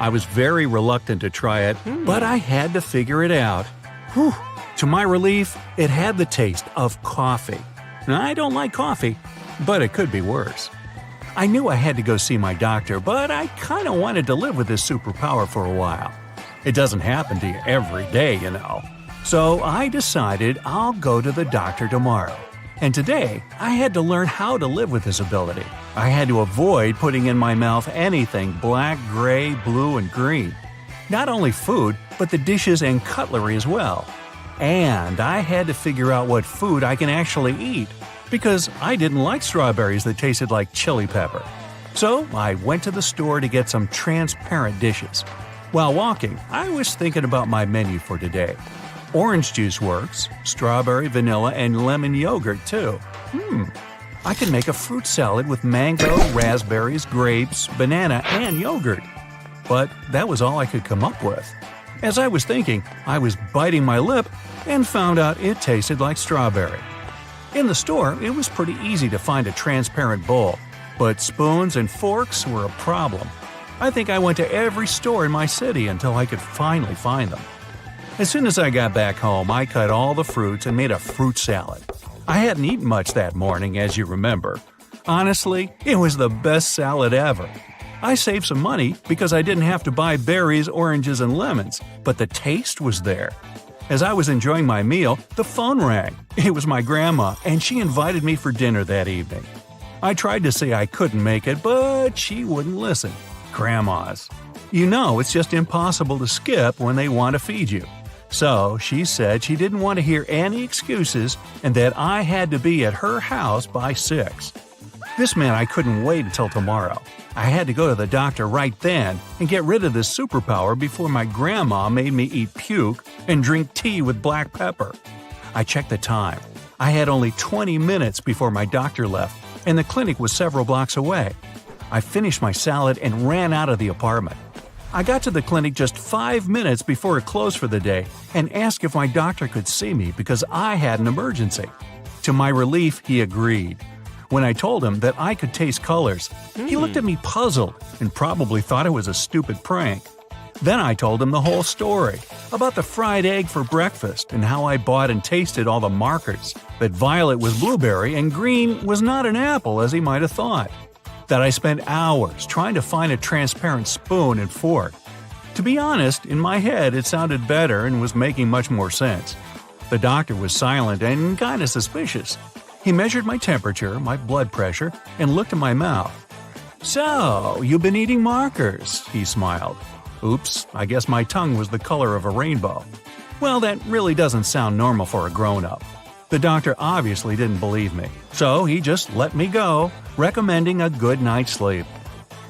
C: I was very reluctant to try it, but I had to figure it out. Whew, To my relief, it had the taste of coffee. Now, I don't like coffee, but it could be worse. I knew I had to go see my doctor, but I kind of wanted to live with this superpower for a while. It doesn't happen to you every day, you know. So I decided I'll go to the doctor tomorrow. And today, I had to learn how to live with this ability. I had to avoid putting in my mouth anything black, gray, blue, and green. Not only food, but the dishes and cutlery as well. And I had to figure out what food I can actually eat, because I didn't like strawberries that tasted like chili pepper. So I went to the store to get some transparent dishes. While walking, I was thinking about my menu for today. Orange juice works, strawberry, vanilla, and lemon yogurt too. I can make a fruit salad with mango, raspberries, grapes, banana, and yogurt. But that was all I could come up with. As I was thinking, I was biting my lip and found out it tasted like strawberry. In the store, it was pretty easy to find a transparent bowl, but spoons and forks were a problem. I think I went to every store in my city until I could finally find them. As soon as I got back home, I cut all the fruits and made a fruit salad. I hadn't eaten much that morning, as you remember. Honestly, it was the best salad ever. I saved some money because I didn't have to buy berries, oranges, and lemons, but the taste was there. As I was enjoying my meal, the phone rang. It was my grandma, and she invited me for dinner that evening. I tried to say I couldn't make it, but she wouldn't listen. Grandmas. You know, it's just impossible to skip when they want to feed you. So she said she didn't want to hear any excuses and that I had to be at her house by 6. This meant I couldn't wait until tomorrow. I had to go to the doctor right then and get rid of this superpower before my grandma made me eat puke and drink tea with black pepper. I checked the time. I had only 20 minutes before my doctor left, and the clinic was several blocks away. I finished my salad and ran out of the apartment. I got to the clinic just 5 minutes before it closed for the day and asked if my doctor could see me because I had an emergency. To my relief, he agreed. When I told him that I could taste colors, he looked at me puzzled and probably thought it was a stupid prank. Then I told him the whole story about the fried egg for breakfast and how I bought and tasted all the markers, that violet was blueberry and green was not an apple as he might have thought. That I spent hours trying to find a transparent spoon and fork. To be honest, in my head it sounded better and was making much more sense. The doctor was silent and kinda suspicious. He measured my temperature, my blood pressure, and looked at my mouth. "So, you've been eating markers," he smiled. Oops, I guess my tongue was the color of a rainbow. Well, that really doesn't sound normal for a grown-up. The doctor obviously didn't believe me, so he just let me go, recommending a good night's sleep.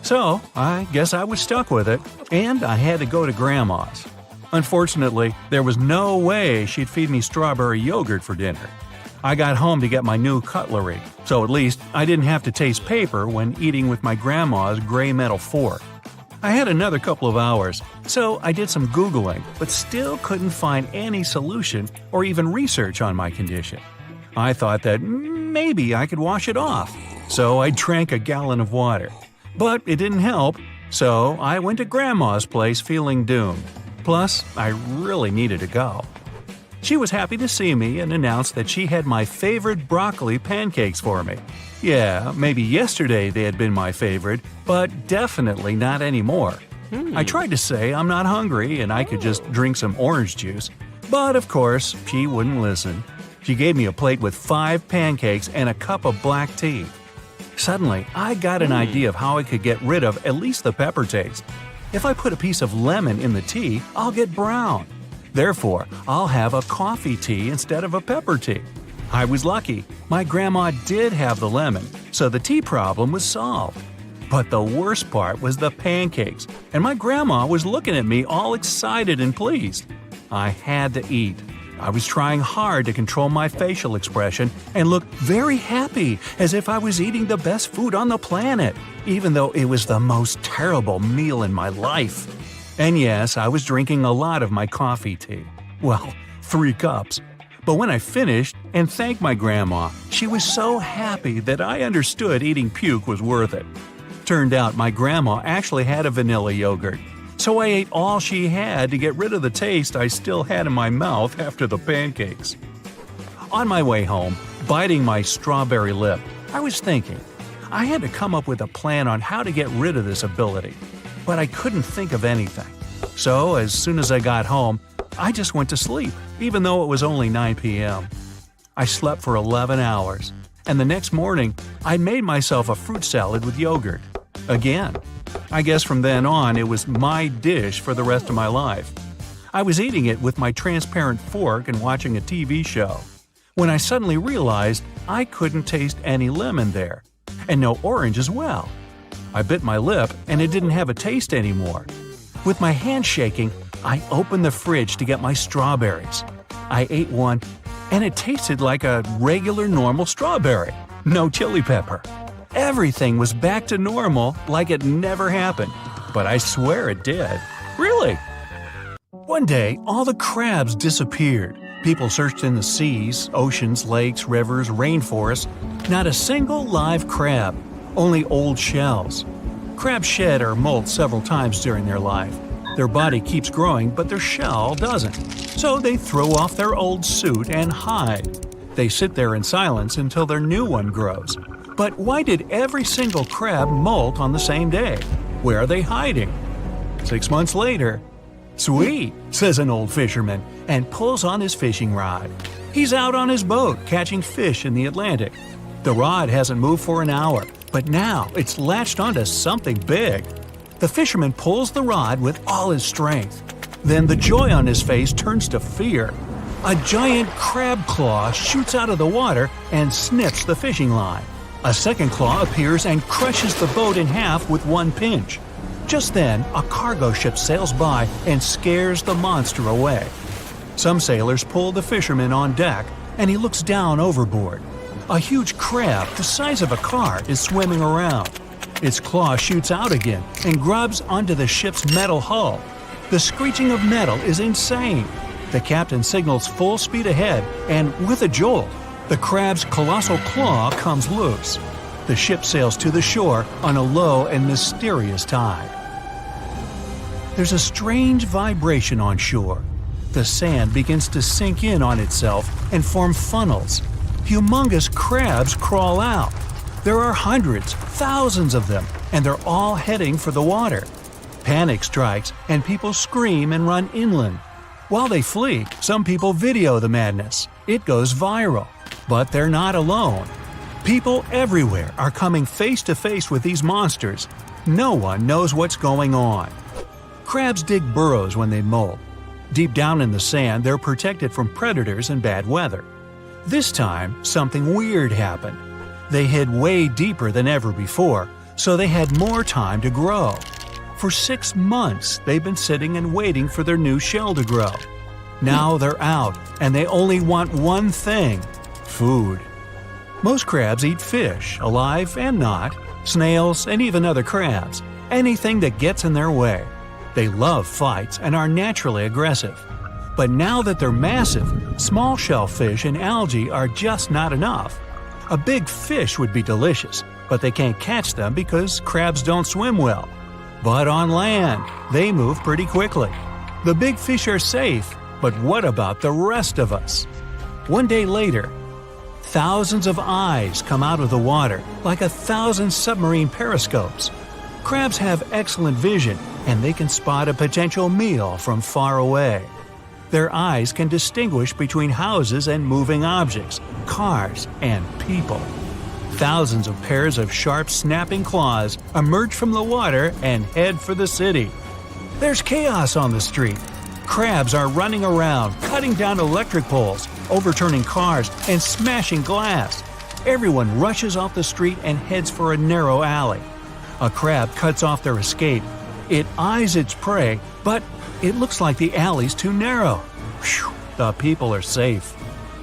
C: So, I guess I was stuck with it, and I had to go to Grandma's. Unfortunately, there was no way she'd feed me strawberry yogurt for dinner. I got home to get my new cutlery, so at least I didn't have to taste paper when eating with my grandma's gray metal fork. I had another couple of hours, so I did some Googling, but still couldn't find any solution or even research on my condition. I thought that maybe I could wash it off, so I drank a gallon of water. But it didn't help, so I went to Grandma's place feeling doomed. Plus, I really needed to go. She was happy to see me and announced that she had my favorite broccoli pancakes for me. Yeah, maybe yesterday they had been my favorite, but definitely not anymore. I tried to say I'm not hungry and I could just drink some orange juice, but of course, she wouldn't listen. She gave me a plate with 5 pancakes and a cup of black tea. Suddenly, I got an idea of how I could get rid of at least the pepper taste. If I put a piece of lemon in the tea, I'll get brown. Therefore, I'll have a coffee tea instead of a pepper tea. I was lucky. My grandma did have the lemon, so the tea problem was solved. But the worst part was the pancakes, and my grandma was looking at me all excited and pleased. I had to eat. I was trying hard to control my facial expression and look very happy, as if I was eating the best food on the planet, even though it was the most terrible meal in my life. And yes, I was drinking a lot of my coffee tea. Well, 3 cups. But when I finished and thanked my grandma, she was so happy that I understood eating puke was worth it. Turned out my grandma actually had a vanilla yogurt. So I ate all she had to get rid of the taste I still had in my mouth after the pancakes. On my way home, biting my strawberry lip, I was thinking, I had to come up with a plan on how to get rid of this ability, but I couldn't think of anything. So as soon as I got home, I just went to sleep, even though it was only 9 p.m. I slept for 11 hours, and the next morning, I made myself a fruit salad with yogurt. Again. I guess from then on, it was my dish for the rest of my life. I was eating it with my transparent fork and watching a TV show, when I suddenly realized I couldn't taste any lemon there, and no orange as well. I bit my lip, and it didn't have a taste anymore. With my hand shaking, I opened the fridge to get my strawberries. I ate one, and it tasted like a regular normal strawberry. No chili pepper. Everything was back to normal like it never happened. But I swear it did. Really? One day, all the crabs disappeared. People searched in the seas, oceans, lakes, rivers, rainforests. Not a single live crab. Only old shells. Crabs shed or molt several times during their life. Their body keeps growing, but their shell doesn't. So they throw off their old suit and hide. They sit there in silence until their new one grows. But why did every single crab molt on the same day? Where are they hiding? 6 months later, "Sweet," says an old fisherman, and pulls on his fishing rod. He's out on his boat catching fish in the Atlantic. The rod hasn't moved for an hour, but now it's latched onto something big. The fisherman pulls the rod with all his strength. Then the joy on his face turns to fear. A giant crab claw shoots out of the water and snips the fishing line. A second claw appears and crushes the boat in half with one pinch. Just then, a cargo ship sails by and scares the monster away. Some sailors pull the fisherman on deck, and he looks down overboard. A huge crab the size of a car is swimming around. Its claw shoots out again and grabs onto the ship's metal hull. The screeching of metal is insane. The captain signals full speed ahead, and with a jolt, the crab's colossal claw comes loose. The ship sails to the shore on a low and mysterious tide. There's a strange vibration on shore. The sand begins to sink in on itself and form funnels. Humongous crabs crawl out. There are hundreds, thousands of them, and they're all heading for the water. Panic strikes, and people scream and run inland. While they flee, some people video the madness. It goes viral. But they're not alone. People everywhere are coming face to face with these monsters. No one knows what's going on. Crabs dig burrows when they molt. Deep down in the sand, they're protected from predators and bad weather. This time, something weird happened. They hid way deeper than ever before, so they had more time to grow. For 6 months, they've been sitting and waiting for their new shell to grow. Now they're out, and they only want one thing: food. Most crabs eat fish, alive and not, snails, and even other crabs, anything that gets in their way. They love fights and are naturally aggressive. But now that they're massive, small shellfish and algae are just not enough. A big fish would be delicious, but they can't catch them because crabs don't swim well. But on land, they move pretty quickly. The big fish are safe, but what about the rest of us? One day later, thousands of eyes come out of the water, like 1,000 submarine periscopes. Crabs have excellent vision, and they can spot a potential meal from far away. Their eyes can distinguish between houses and moving objects, cars, and people. Thousands of pairs of sharp, snapping claws emerge from the water and head for the city. There's chaos on the street. Crabs are running around, cutting down electric poles, overturning cars, and smashing glass. Everyone rushes off the street and heads for a narrow alley. A crab cuts off their escape. It eyes its prey, but it looks like the alley's too narrow. Phew, the people are safe.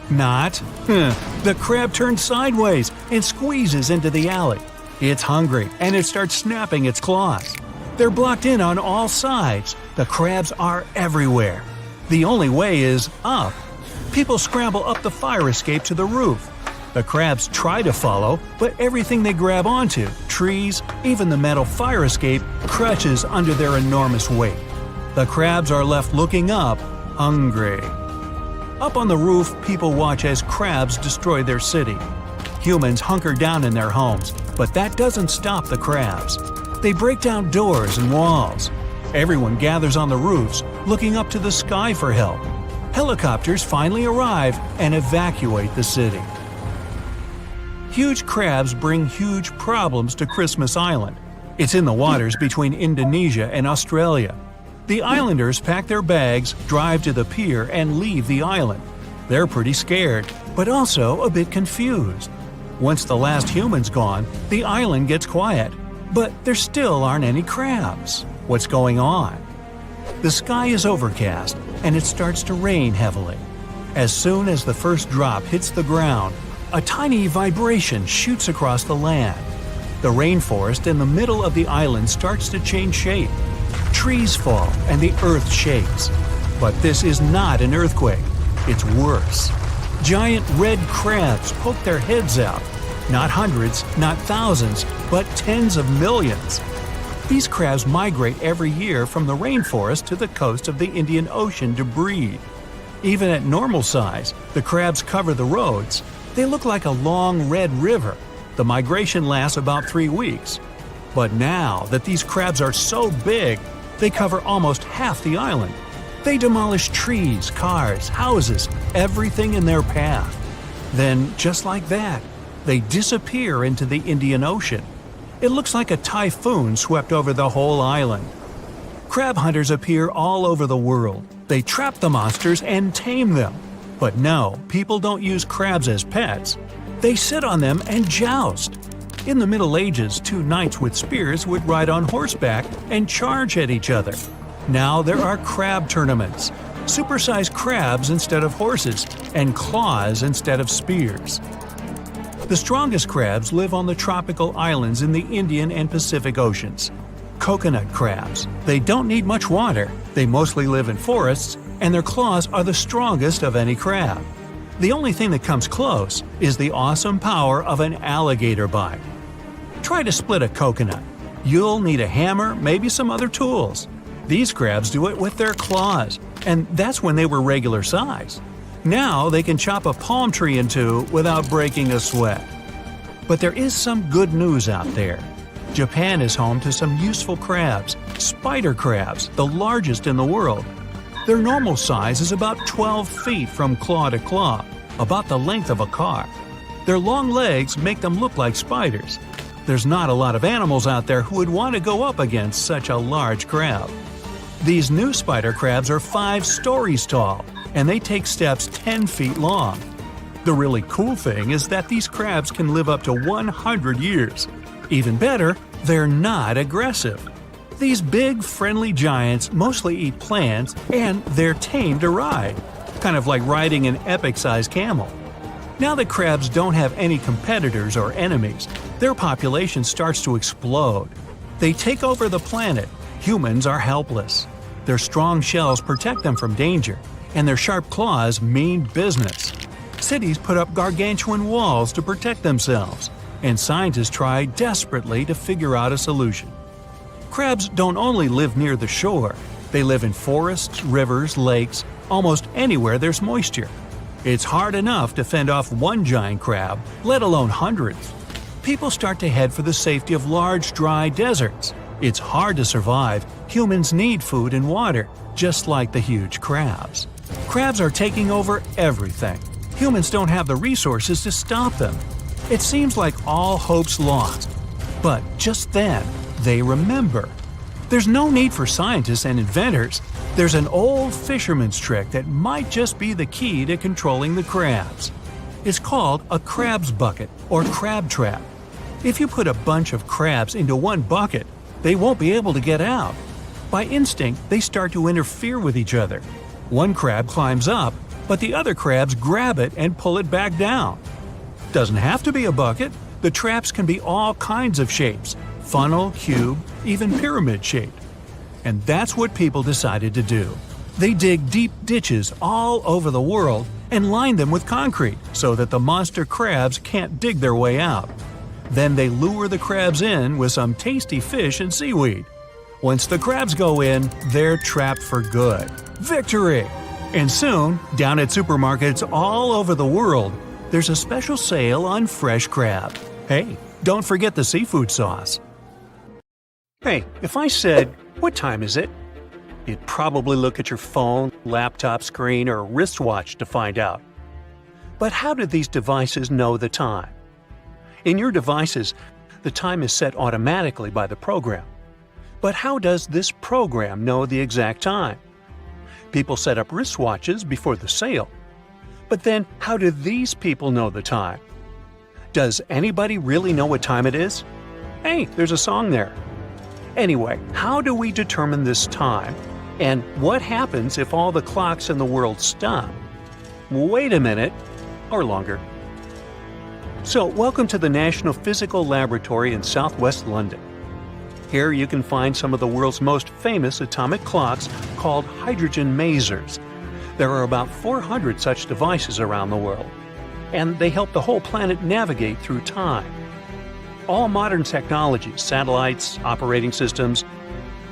C: Not. The crab turns sideways and squeezes into the alley. It's hungry, and it starts snapping its claws. They're blocked in on all sides. The crabs are everywhere. The only way is up. People scramble up the fire escape to the roof. The crabs try to follow, but everything they grab onto, trees, even the metal fire escape, crunches under their enormous weight. The crabs are left looking up, hungry. Up on the roof, people watch as crabs destroy their city. Humans hunker down in their homes, but that doesn't stop the crabs. They break down doors and walls. Everyone gathers on the roofs, looking up to the sky for help. Helicopters finally arrive and evacuate the city. Huge crabs bring huge problems to Christmas Island. It's in the waters between Indonesia and Australia. The islanders pack their bags, drive to the pier, and leave the island. They're pretty scared, but also a bit confused. Once the last human's gone, the island gets quiet, but there still aren't any crabs. What's going on? The sky is overcast, and it starts to rain heavily. As soon as the first drop hits the ground, a tiny vibration shoots across the land. The rainforest in the middle of the island starts to change shape. Trees fall and the earth shakes. But this is not an earthquake. It's worse. Giant red crabs poke their heads out. Not hundreds, not thousands, but tens of millions. These crabs migrate every year from the rainforest to the coast of the Indian Ocean to breed. Even at normal size, the crabs cover the roads. They look like a long red river. The migration lasts about 3 weeks. But now that these crabs are so big, they cover almost half the island. They demolish trees, cars, houses, everything in their path. Then, just like that, they disappear into the Indian Ocean. It looks like a typhoon swept over the whole island. Crab hunters appear all over the world. They trap the monsters and tame them. But no, people don't use crabs as pets. They sit on them and joust. In the Middle Ages, 2 knights with spears would ride on horseback and charge at each other. Now there are crab tournaments. Supersized crabs instead of horses, and claws instead of spears. The strongest crabs live on the tropical islands in the Indian and Pacific Oceans. Coconut crabs. They don't need much water, they mostly live in forests, and their claws are the strongest of any crab. The only thing that comes close is the awesome power of an alligator bite. Try to split a coconut. You'll need a hammer, maybe some other tools. These crabs do it with their claws, and that's when they were regular size. Now they can chop a palm tree in 2 without breaking a sweat. But there is some good news out there. Japan is home to some useful crabs, spider crabs, the largest in the world. Their normal size is about 12 feet from claw to claw, about the length of a car. Their long legs make them look like spiders. There's not a lot of animals out there who would want to go up against such a large crab. These new spider crabs are 5 stories tall, and they take steps 10 feet long. The really cool thing is that these crabs can live up to 100 years. Even better, they're not aggressive. These big, friendly giants mostly eat plants, and they're tame to ride, kind of like riding an epic-sized camel. Now that crabs don't have any competitors or enemies, their population starts to explode. They take over the planet. Humans are helpless. Their strong shells protect them from danger, and their sharp claws mean business. Cities put up gargantuan walls to protect themselves, and scientists try desperately to figure out a solution. Crabs don't only live near the shore, they live in forests, rivers, lakes, almost anywhere there's moisture. It's hard enough to fend off one giant crab, let alone hundreds. People start to head for the safety of large, dry deserts. It's hard to survive. Humans need food and water, just like the huge crabs. Crabs are taking over everything. Humans don't have the resources to stop them. It seems like all hope's lost. But just then, they remember. There's no need for scientists and inventors. There's an old fisherman's trick that might just be the key to controlling the crabs. It's called a crab's bucket or crab trap. If you put a bunch of crabs into one bucket, they won't be able to get out. By instinct, they start to interfere with each other. One crab climbs up, but the other crabs grab it and pull it back down. Doesn't have to be a bucket. The traps can be all kinds of shapes: funnel, cube, even pyramid shaped. And that's what people decided to do. They dig deep ditches all over the world and line them with concrete so that the monster crabs can't dig their way out. Then they lure the crabs in with some tasty fish and seaweed. Once the crabs go in, they're trapped for good. Victory! And soon, down at supermarkets all over the world, there's a special sale on fresh crab. Hey, don't forget the seafood sauce. Hey, if I said, "What time is it?" you'd probably look at your phone, laptop screen, or wristwatch to find out. But how do these devices know the time? In your devices, the time is set automatically by the program. But how does this program know the exact time? People set up wristwatches before the sale. But then, how do these people know the time? Does anybody really know what time it is? Hey, there's a song there. Anyway, how do we determine this time? And what happens if all the clocks in the world stop? Wait a minute, or longer. So, welcome to the National Physical Laboratory in southwest London. Here you can find some of the world's most famous atomic clocks called hydrogen masers. There are about 400 such devices around the world, and they help the whole planet navigate through time. All modern technologies, satellites, operating systems,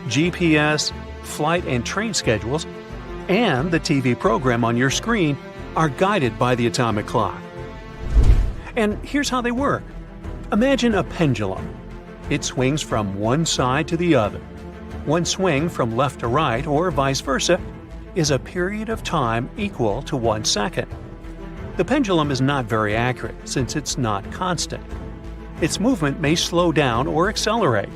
C: GPS, flight and train schedules, and the TV program on your screen are guided by the atomic clock. And here's how they work. Imagine a pendulum. It swings from one side to the other. One swing from left to right, or vice versa, is a period of time equal to 1 second. The pendulum is not very accurate since it's not constant. Its movement may slow down or accelerate.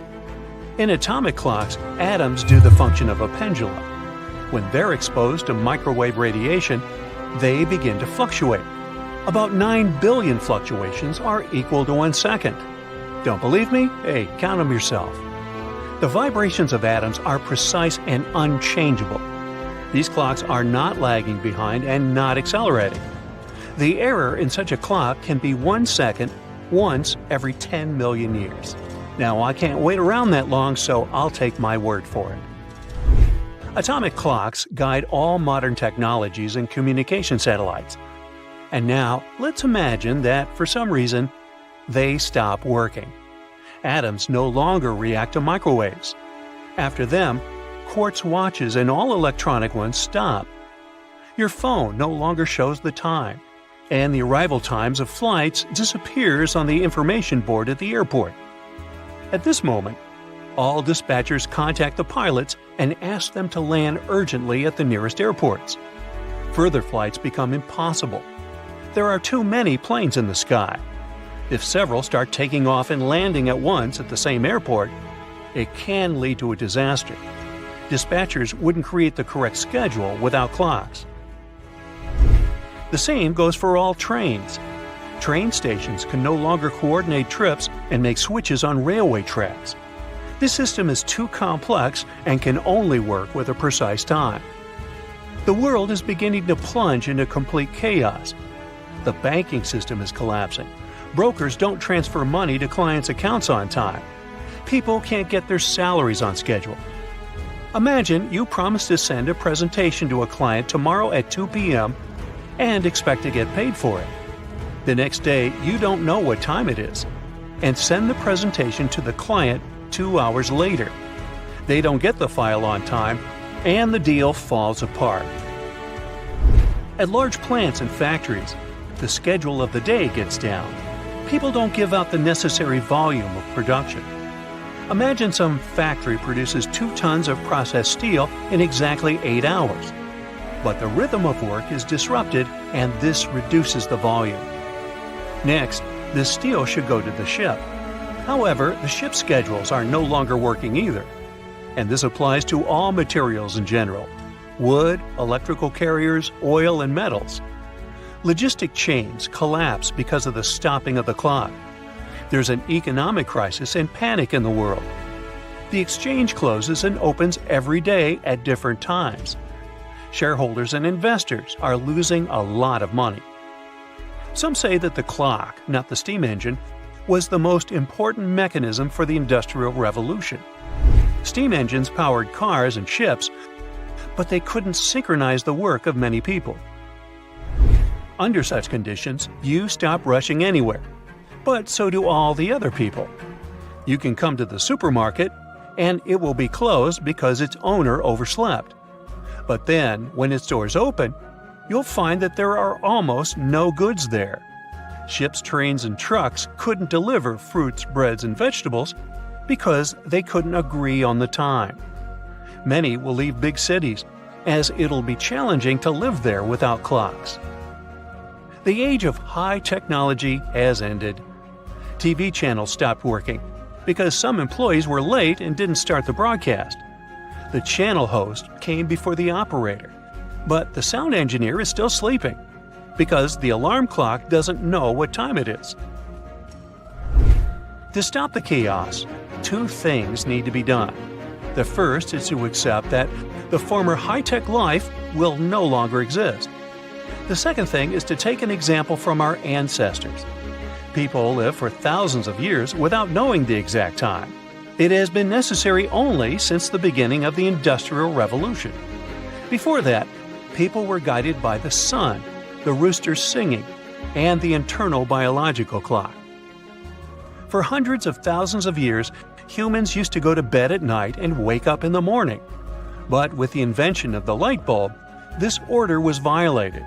C: In atomic clocks, atoms do the function of a pendulum. When they're exposed to microwave radiation, they begin to fluctuate. About 9 billion fluctuations are equal to 1 second. Don't believe me? Hey, count them yourself. The vibrations of atoms are precise and unchangeable. These clocks are not lagging behind and not accelerating. The error in such a clock can be 1 second once every 10 million years. Now, I can't wait around that long, so I'll take my word for it. Atomic clocks guide all modern technologies and communication satellites. And now, let's imagine that, for some reason, they stop working. Atoms no longer react to microwaves. After them, quartz watches and all electronic ones stop. Your phone no longer shows the time, and the arrival times of flights disappears on the information board at the airport. At this moment, all dispatchers contact the pilots and ask them to land urgently at the nearest airports. Further flights become impossible. There are too many planes in the sky. If several start taking off and landing at once at the same airport, it can lead to a disaster. Dispatchers wouldn't create the correct schedule without clocks. The same goes for all trains. Train stations can no longer coordinate trips and make switches on railway tracks. This system is too complex and can only work with a precise time. The world is beginning to plunge into complete chaos. The banking system is collapsing. Brokers don't transfer money to clients' accounts on time. People can't get their salaries on schedule. Imagine you promise to send a presentation to a client tomorrow at 2 p.m. and expect to get paid for it. The next day, you don't know what time it is, and send the presentation to the client 2 hours later. They don't get the file on time, and the deal falls apart. At large plants and factories, the schedule of the day gets down. People don't give out the necessary volume of production. Imagine some factory produces 2 tons of processed steel in exactly 8 hours. But the rhythm of work is disrupted, and this reduces the volume. Next, the steel should go to the ship. However, the ship schedules are no longer working either. And this applies to all materials in general: wood, electrical carriers, oil, and metals. Logistic chains collapse because of the stopping of the clock. There's an economic crisis and panic in the world. The exchange closes and opens every day at different times. Shareholders and investors are losing a lot of money. Some say that the clock, not the steam engine, was the most important mechanism for the Industrial Revolution. Steam engines powered cars and ships, but they couldn't synchronize the work of many people. Under such conditions, you stop rushing anywhere. But so do all the other people. You can come to the supermarket, and it will be closed because its owner overslept. But then, when its doors open, you'll find that there are almost no goods there. Ships, trains, and trucks couldn't deliver fruits, breads, and vegetables because they couldn't agree on the time. Many will leave big cities, as it'll be challenging to live there without clocks. The age of high technology has ended. TV channels stopped working because some employees were late and didn't start the broadcast. The channel host came before the operator, but the sound engineer is still sleeping because the alarm clock doesn't know what time it is. To stop the chaos, two things need to be done. The first is to accept that the former high-tech life will no longer exist. The second thing is to take an example from our ancestors. People live for thousands of years without knowing the exact time. It has been necessary only since the beginning of the Industrial Revolution. Before that, people were guided by the sun, the rooster singing, and the internal biological clock. For hundreds of thousands of years, humans used to go to bed at night and wake up in the morning. But with the invention of the light bulb, this order was violated.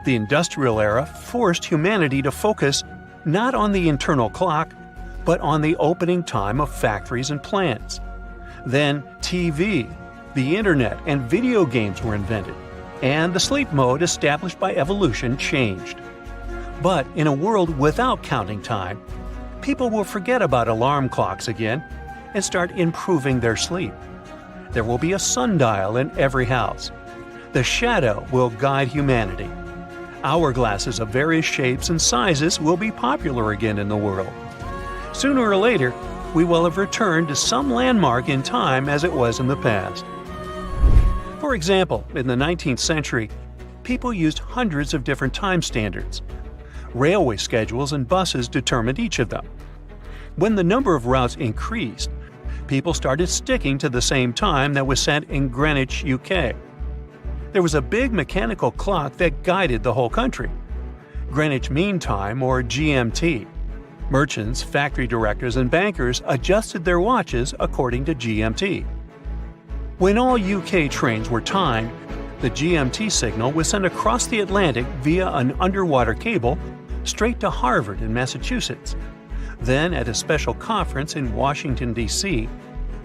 C: The industrial era forced humanity to focus not on the internal clock, but on the opening time of factories and plants. Then TV, the internet, and video games were invented, and the sleep mode established by evolution changed. But in a world without counting time, people will forget about alarm clocks again and start improving their sleep. There will be a sundial in every house. The shadow will guide humanity. Hourglasses of various shapes and sizes will be popular again in the world. Sooner or later, we will have returned to some landmark in time as it was in the past. For example, in the 19th century, people used hundreds of different time standards. Railway schedules and buses determined each of them. When the number of routes increased, people started sticking to the same time that was set in Greenwich, UK. There was a big mechanical clock that guided the whole country. Greenwich Mean Time, or GMT. Merchants, factory directors, and bankers adjusted their watches according to GMT. When all UK trains were timed, the GMT signal was sent across the Atlantic via an underwater cable straight to Harvard in Massachusetts. Then, at a special conference in Washington, D.C.,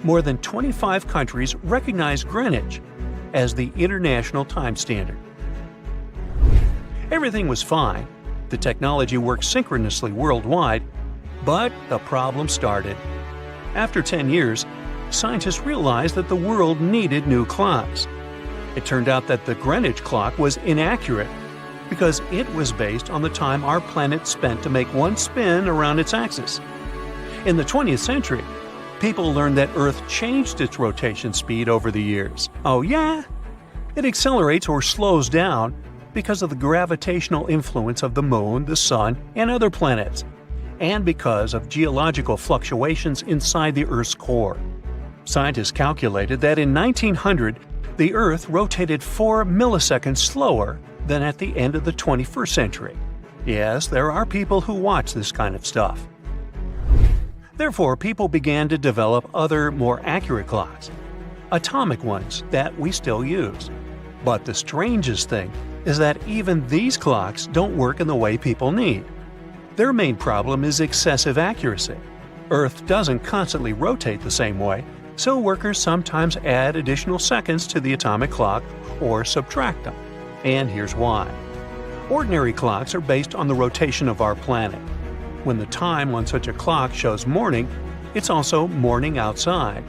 C: more than 25 countries recognized Greenwich as the international time standard. Everything was fine. The technology worked synchronously worldwide, but the problem started. After 10 years, scientists realized that the world needed new clocks. It turned out that the Greenwich clock was inaccurate because it was based on the time our planet spent to make one spin around its axis. In the 20th century, people learned that Earth changed its rotation speed over the years. Oh yeah? It accelerates or slows down because of the gravitational influence of the Moon, the Sun, and other planets, and because of geological fluctuations inside the Earth's core. Scientists calculated that in 1900, the Earth rotated 4 milliseconds slower than at the end of the 21st century. Yes, there are people who watch this kind of stuff. Therefore, people began to develop other, more accurate clocks, atomic ones that we still use. But the strangest thing is that even these clocks don't work in the way people need. Their main problem is excessive accuracy. Earth doesn't constantly rotate the same way, so workers sometimes add additional seconds to the atomic clock or subtract them. And here's why. Ordinary clocks are based on the rotation of our planet. When the time on such a clock shows morning, it's also morning outside.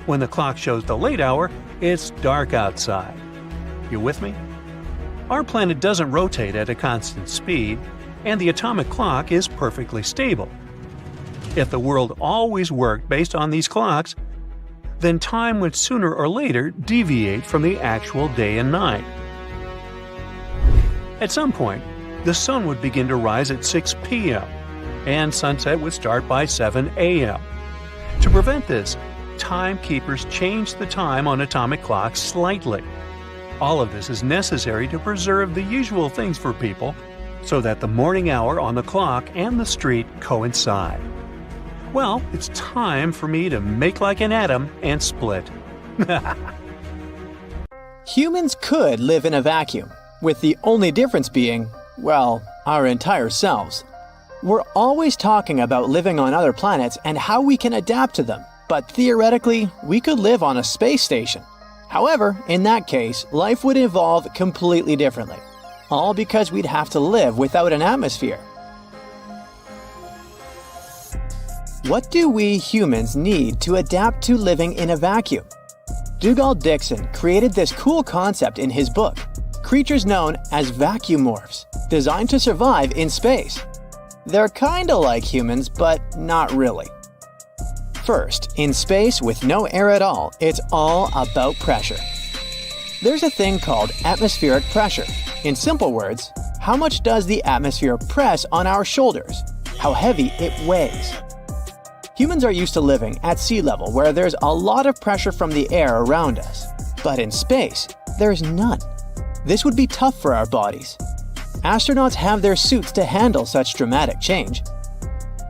C: When the clock shows the late hour, it's dark outside. You with me? Our planet doesn't rotate at a constant speed, and the atomic clock is perfectly stable. If the world always worked based on these clocks, then time would sooner or later deviate from the actual day and night. At some point, the sun would begin to rise at 6 p.m., and sunset would start by 7 a.m. To prevent this, timekeepers changed the time on atomic clocks slightly. All of this is necessary to preserve the usual things for people so that the morning hour on the clock and the street coincide. Well, it's time for me to make like an atom and split.
B: Humans could live in a vacuum, with the only difference being, well, our entire selves. We're always talking about living on other planets and how we can adapt to them, but theoretically, we could live on a space station. However, in that case, life would evolve completely differently, all because we'd have to live without an atmosphere. What do we humans need to adapt to living in a vacuum? Dougal-Dixon created this cool concept in his book, creatures known as vacuumorphs, designed to survive in space. They're kinda like humans, but not really. First, in space with no air at all, it's all about pressure. There's a thing called atmospheric pressure. In simple words, how much does the atmosphere press on our shoulders? How heavy it weighs. Humans are used to living at sea level where there's a lot of pressure from the air around us. But in space, there's none. This would be tough for our bodies. Astronauts have their suits to handle such dramatic change,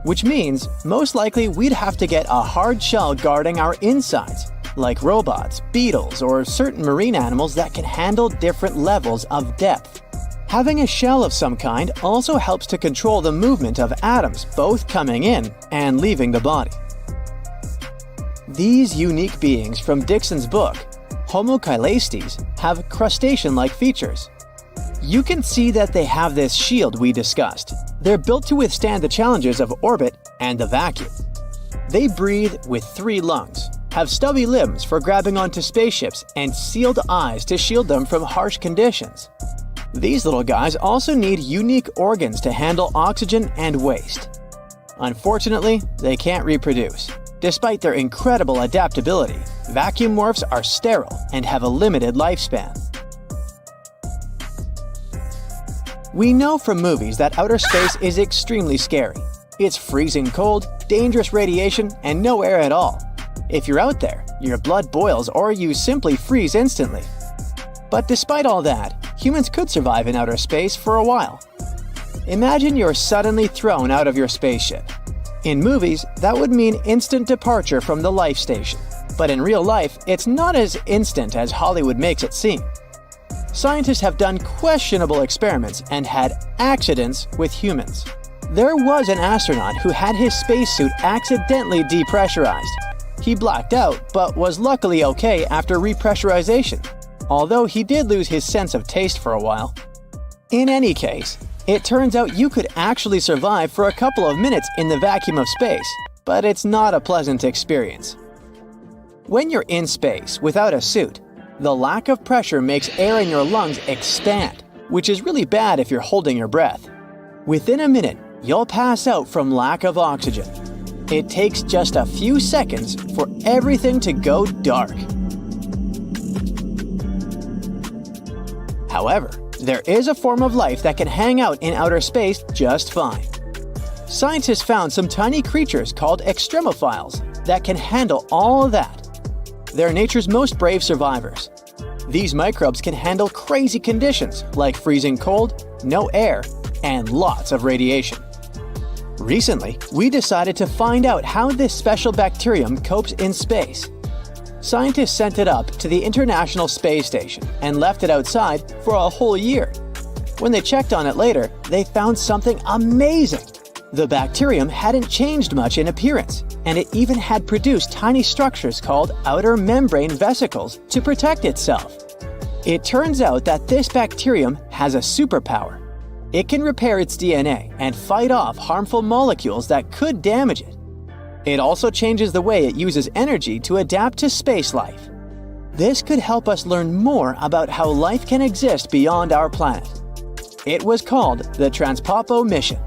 B: which means most likely we'd have to get a hard shell guarding our insides, like robots, beetles, or certain marine animals that can handle different levels of depth. Having a shell of some kind also helps to control the movement of atoms both coming in and leaving the body. These unique beings from Dixon's book, Homo caelestes, have crustacean-like features. You can see that they have this shield we discussed. They're built to withstand the challenges of orbit and the vacuum. They breathe with 3 lungs, have stubby limbs for grabbing onto spaceships, and sealed eyes to shield them from harsh conditions. These little guys also need unique organs to handle oxygen and waste. Unfortunately, they can't reproduce. Despite their incredible adaptability, vacuumorphs are sterile and have a limited lifespan. We know from movies that outer space is extremely scary. It's freezing cold, dangerous radiation, and no air at all. If you're out there, your blood boils or you simply freeze instantly. But despite all that, humans could survive in outer space for a while. Imagine you're suddenly thrown out of your spaceship. In movies, that would mean instant departure from the life station. But in real life, it's not as instant as Hollywood makes it seem. Scientists have done questionable experiments and had accidents with humans. There was an astronaut who had his spacesuit accidentally depressurized. He blacked out, but was luckily okay after repressurization, although he did lose his sense of taste for a while. In any case, it turns out you could actually survive for a couple of minutes in the vacuum of space, but it's not a pleasant experience. When you're in space without a suit, the lack of pressure makes air in your lungs expand, which is really bad if you're holding your breath. Within a minute, you'll pass out from lack of oxygen. It takes just a few seconds for everything to go dark. However, there is a form of life that can hang out in outer space just fine. Scientists found some tiny creatures called extremophiles that can handle all of that. They're nature's most brave survivors. These microbes can handle crazy conditions like freezing cold, no air, and lots of radiation. Recently, we decided to find out how this special bacterium copes in space. Scientists sent it up to the International Space Station and left it outside for a whole year. When they checked on it later, they found something amazing. The bacterium hadn't changed much in appearance, and it even had produced tiny structures called outer membrane vesicles to protect itself. It turns out that this bacterium has a superpower. It can repair its DNA and fight off harmful molecules that could damage it. It also changes the way it uses energy to adapt to space life. This could help us learn more about how life can exist beyond our planet. It was called the Transpopo mission.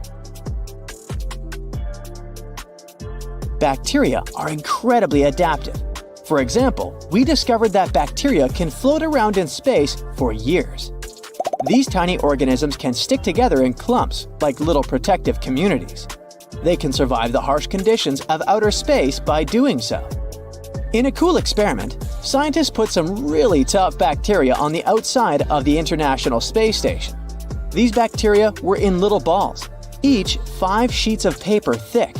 B: Bacteria are incredibly adaptive. For example, we discovered that bacteria can float around in space for years. These tiny organisms can stick together in clumps, like little protective communities. They can survive the harsh conditions of outer space by doing so. In a cool experiment, scientists put some really tough bacteria on the outside of the International Space Station. These bacteria were in little balls, each 5 sheets of paper thick.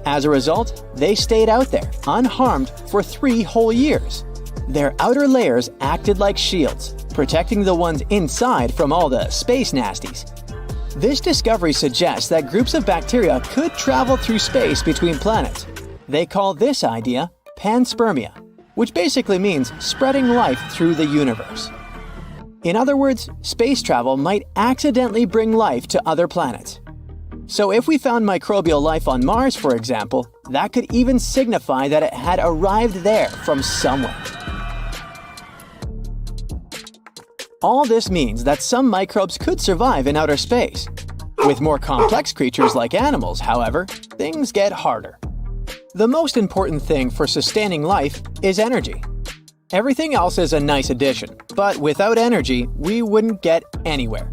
B: As a result, they stayed out there, unharmed, for 3 whole years. Their outer layers acted like shields, protecting the ones inside from all the space nasties. This discovery suggests that groups of bacteria could travel through space between planets. They call this idea panspermia, which basically means spreading life through the universe. In other words, space travel might accidentally bring life to other planets. So if we found microbial life on Mars, for example, that could even signify that it had arrived there from somewhere. All this means that some microbes could survive in outer space. With more complex creatures like animals, however, things get harder. The most important thing for sustaining life is energy. Everything else is a nice addition, but without energy, we wouldn't get anywhere.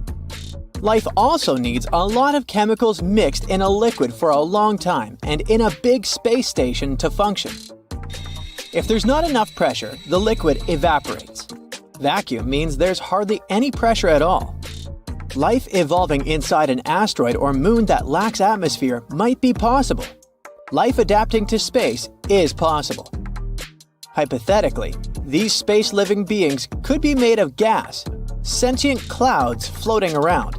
B: Life also needs a lot of chemicals mixed in a liquid for a long time and in a big space station to function. If there's not enough pressure, the liquid evaporates. Vacuum means there's hardly any pressure at all. Life evolving inside an asteroid or moon that lacks atmosphere might be possible. Life adapting to space is possible. Hypothetically, these space-living beings could be made of gas, sentient clouds floating around.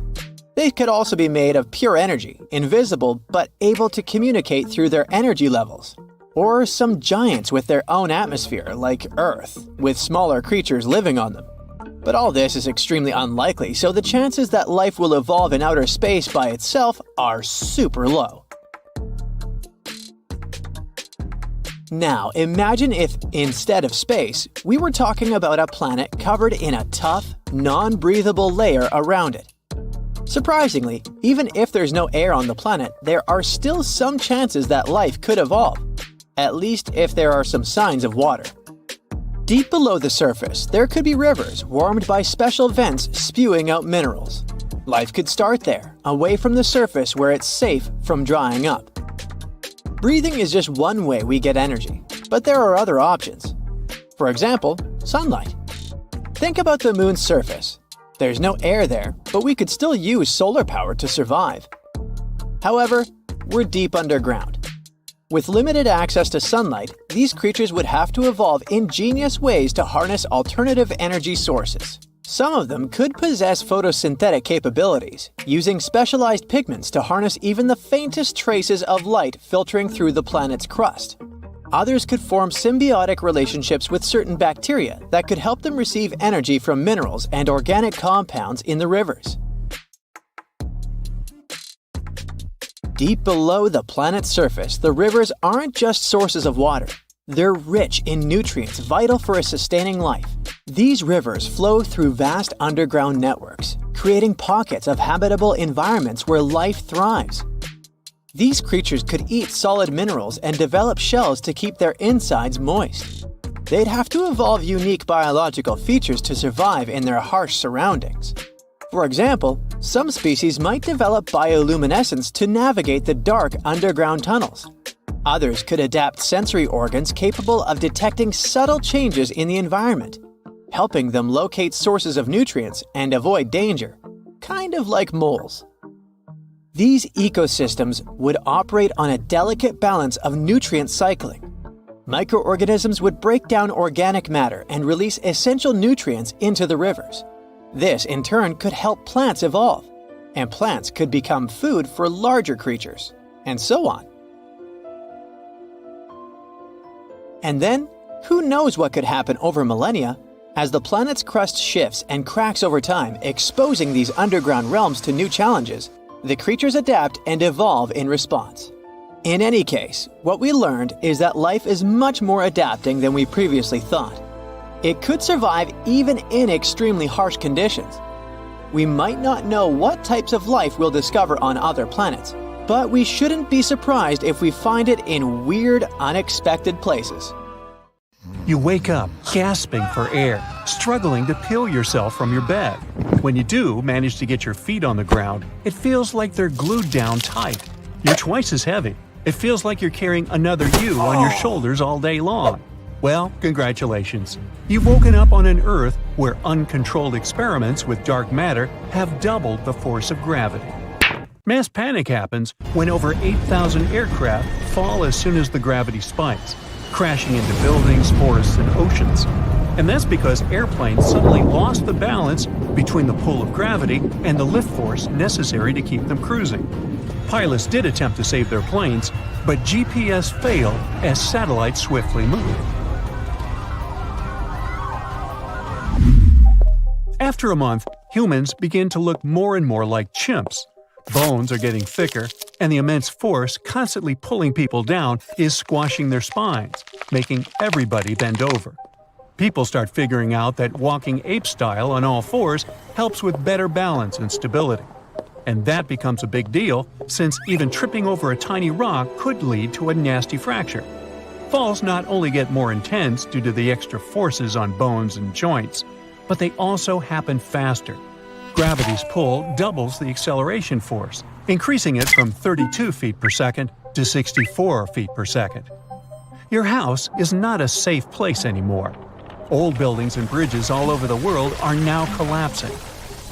B: They could also be made of pure energy, invisible but able to communicate through their energy levels. Or some giants with their own atmosphere, like Earth, with smaller creatures living on them. But all this is extremely unlikely, so the chances that life will evolve in outer space by itself are super low. Now, imagine if, instead of space, we were talking about a planet covered in a tough, non-breathable layer around it. Surprisingly, even if there's no air on the planet, there are still some chances that life could evolve. At least if there are some signs of water. Deep below the surface, there could be rivers warmed by special vents spewing out minerals. Life could start there, away from the surface where it's safe from drying up. Breathing is just one way we get energy, but there are other options. For example, sunlight. Think about the moon's surface. There's no air there, but we could still use solar power to survive. However, we're deep underground. With limited access to sunlight, these creatures would have to evolve ingenious ways to harness alternative energy sources. Some of them could possess photosynthetic capabilities, using specialized pigments to harness even the faintest traces of light filtering through the planet's crust. Others could form symbiotic relationships with certain bacteria that could help them receive energy from minerals and organic compounds in the rivers. Deep below the planet's surface, the rivers aren't just sources of water. They're rich in nutrients vital for a sustaining life. These rivers flow through vast underground networks, creating pockets of habitable environments where life thrives. These creatures could eat solid minerals and develop shells to keep their insides moist. They'd have to evolve unique biological features to survive in their harsh surroundings. For example, some species might develop bioluminescence to navigate the dark underground tunnels. Others could adapt sensory organs capable of detecting subtle changes in the environment, helping them locate sources of nutrients and avoid danger, kind of like moles. These ecosystems would operate on a delicate balance of nutrient cycling. Microorganisms would break down organic matter and release essential nutrients into the rivers. This, in turn, could help plants evolve, and plants could become food for larger creatures, and so on. And then, who knows what could happen over millennia? As the planet's crust shifts and cracks over time, exposing these underground realms to new challenges, the creatures adapt and evolve in response. In any case, what we learned is that life is much more adapting than we previously thought. It could survive even in extremely harsh conditions. We might not know what types of life we'll discover on other planets, but we shouldn't be surprised if we find it in weird, unexpected places.
C: You wake up, gasping for air, struggling to peel yourself from your bed. When you do manage to get your feet on the ground, it feels like they're glued down tight. You're twice as heavy. It feels like you're carrying another you on your shoulders all day long. Well, congratulations. You've woken up on an Earth where uncontrolled experiments with dark matter have doubled the force of gravity. Mass panic happens when over 8,000 aircraft fall as soon as the gravity spikes, crashing into buildings, forests, and oceans. And that's because airplanes suddenly lost the balance between the pull of gravity and the lift force necessary to keep them cruising. Pilots did attempt to save their planes, but GPS failed as satellites swiftly moved. After a month, humans begin to look more and more like chimps. Bones are getting thicker, and the immense force constantly pulling people down is squashing their spines, making everybody bend over. People start figuring out that walking ape-style on all fours helps with better balance and stability. And that becomes a big deal, since even tripping over a tiny rock could lead to a nasty fracture. Falls not only get more intense due to the extra forces on bones and joints, but they also happen faster. Gravity's pull doubles the acceleration force, increasing it from 32 feet per second to 64 feet per second. Your house is not a safe place anymore. Old buildings and bridges all over the world are now collapsing.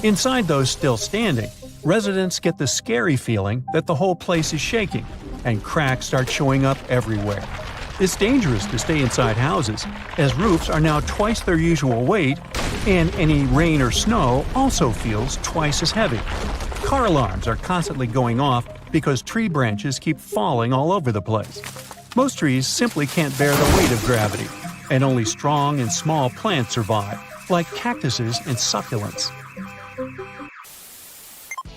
C: Inside those still standing, residents get the scary feeling that the whole place is shaking, and cracks start showing up everywhere. It's dangerous to stay inside houses, as roofs are now twice their usual weight, and any rain or snow also feels twice as heavy. Car alarms are constantly going off because tree branches keep falling all over the place. Most trees simply can't bear the weight of gravity, and only strong and small plants survive, like cactuses and succulents.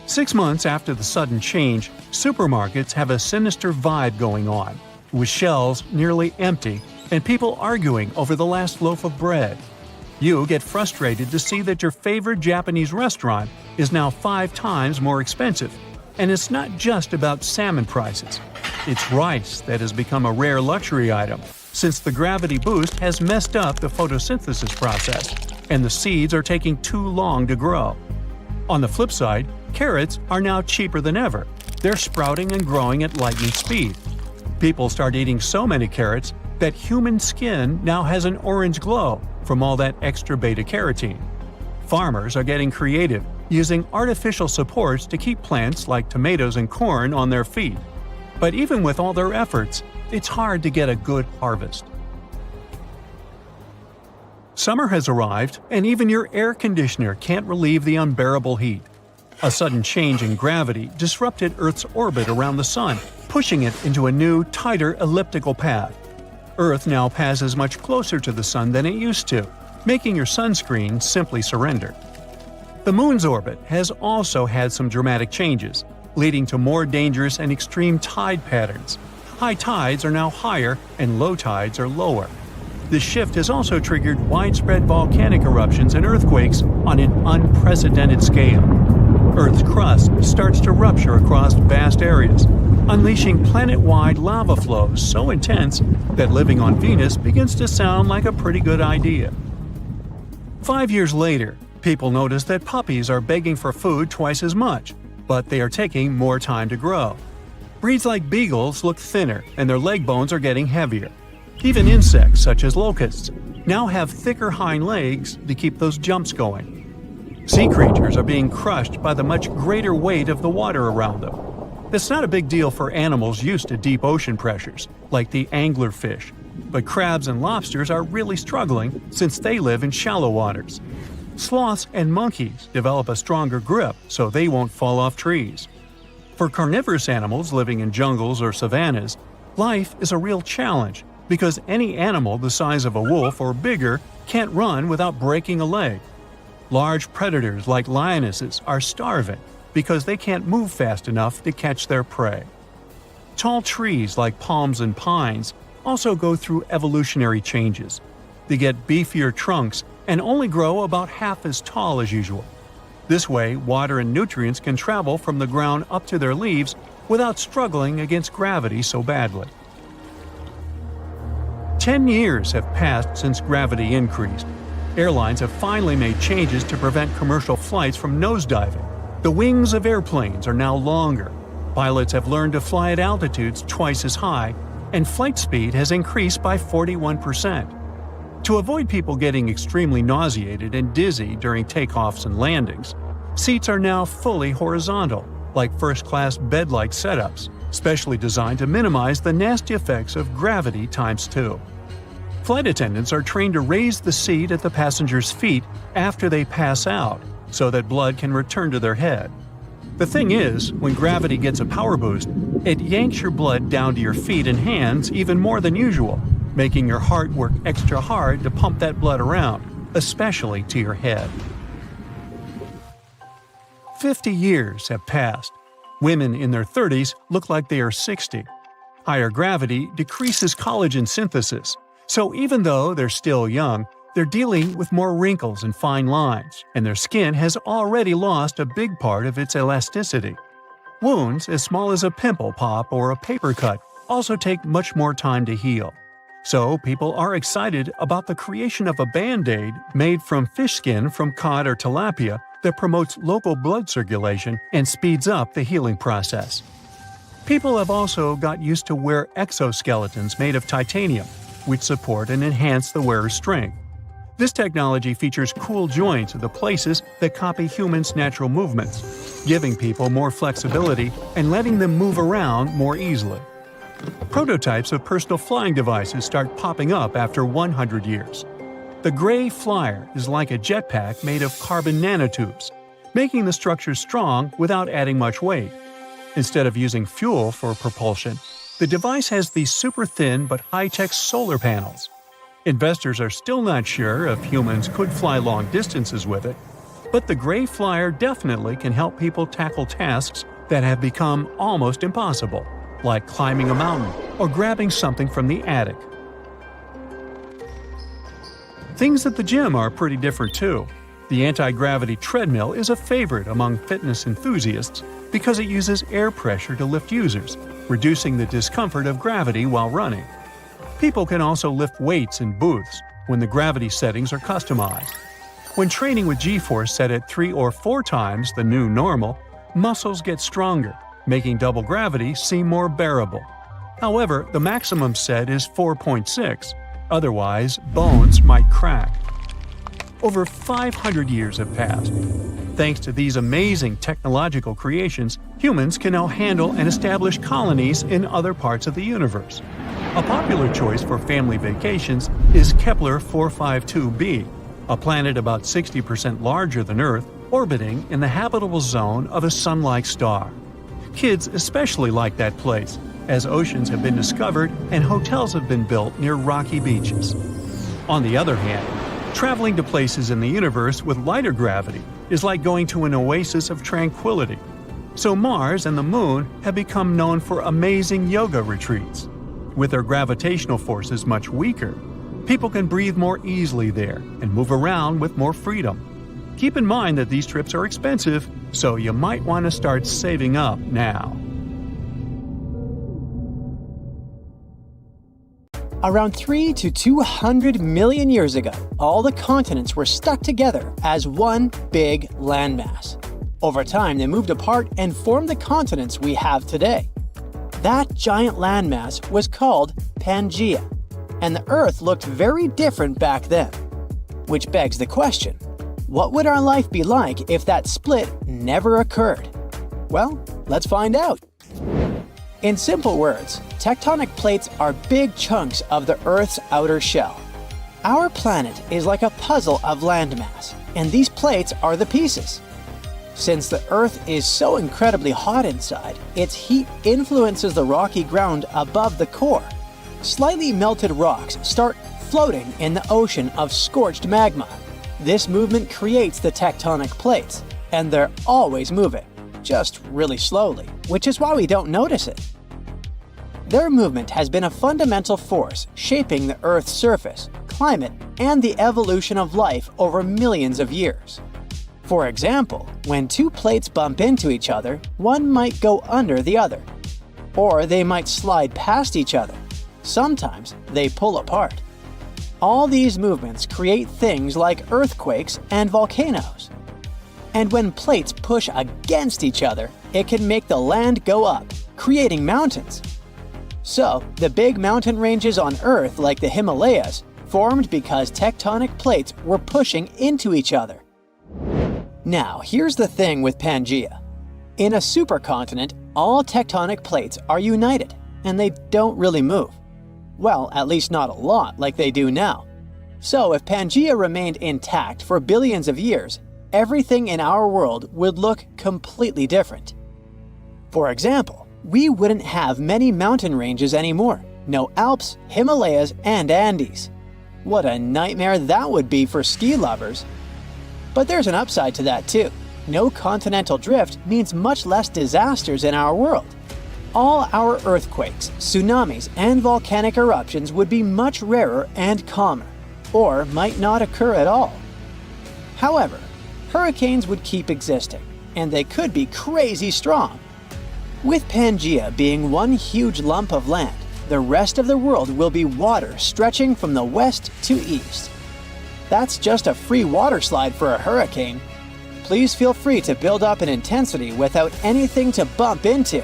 C: 6 months after the sudden change, supermarkets have a sinister vibe going on, with shelves nearly empty and people arguing over the last loaf of bread. You get frustrated to see that your favorite Japanese restaurant is now 5 times more expensive. And it's not just about salmon prices. It's rice that has become a rare luxury item, since the gravity boost has messed up the photosynthesis process, and the seeds are taking too long to grow. On the flip side, carrots are now cheaper than ever. They're sprouting and growing at lightning speed. People start eating so many carrots that human skin now has an orange glow from all that extra beta-carotene. Farmers are getting creative, using artificial supports to keep plants like tomatoes and corn on their feet. But even with all their efforts, it's hard to get a good harvest. Summer has arrived, and even your air conditioner can't relieve the unbearable heat. A sudden change in gravity disrupted Earth's orbit around the Sun, pushing it into a new, tighter elliptical path. Earth now passes much closer to the Sun than it used to, making your sunscreen simply surrender. The Moon's orbit has also had some dramatic changes, leading to more dangerous and extreme tide patterns. High tides are now higher and low tides are lower. This shift has also triggered widespread volcanic eruptions and earthquakes on an unprecedented scale. Earth's crust starts to rupture across vast areas, unleashing planet-wide lava flows so intense that living on Venus begins to sound like a pretty good idea. 5 years later, people notice that puppies are begging for food twice as much, but they are taking more time to grow. Breeds like beagles look thinner and their leg bones are getting heavier. Even insects, such as locusts, now have thicker hind legs to keep those jumps going. Sea creatures are being crushed by the much greater weight of the water around them. It's not a big deal for animals used to deep ocean pressures, like the anglerfish, but crabs and lobsters are really struggling since they live in shallow waters. Sloths and monkeys develop a stronger grip so they won't fall off trees. For carnivorous animals living in jungles or savannas, life is a real challenge because any animal the size of a wolf or bigger can't run without breaking a leg. Large predators like lionesses are starving because they can't move fast enough to catch their prey. Tall trees like palms and pines also go through evolutionary changes. They get beefier trunks and only grow about half as tall as usual. This way, water and nutrients can travel from the ground up to their leaves without struggling against gravity so badly. 10 years have passed since gravity increased. Airlines have finally made changes to prevent commercial flights from nosediving. The wings of airplanes are now longer. Pilots have learned to fly at altitudes twice as high, and flight speed has increased by 41%. To avoid people getting extremely nauseated and dizzy during takeoffs and landings, seats are now fully horizontal, like first-class bed-like setups, specially designed to minimize the nasty effects of gravity times 2. Flight attendants are trained to raise the seat at the passenger's feet after they pass out, so that blood can return to their head. The thing is, when gravity gets a power boost, it yanks your blood down to your feet and hands even more than usual, making your heart work extra hard to pump that blood around, especially to your head. 50 years have passed. Women in their 30s look like they are 60. Higher gravity decreases collagen synthesis, so even though they're still young, they're dealing with more wrinkles and fine lines, and their skin has already lost a big part of its elasticity. Wounds as small as a pimple pop or a paper cut also take much more time to heal. So people are excited about the creation of a Band-Aid made from fish skin from cod or tilapia that promotes local blood circulation and speeds up the healing process. People have also got used to wear exoskeletons made of titanium, which support and enhance the wearer's strength. This technology features cool joints at the places that copy humans' natural movements, giving people more flexibility and letting them move around more easily. Prototypes of personal flying devices start popping up after 100 years. The Gray Flyer is like a jetpack made of carbon nanotubes, making the structure strong without adding much weight. Instead of using fuel for propulsion, the device has these super thin but high-tech solar panels. Investors are still not sure if humans could fly long distances with it, but the Gray Flyer definitely can help people tackle tasks that have become almost impossible, like climbing a mountain or grabbing something from the attic. Things at the gym are pretty different too. The anti-gravity treadmill is a favorite among fitness enthusiasts because it uses air pressure to lift users, reducing the discomfort of gravity while running. People can also lift weights in booths when the gravity settings are customized. When training with G-force set at 3 or 4 times the new normal, muscles get stronger, making double gravity seem more bearable. However, the maximum set is 4.6, otherwise bones might crack. Over 500 years have passed. Thanks to these amazing technological creations, humans can now handle and establish colonies in other parts of the universe. A popular choice for family vacations is Kepler 452b, a planet about 60% larger than Earth, orbiting in the habitable zone of a sun-like star. Kids especially like that place, as oceans have been discovered and hotels have been built near rocky beaches. On the other hand, traveling to places in the universe with lighter gravity is like going to an oasis of tranquility. So Mars and the Moon have become known for amazing yoga retreats. With their gravitational forces much weaker, people can breathe more easily there and move around with more freedom. Keep in mind that these trips are expensive, so you might want to start saving up now.
B: Around 3 to 200 million years ago, all the continents were stuck together as one big landmass. Over time, they moved apart and formed the continents we have today. That giant landmass was called Pangaea, and the Earth looked very different back then. Which begs the question, what would our life be like if that split never occurred? Well, let's find out. In simple words, tectonic plates are big chunks of the Earth's outer shell. Our planet is like a puzzle of landmass, and these plates are the pieces. Since the Earth is so incredibly hot inside, its heat influences the rocky ground above the core. Slightly melted rocks start floating in the ocean of scorched magma. This movement creates the tectonic plates, and they're always moving, just really slowly, which is why we don't notice it. Their movement has been a fundamental force shaping the Earth's surface, climate, and the evolution of life over millions of years. For example, when two plates bump into each other, one might go under the other. Or they might slide past each other. Sometimes they pull apart. All these movements create things like earthquakes and volcanoes. And when plates push against each other, it can make the land go up, creating mountains. So, the big mountain ranges on Earth like the Himalayas formed because tectonic plates were pushing into each other. Now, here's the thing with Pangaea. In a supercontinent, all tectonic plates are united, and they don't really move. Well, at least not a lot like they do now. So if Pangaea remained intact for billions of years, everything in our world would look completely different. For example, we wouldn't have many mountain ranges anymore. No Alps, Himalayas, and Andes. What a nightmare that would be for ski lovers. But there's an upside to that too. No continental drift means much less disasters in our world. All our earthquakes, tsunamis, and volcanic eruptions would be much rarer and calmer, or might not occur at all. However, hurricanes would keep existing, and they could be crazy strong. With Pangaea being one huge lump of land, the rest of the world will be water stretching from the west to east. That's just a free water slide for a hurricane. Please feel free to build up in intensity without anything to bump into.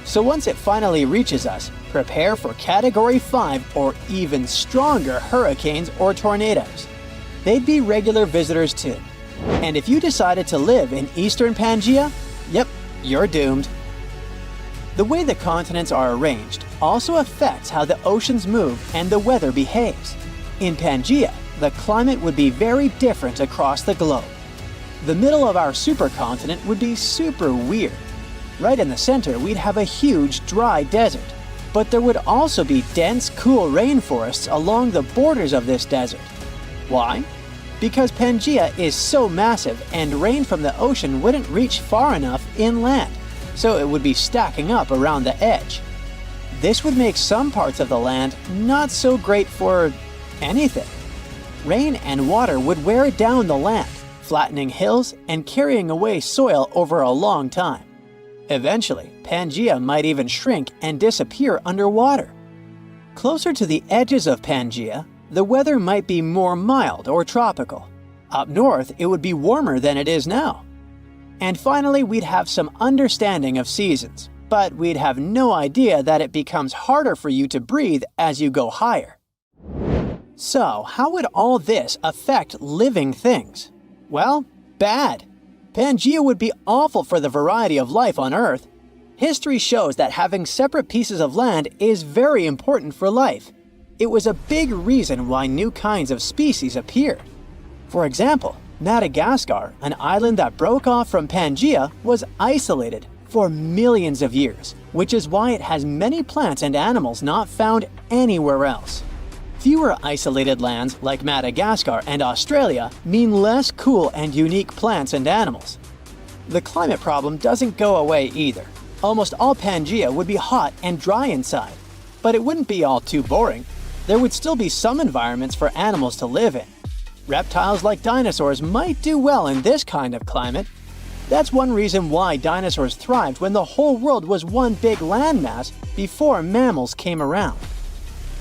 B: So once it finally reaches us, prepare for Category 5 or even stronger hurricanes or tornadoes. They'd be regular visitors too. And if you decided to live in eastern Pangaea, yep, you're doomed. The way the continents are arranged also affects how the oceans move and the weather behaves. In Pangaea, the climate would be very different across the globe. The middle of our supercontinent would be super weird. Right in the center, we'd have a huge dry desert. But there would also be dense, cool rainforests along the borders of this desert. Why? Because Pangaea is so massive and rain from the ocean wouldn't reach far enough inland, so it would be stacking up around the edge. This would make some parts of the land not so great for anything. Rain and water would wear down the land, flattening hills and carrying away soil over a long time. Eventually, Pangaea might even shrink and disappear underwater. Closer to the edges of Pangaea, the weather might be more mild or tropical. Up north, it would be warmer than it is now. And finally, we'd have some understanding of seasons, but we'd have no idea that it becomes harder for you to breathe as you go higher. So, how would all this affect living things? Well, bad. Pangaea would be awful for the variety of life on Earth. History shows that having separate pieces of land is very important for life. It was a big reason why new kinds of species appeared. For example, Madagascar, an island that broke off from Pangaea, was isolated for millions of years, which is why it has many plants and animals not found anywhere else. Fewer isolated lands like Madagascar and Australia mean less cool and unique plants and animals. The climate problem doesn't go away either. Almost all Pangaea would be hot and dry inside, but it wouldn't be all too boring. There would still be some environments for animals to live in. Reptiles like dinosaurs might do well in this kind of climate. That's one reason why dinosaurs thrived when the whole world was one big landmass before mammals came around.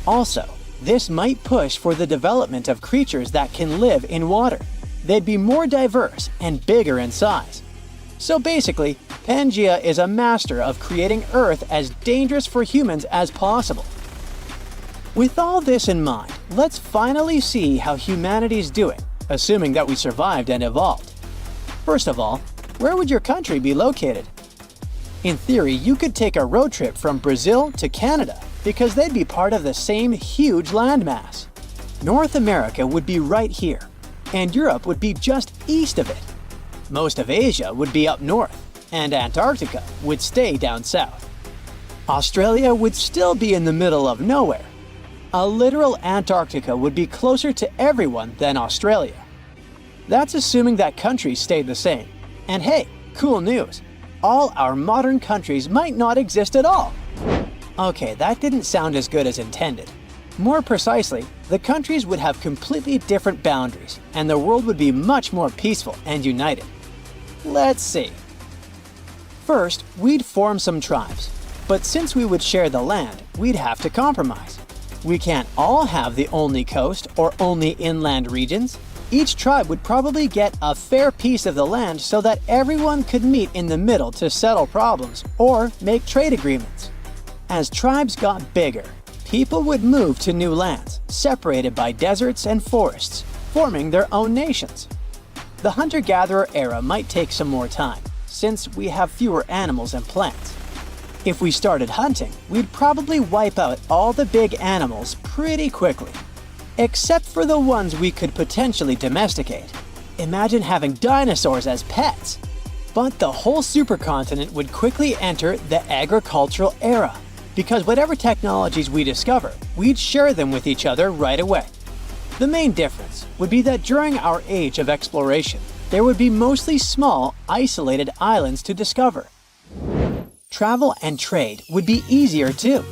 B: Also, this might push for the development of creatures that can live in water. They'd be more diverse and bigger in size. So basically, Pangaea is a master of creating Earth as dangerous for humans as possible. With all this in mind, let's finally see how humanity's doing, assuming that we survived and evolved. First of all, where would your country be located? In theory, you could take a road trip from Brazil to Canada, because they'd be part of the same huge landmass. North America would be right here, and Europe would be just east of it. Most of Asia would be up north, and Antarctica would stay down south. Australia would still be in the middle of nowhere. A literal Antarctica would be closer to everyone than Australia. That's assuming that countries stayed the same. And hey, cool news! All our modern countries might not exist at all. Okay, that didn't sound as good as intended. More precisely, the countries would have completely different boundaries, and the world would be much more peaceful and united. Let's see. First, we'd form some tribes. But since we would share the land, we'd have to compromise. We can't all have the only coast or only inland regions. Each tribe would probably get a fair piece of the land so that everyone could meet in the middle to settle problems or make trade agreements. As tribes got bigger, People would move to new lands, separated by deserts and forests, forming their own nations. The hunter-gatherer era might take some more time, since we have fewer animals and plants. If we started hunting, we'd probably wipe out all the big animals pretty quickly, except for the ones we could potentially domesticate. Imagine having dinosaurs as pets! But the whole supercontinent would quickly enter the agricultural era, because whatever technologies we discover, we'd share them with each other right away. The main difference would be that during our age of exploration, there would be mostly small, isolated islands to discover. Travel and trade would be easier too.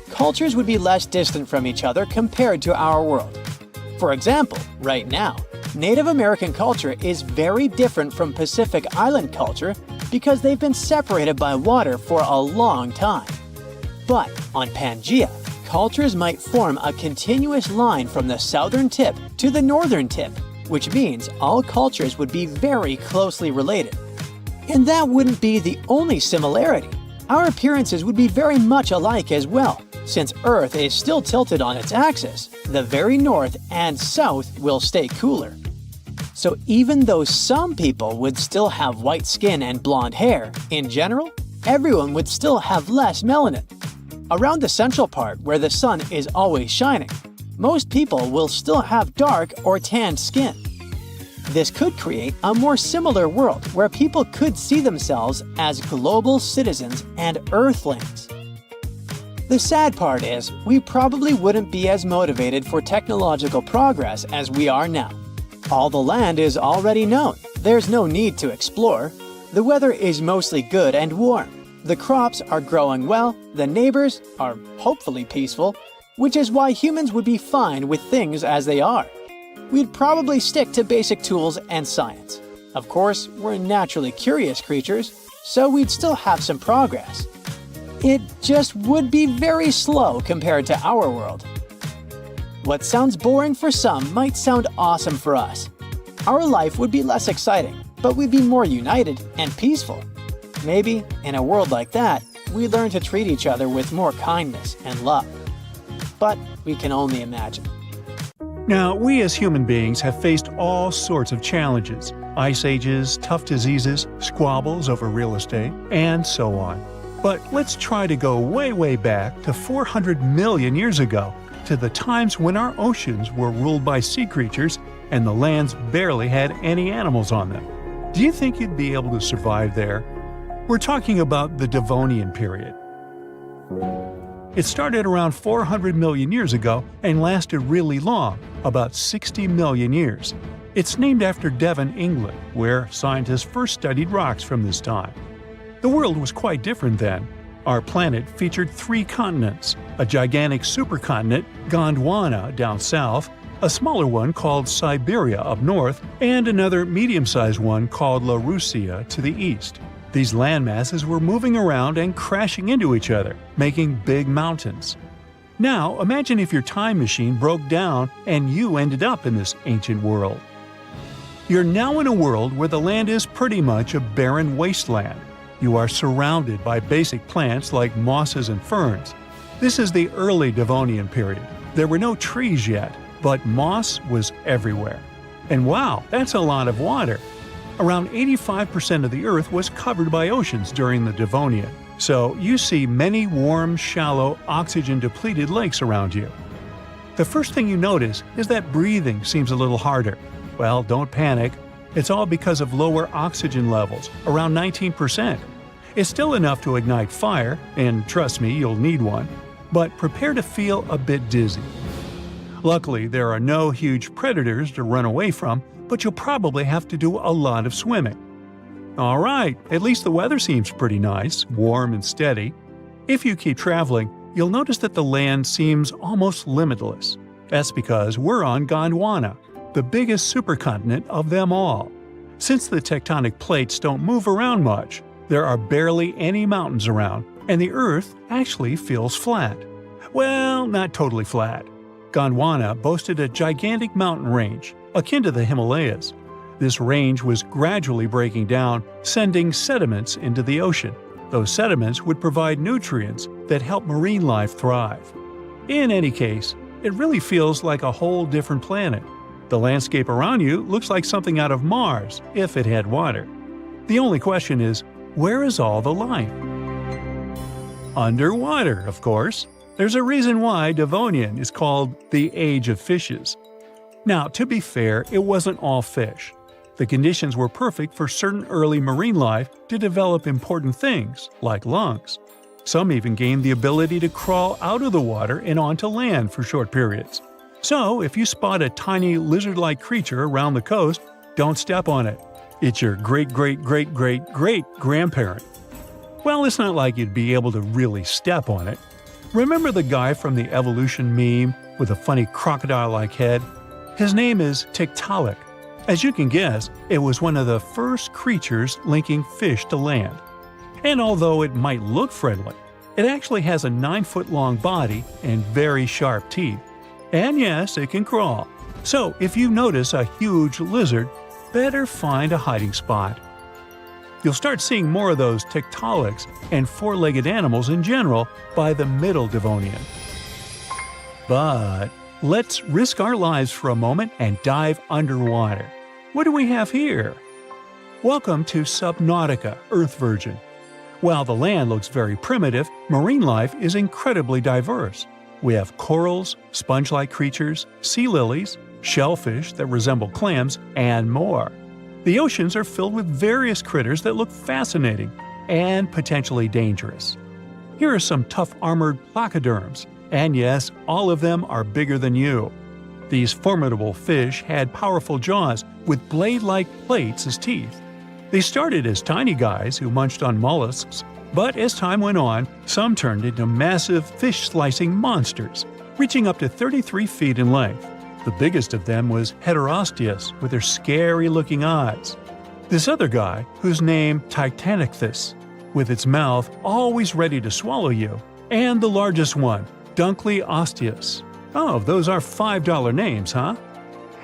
B: Cultures would be less distant from each other compared to our world. For example, right now, Native American culture is very different from Pacific Island culture because they've been separated by water for a long time. But on Pangaea, cultures might form a continuous line from the southern tip to the northern tip, which means all cultures would be very closely related. And that wouldn't be the only similarity. Our appearances would be very much alike as well, since Earth is still tilted on its axis. The very north and south will stay cooler. So even though some people would still have white skin and blonde hair, in general, everyone would still have less melanin. Around the central part where the sun is always shining, most people will still have dark or tanned skin. This could create a more similar world where people could see themselves as global citizens and Earthlings. The sad part is, we probably wouldn't be as motivated for technological progress as we are now. All the land is already known. There's no need to explore. The weather is mostly good and warm. The crops are growing well, the neighbors are hopefully peaceful, which is why humans would be fine with things as they are. We'd probably stick to basic tools and science. Of course, we're naturally curious creatures, so we'd still have some progress. It just would be very slow compared to our world. What sounds boring for some might sound awesome for us. Our life would be less exciting, but we'd be more united and peaceful. Maybe, in a world like that, we learn to treat each other with more kindness and love. But we can only imagine.
C: Now, we as human beings have faced all sorts of challenges: ice ages, tough diseases, squabbles over real estate, and so on. But let's try to go way back to 400 million years ago, to the times when our oceans were ruled by sea creatures and the lands barely had any animals on them. Do you think you'd be able to survive there? We're talking about the Devonian period. It started around 400 million years ago and lasted really long, about 60 million years. It's named after Devon, England, where scientists first studied rocks from this time. The world was quite different then. Our planet featured 3 continents: a gigantic supercontinent, Gondwana, down south, a smaller one called Siberia up north, and another medium-sized one called Laurasia to the east. These landmasses were moving around and crashing into each other, making big mountains. Now, imagine if your time machine broke down and you ended up in this ancient world. You're now in a world where the land is pretty much a barren wasteland. You are surrounded by basic plants like mosses and ferns. This is the early Devonian period. There were no trees yet, but moss was everywhere. And wow, that's a lot of water! Around 85% of the Earth was covered by oceans during the Devonian, so you see many warm, shallow, oxygen-depleted lakes around you. The first thing you notice is that breathing seems a little harder. Well, don't panic. It's all because of lower oxygen levels, around 19%. It's still enough to ignite fire, and trust me, you'll need one, but prepare to feel a bit dizzy. Luckily, there are no huge predators to run away from, but you'll probably have to do a lot of swimming. Alright, at least the weather seems pretty nice, warm and steady. If you keep traveling, you'll notice that the land seems almost limitless. That's because we're on Gondwana, the biggest supercontinent of them all. Since the tectonic plates don't move around much, there are barely any mountains around, and the Earth actually feels flat. Well, not totally flat. Gondwana boasted a gigantic mountain range, akin to the Himalayas. This range was gradually breaking down, sending sediments into the ocean. Those sediments would provide nutrients that help marine life thrive. In any case, it really feels like a whole different planet. The landscape around you looks like something out of Mars, if it had water. The only question is, where is all the life? Underwater, of course. There's a reason why Devonian is called the Age of Fishes. Now, to be fair, it wasn't all fish. The conditions were perfect for certain early marine life to develop important things, like lungs. Some even gained the ability to crawl out of the water and onto land for short periods. So, if you spot a tiny lizard-like creature around the coast, don't step on it. It's your great-great-great-great-grandparent. Well, it's not like you'd be able to really step on it. Remember the guy from the evolution meme with a funny crocodile-like head? His name is Tiktaalik. As you can guess, it was one of the first creatures linking fish to land. And although it might look friendly, it actually has a 9-foot-long body and very sharp teeth. And yes, it can crawl. So if you notice a huge lizard, better find a hiding spot. You'll start seeing more of those Tiktaaliks and four-legged animals in general by the Middle Devonian. But let's risk our lives for a moment and dive underwater. What do we have here? Welcome to Subnautica, Earth Virgin. While the land looks very primitive, marine life is incredibly diverse. We have corals, sponge-like creatures, sea lilies, shellfish that resemble clams, and more. The oceans are filled with various critters that look fascinating and potentially dangerous. Here are some tough armored placoderms, and yes, all of them are bigger than you. These formidable fish had powerful jaws with blade-like plates as teeth. They started as tiny guys who munched on mollusks, but as time went on, some turned into massive fish-slicing monsters, reaching up to 33 feet in length. The biggest of them was Heterosteus with their scary-looking eyes. This other guy, whose name Titanichthys, with its mouth always ready to swallow you, and the largest one, Dunkley Osteus. Oh, those are $5 names, huh?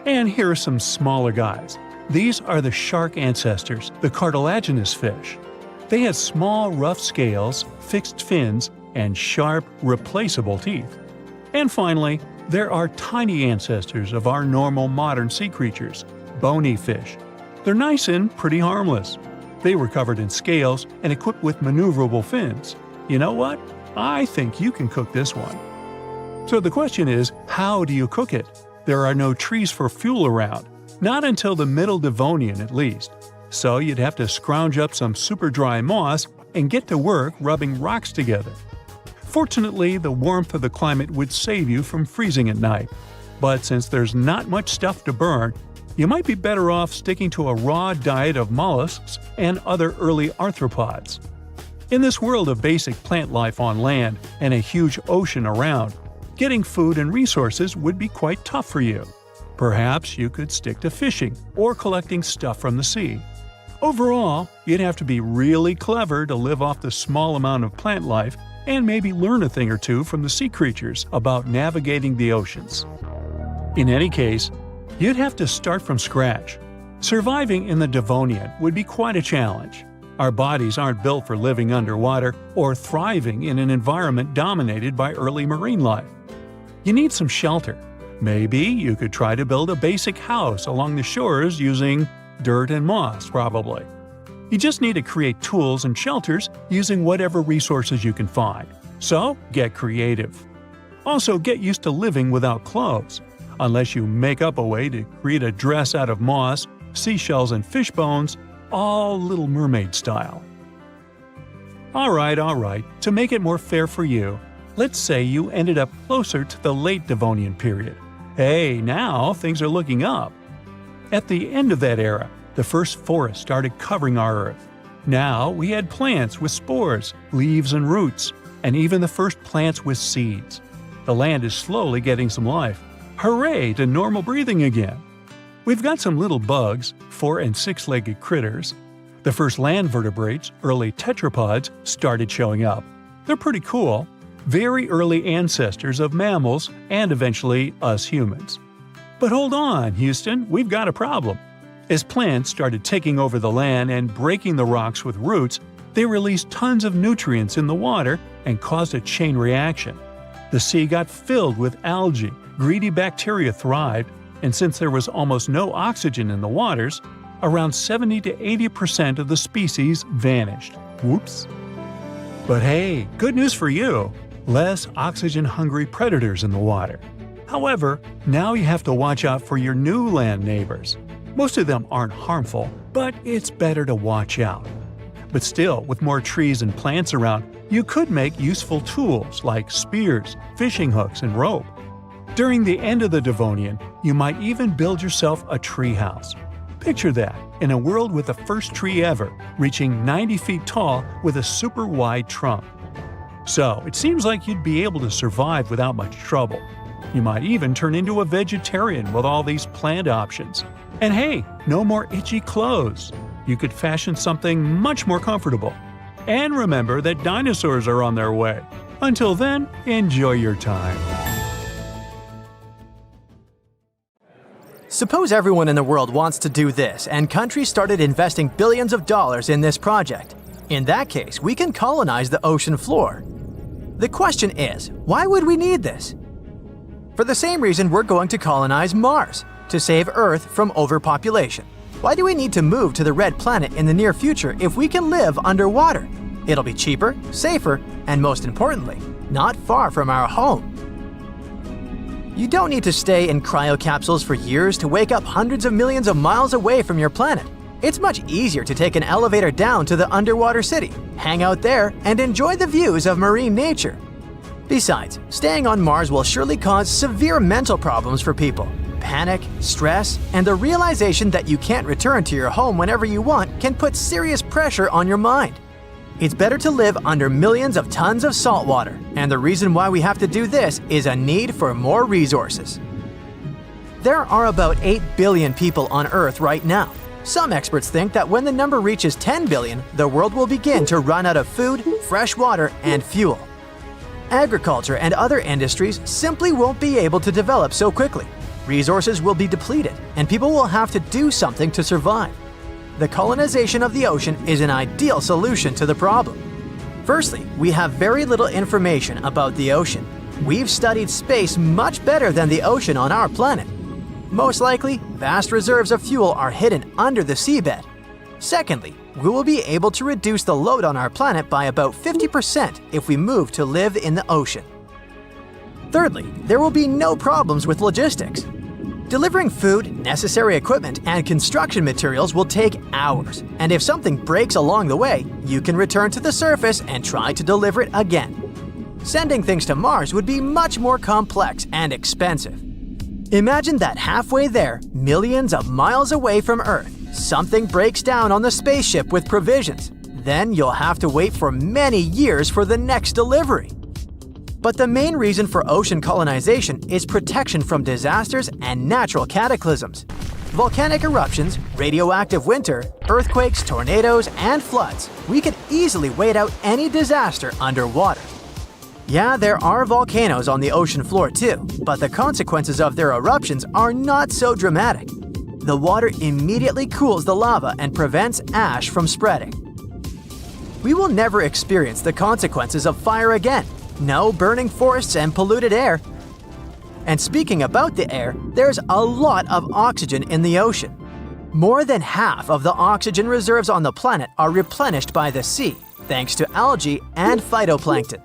C: And here are some smaller guys. These are the shark ancestors, the cartilaginous fish. They had small, rough scales, fixed fins, and sharp, replaceable teeth. And finally, there are tiny ancestors of our normal modern sea creatures, bony fish. They're nice and pretty harmless. They were covered in scales and equipped with maneuverable fins. You know what? I think you can cook this one. So the question is, how do you cook it? There are no trees for fuel around, not until the Middle Devonian at least. So you'd have to scrounge up some super dry moss and get to work rubbing rocks together. Fortunately, the warmth of the climate would save you from freezing at night. But since there's not much stuff to burn, you might be better off sticking to a raw diet of mollusks and other early arthropods. In this world of basic plant life on land and a huge ocean around, getting food and resources would be quite tough for you. Perhaps you could stick to fishing or collecting stuff from the sea. Overall, you'd have to be really clever to live off the small amount of plant life and maybe learn a thing or two from the sea creatures about navigating the oceans. In any case, you'd have to start from scratch. Surviving in the Devonian would be quite a challenge. Our bodies aren't built for living underwater or thriving in an environment dominated by early marine life. You need some shelter. Maybe you could try to build a basic house along the shores using dirt and moss, probably. You just need to create tools and shelters using whatever resources you can find. So, get creative. Also, get used to living without clothes, unless you make up a way to create a dress out of moss, seashells, and fish bones, all Little Mermaid style. Alright, to make it more fair for you, let's say you ended up closer to the late Devonian period. Hey, now things are looking up. At the end of that era, the first forests started covering our Earth. Now we had plants with spores, leaves and roots, and even the first plants with seeds. The land is slowly getting some life. Hooray to normal breathing again! We've got some little bugs, 4- and 6-legged critters. The first land vertebrates, early tetrapods, started showing up. They're pretty cool. Very early ancestors of mammals and eventually us humans. But hold on, Houston, we've got a problem. As plants started taking over the land and breaking the rocks with roots, they released tons of nutrients in the water and caused a chain reaction. The sea got filled with algae, greedy bacteria thrived, and since there was almost no oxygen in the waters, around 70 to 80% of the species vanished. Whoops. But hey, good news for you! Less oxygen-hungry predators in the water. However, now you have to watch out for your new land neighbors. Most of them aren't harmful, but it's better to watch out. But still, with more trees and plants around, you could make useful tools like spears, fishing hooks, and rope. During the end of the Devonian, you might even build yourself a tree house. Picture that, in a world with the first tree ever, reaching 90 feet tall with a super wide trunk. So, it seems like you'd be able to survive without much trouble. You might even turn into a vegetarian with all these plant options. And hey, no more itchy clothes. You could fashion something much more comfortable. And remember that dinosaurs are on their way. Until then, enjoy your time.
B: Suppose everyone in the world wants to do this, and countries started investing billions of dollars in this project. In that case, we can colonize the ocean floor. The question is, why would we need this? For the same reason we're going to colonize Mars, to save Earth from overpopulation. Why do we need to move to the red planet in the near future if we can live underwater? It'll be cheaper, safer, and most importantly, not far from our home. You don't need to stay in cryocapsules for years to wake up hundreds of millions of miles away from your planet. It's much easier to take an elevator down to the underwater city, hang out there, and enjoy the views of marine nature. Besides, staying on Mars will surely cause severe mental problems for people. Panic, stress, and the realization that you can't return to your home whenever you want can put serious pressure on your mind. It's better to live under millions of tons of salt water, and the reason why we have to do this is a need for more resources. There are about 8 billion people on Earth right now. Some experts think that when the number reaches 10 billion, the world will begin to run out of food, fresh water, and fuel. Agriculture and other industries simply won't be able to develop so quickly. Resources will be depleted, and people will have to do something to survive. The colonization of the ocean is an ideal solution to the problem. Firstly, we have very little information about the ocean. We've studied space much better than the ocean on our planet. Most likely, vast reserves of fuel are hidden under the seabed. Secondly, we will be able to reduce the load on our planet by about 50% if we move to live in the ocean. Thirdly, there will be no problems with logistics. Delivering food, necessary equipment, and construction materials will take hours, and if something breaks along the way, you can return to the surface and try to deliver it again. Sending things to Mars would be much more complex and expensive. Imagine that halfway there, millions of miles away from Earth, something breaks down on the spaceship with provisions. Then you'll have to wait for many years for the next delivery. But the main reason for ocean colonization is protection from disasters and natural cataclysms. Volcanic eruptions, radioactive winter, earthquakes, tornadoes, and floods. We could easily wait out any disaster underwater. Yeah, there are volcanoes on the ocean floor too, but the consequences of their eruptions are not so dramatic. The water immediately cools the lava and prevents ash from spreading. We will never experience the consequences of fire again. No burning forests and polluted air. And speaking about the air, there's a lot of oxygen in the ocean. More than half of the oxygen reserves on the planet are replenished by the sea, thanks to algae and phytoplankton.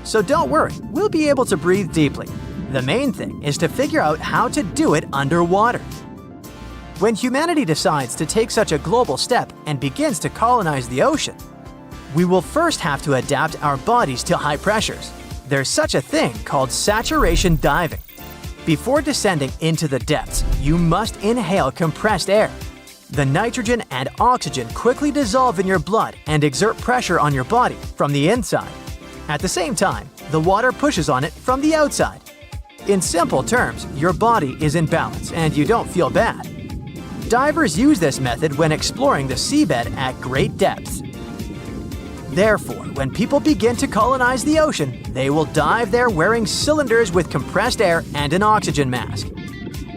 B: So don't worry, we'll be able to breathe deeply. The main thing is to figure out how to do it underwater. When humanity decides to take such a global step and begins to colonize the ocean, we will first have to adapt our bodies to high pressures. There's such a thing called saturation diving. Before descending into the depths, you must inhale compressed air. The nitrogen and oxygen quickly dissolve in your blood and exert pressure on your body from the inside. At the same time, the water pushes on it from the outside. In simple terms, your body is in balance and you don't feel bad. Divers use this method when exploring the seabed at great depths. Therefore, when people begin to colonize the ocean, they will dive there wearing cylinders with compressed air and an oxygen mask.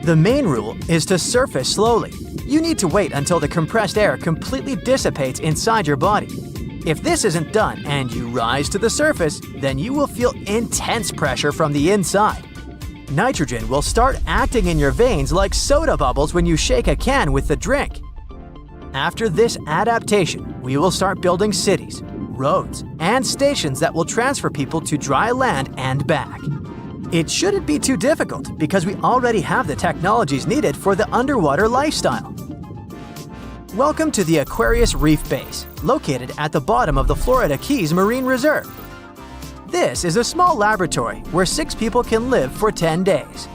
B: The main rule is to surface slowly. You need to wait until the compressed air completely dissipates inside your body. If this isn't done and you rise to the surface, then you will feel intense pressure from the inside. Nitrogen will start acting in your veins like soda bubbles when you shake a can with the drink. After this adaptation, we will start building cities, roads, and stations that will transfer people to dry land and back. It shouldn't be too difficult because we already have the technologies needed for the underwater lifestyle. Welcome to the Aquarius Reef Base, located at the bottom of the Florida Keys Marine Reserve. This is a small laboratory where 6 people can live for 10 days.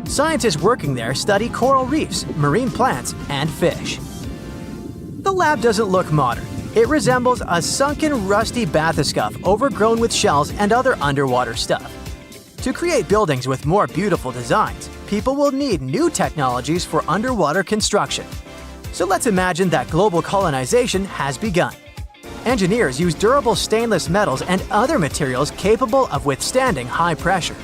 B: Scientists working there study coral reefs, marine plants, and fish. The lab doesn't look modern. It resembles a sunken, rusty bathyscaphe overgrown with shells and other underwater stuff. To create buildings with more beautiful designs, people will need new technologies for underwater construction. So let's imagine that global colonization has begun. Engineers use durable stainless metals and other materials capable of withstanding high pressure.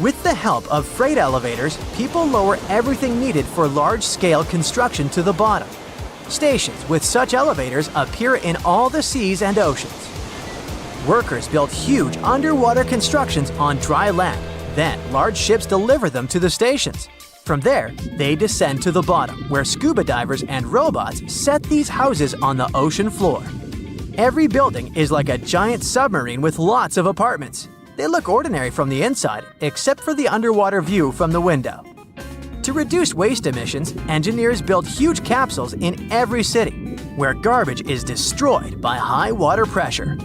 B: With the help of freight elevators, people lower everything needed for large-scale construction to the bottom. Stations with such elevators appear in all the seas and oceans. Workers build huge underwater constructions on dry land. Then, large ships deliver them to the stations. From there, they descend to the bottom, where scuba divers and robots set these houses on the ocean floor. Every building is like a giant submarine with lots of apartments. They look ordinary from the inside, except for the underwater view from the window. To reduce waste emissions, engineers build huge capsules in every city, where garbage is destroyed by high water pressure.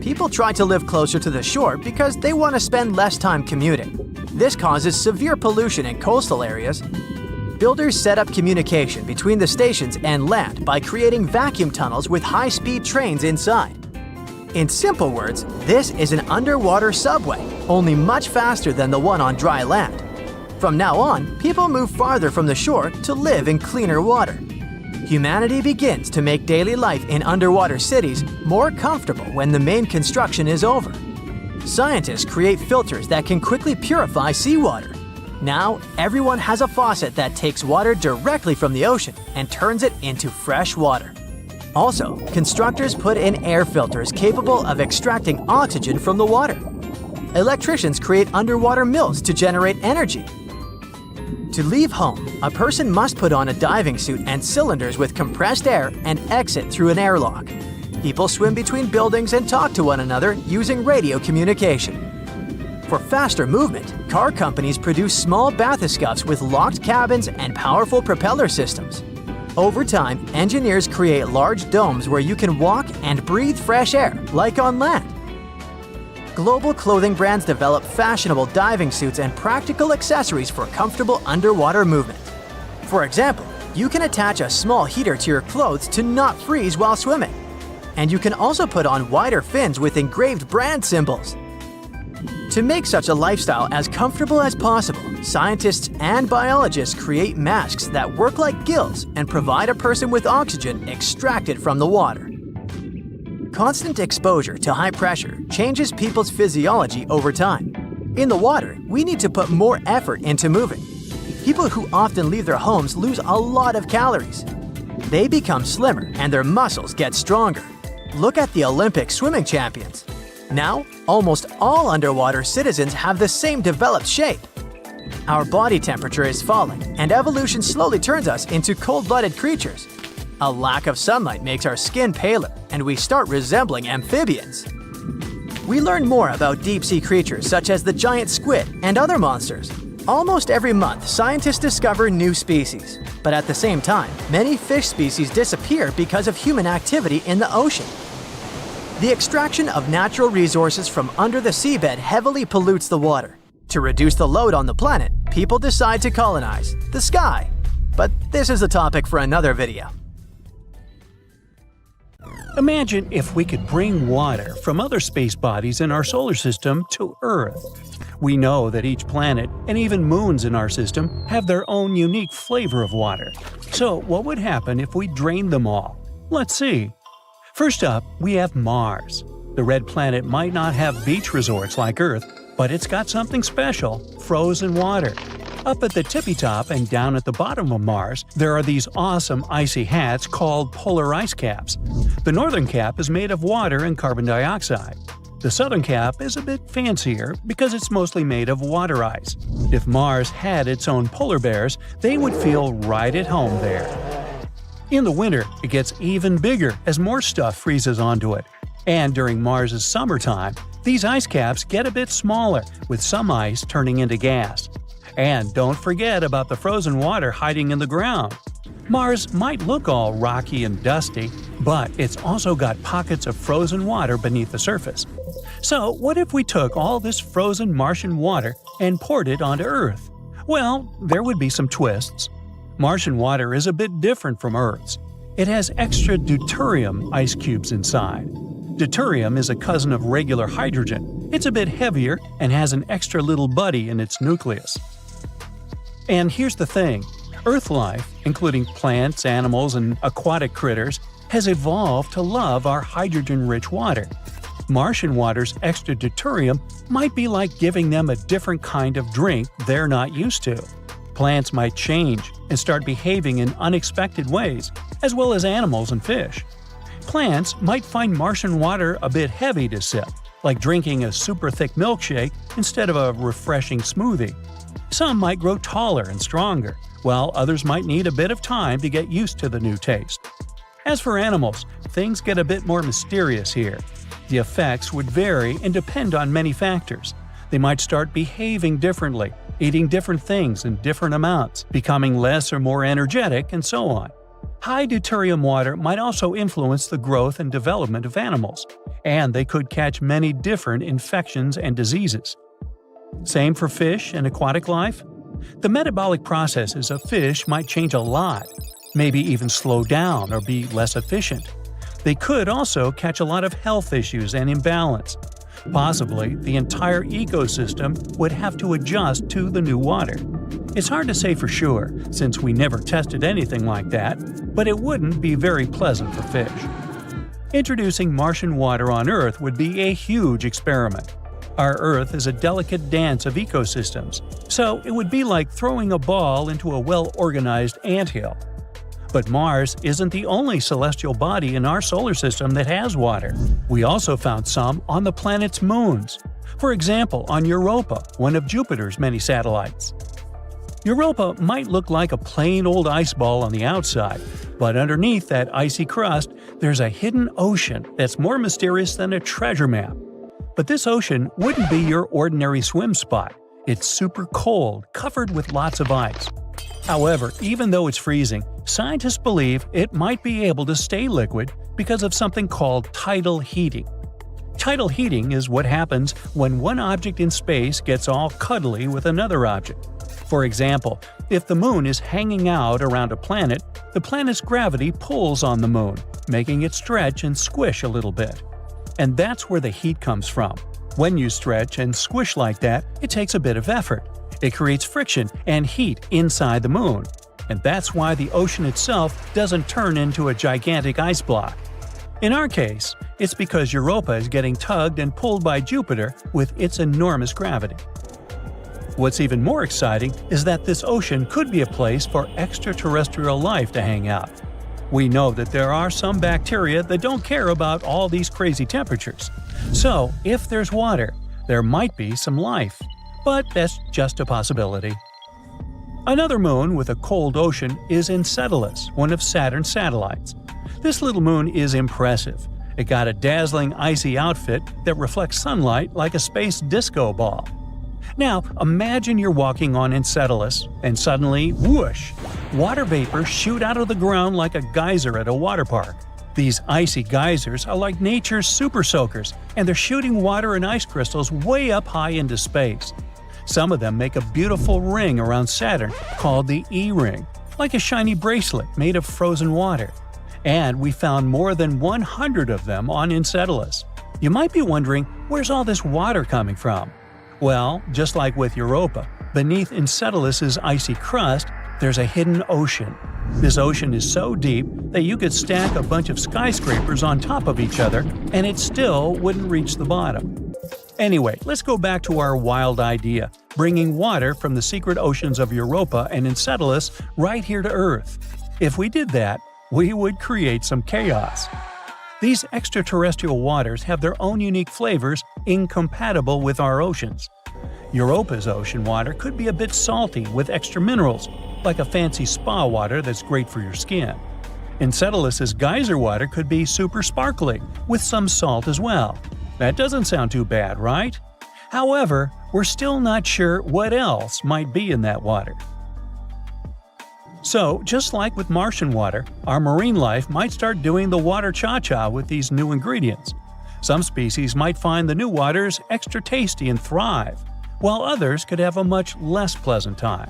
B: People try to live closer to the shore because they want to spend less time commuting. This causes severe pollution in coastal areas. Builders set up communication between the stations and land by creating vacuum tunnels with high-speed trains inside. In simple words, this is an underwater subway, only much faster than the one on dry land. From now on, people move farther from the shore to live in cleaner water. Humanity begins to make daily life in underwater cities more comfortable when the main construction is over. Scientists create filters that can quickly purify seawater. Now, everyone has a faucet that takes water directly from the ocean and turns it into fresh water. Also, constructors put in air filters capable of extracting oxygen from the water. Electricians create underwater mills to generate energy. To leave home, a person must put on a diving suit and cylinders with compressed air and exit through an airlock. People swim between buildings and talk to one another using radio communication. For faster movement, car companies produce small bathyscaphes with locked cabins and powerful propeller systems. Over time, engineers create large domes where you can walk and breathe fresh air, like on land. Global clothing brands develop fashionable diving suits and practical accessories for comfortable underwater movement. For example, you can attach a small heater to your clothes to not freeze while swimming. And you can also put on wider fins with engraved brand symbols. To make such a lifestyle as comfortable as possible, scientists and biologists create masks that work like gills and provide a person with oxygen extracted from the water. Constant exposure to high pressure changes people's physiology over time. In the water, we need to put more effort into moving. People who often leave their homes lose a lot of calories. They become slimmer and their muscles get stronger. Look at the Olympic swimming champions. Now, almost all underwater citizens have the same developed shape. Our body temperature is falling, and evolution slowly turns us into cold-blooded creatures. A lack of sunlight makes our skin paler, and we start resembling amphibians. We learn more about deep-sea creatures such as the giant squid and other monsters. Almost every month, scientists discover new species. But at the same time, many fish species disappear because of human activity in the ocean. The extraction of natural resources from under the seabed heavily pollutes the water. To reduce the load on the planet, people decide to colonize the sky. But this is a topic for another video.
C: Imagine if we could bring water from other space bodies in our solar system to Earth. We know that each planet and even moons in our system have their own unique flavor of water. So what would happen if we drained them all? Let's see. First up, we have Mars. The red planet might not have beach resorts like Earth, but it's got something special – frozen water. Up at the tippy top and down at the bottom of Mars, there are these awesome icy hats called polar ice caps. The northern cap is made of water and carbon dioxide. The southern cap is a bit fancier because it's mostly made of water ice. If Mars had its own polar bears, they would feel right at home there. In the winter, it gets even bigger as more stuff freezes onto it. And during Mars's summertime, these ice caps get a bit smaller, with some ice turning into gas. And don't forget about the frozen water hiding in the ground. Mars might look all rocky and dusty, but it's also got pockets of frozen water beneath the surface. So what if we took all this frozen Martian water and poured it onto Earth? Well, there would be some twists. Martian water is a bit different from Earth's. It has extra deuterium ice cubes inside. Deuterium is a cousin of regular hydrogen. It's a bit heavier and has an extra little buddy in its nucleus. And here's the thing. Earth life, including plants, animals, and aquatic critters, has evolved to love our hydrogen-rich water. Martian water's extra deuterium might be like giving them a different kind of drink they're not used to. Plants might change and start behaving in unexpected ways, as well as animals and fish. Plants might find Martian water a bit heavy to sip, like drinking a super thick milkshake instead of a refreshing smoothie. Some might grow taller and stronger, while others might need a bit of time to get used to the new taste. As for animals, things get a bit more mysterious here. The effects would vary and depend on many factors. They might start behaving differently, eating different things in different amounts, becoming less or more energetic, and so on. High deuterium water might also influence the growth and development of animals, and they could catch many different infections and diseases. Same for fish and aquatic life. The metabolic processes of fish might change a lot, maybe even slow down or be less efficient. They could also catch a lot of health issues and imbalance. Possibly, the entire ecosystem would have to adjust to the new water. It's hard to say for sure, since we never tested anything like that, but it wouldn't be very pleasant for fish. Introducing Martian water on Earth would be a huge experiment. Our Earth is a delicate dance of ecosystems, so it would be like throwing a ball into a well-organized anthill. But Mars isn't the only celestial body in our solar system that has water. We also found some on the planet's moons. For example, on Europa, one of Jupiter's many satellites. Europa might look like a plain old ice ball on the outside, but underneath that icy crust, there's a hidden ocean that's more mysterious than a treasure map. But this ocean wouldn't be your ordinary swim spot. It's super cold, covered with lots of ice. However, even though it's freezing, scientists believe it might be able to stay liquid because of something called tidal heating. Tidal heating is what happens when one object in space gets all cuddly with another object. For example, if the moon is hanging out around a planet, the planet's gravity pulls on the moon, making it stretch and squish a little bit. And that's where the heat comes from. When you stretch and squish like that, it takes a bit of effort. It creates friction and heat inside the moon. And that's why the ocean itself doesn't turn into a gigantic ice block. In our case, it's because Europa is getting tugged and pulled by Jupiter with its enormous gravity. What's even more exciting is that this ocean could be a place for extraterrestrial life to hang out. We know that there are some bacteria that don't care about all these crazy temperatures. So, if there's water, there might be some life. But that's just a possibility. Another moon with a cold ocean is Enceladus, one of Saturn's satellites. This little moon is impressive. It got a dazzling icy outfit that reflects sunlight like a space disco ball. Now, imagine you're walking on Enceladus, and suddenly, whoosh! Water vapors shoot out of the ground like a geyser at a water park. These icy geysers are like nature's super soakers, and they're shooting water and ice crystals way up high into space. Some of them make a beautiful ring around Saturn called the E-ring, like a shiny bracelet made of frozen water. And we found more than 100 of them on Enceladus. You might be wondering, where's all this water coming from? Well, just like with Europa, beneath Enceladus's icy crust, there's a hidden ocean. This ocean is so deep that you could stack a bunch of skyscrapers on top of each other and it still wouldn't reach the bottom. Anyway, let's go back to our wild idea, bringing water from the secret oceans of Europa and Enceladus right here to Earth. If we did that, we would create some chaos. These extraterrestrial waters have their own unique flavors incompatible with our oceans. Europa's ocean water could be a bit salty with extra minerals, like a fancy spa water that's great for your skin. Enceladus's geyser water could be super sparkling, with some salt as well. That doesn't sound too bad, right? However, we're still not sure what else might be in that water. So, just like with Martian water, our marine life might start doing the water cha-cha with these new ingredients. Some species might find the new waters extra tasty and thrive, while others could have a much less pleasant time.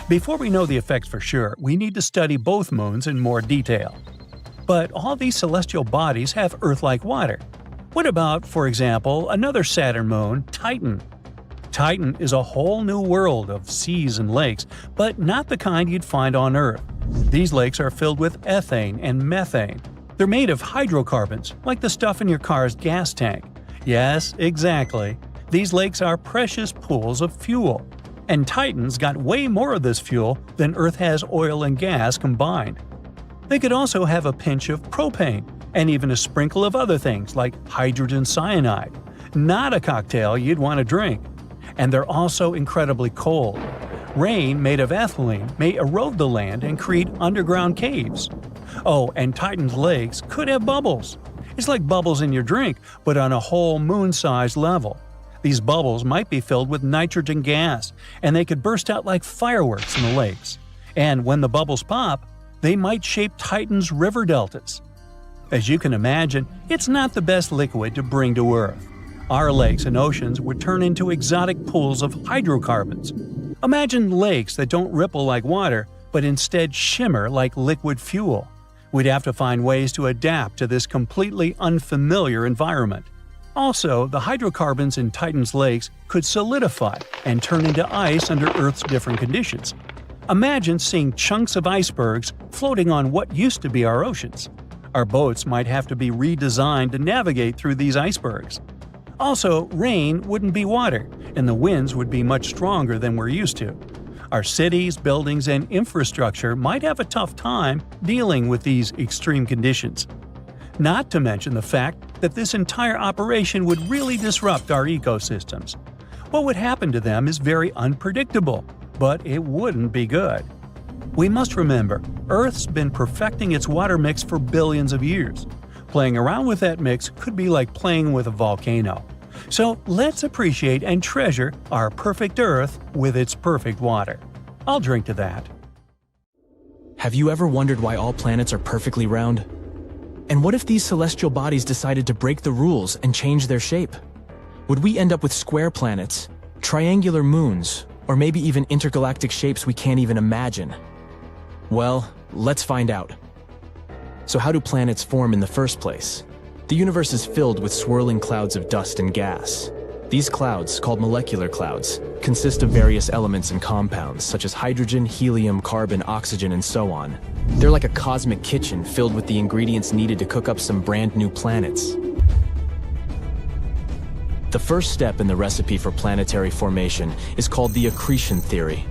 C: Before we know the effects for sure, we need to study both moons in more detail. But all these celestial bodies have Earth-like water. What about, for example, another Saturn moon, Titan? Titan is a whole new world of seas and lakes, but not the kind you'd find on Earth. These lakes are filled with ethane and methane. They're made of hydrocarbons, like the stuff in your car's gas tank. Yes, exactly. These lakes are precious pools of fuel. And Titan's got way more of this fuel than Earth has oil and gas combined. They could also have a pinch of propane, and even a sprinkle of other things like hydrogen cyanide. Not a cocktail you'd want to drink. And they're also incredibly cold. Rain made of ethylene may erode the land and create underground caves. Oh, and Titan's lakes could have bubbles. It's like bubbles in your drink, but on a whole moon-sized level. These bubbles might be filled with nitrogen gas, and they could burst out like fireworks in the lakes. And when the bubbles pop, they might shape Titan's river deltas. As you can imagine, it's not the best liquid to bring to Earth. Our lakes and oceans would turn into exotic pools of hydrocarbons. Imagine lakes that don't ripple like water, but instead shimmer like liquid fuel. We'd have to find ways to adapt to this completely unfamiliar environment. Also, the hydrocarbons in Titan's lakes could solidify and turn into ice under Earth's different conditions. Imagine seeing chunks of icebergs floating on what used to be our oceans. Our boats might have to be redesigned to navigate through these icebergs. Also, rain wouldn't be water, and the winds would be much stronger than we're used to. Our cities, buildings, and infrastructure might have a tough time dealing with these extreme conditions. Not to mention the fact that this entire operation would really disrupt our ecosystems. What would happen to them is very unpredictable, but it wouldn't be good. We must remember, Earth's been perfecting its water mix for billions of years. Playing around with that mix could be like playing with a volcano. So let's appreciate and treasure our perfect Earth with its perfect water. I'll drink to that.
E: Have you ever wondered why all planets are perfectly round? And what if these celestial bodies decided to break the rules and change their shape? Would we end up with square planets, triangular moons, or maybe even intergalactic shapes we can't even imagine? Well, let's find out. So how do planets form in the first place? The universe is filled with swirling clouds of dust and gas. These clouds, called molecular clouds, consist of various elements and compounds such as hydrogen, helium, carbon, oxygen, and so on. They're like a cosmic kitchen filled with the ingredients needed to cook up some brand new planets. The first step in the recipe for planetary formation is called the accretion theory.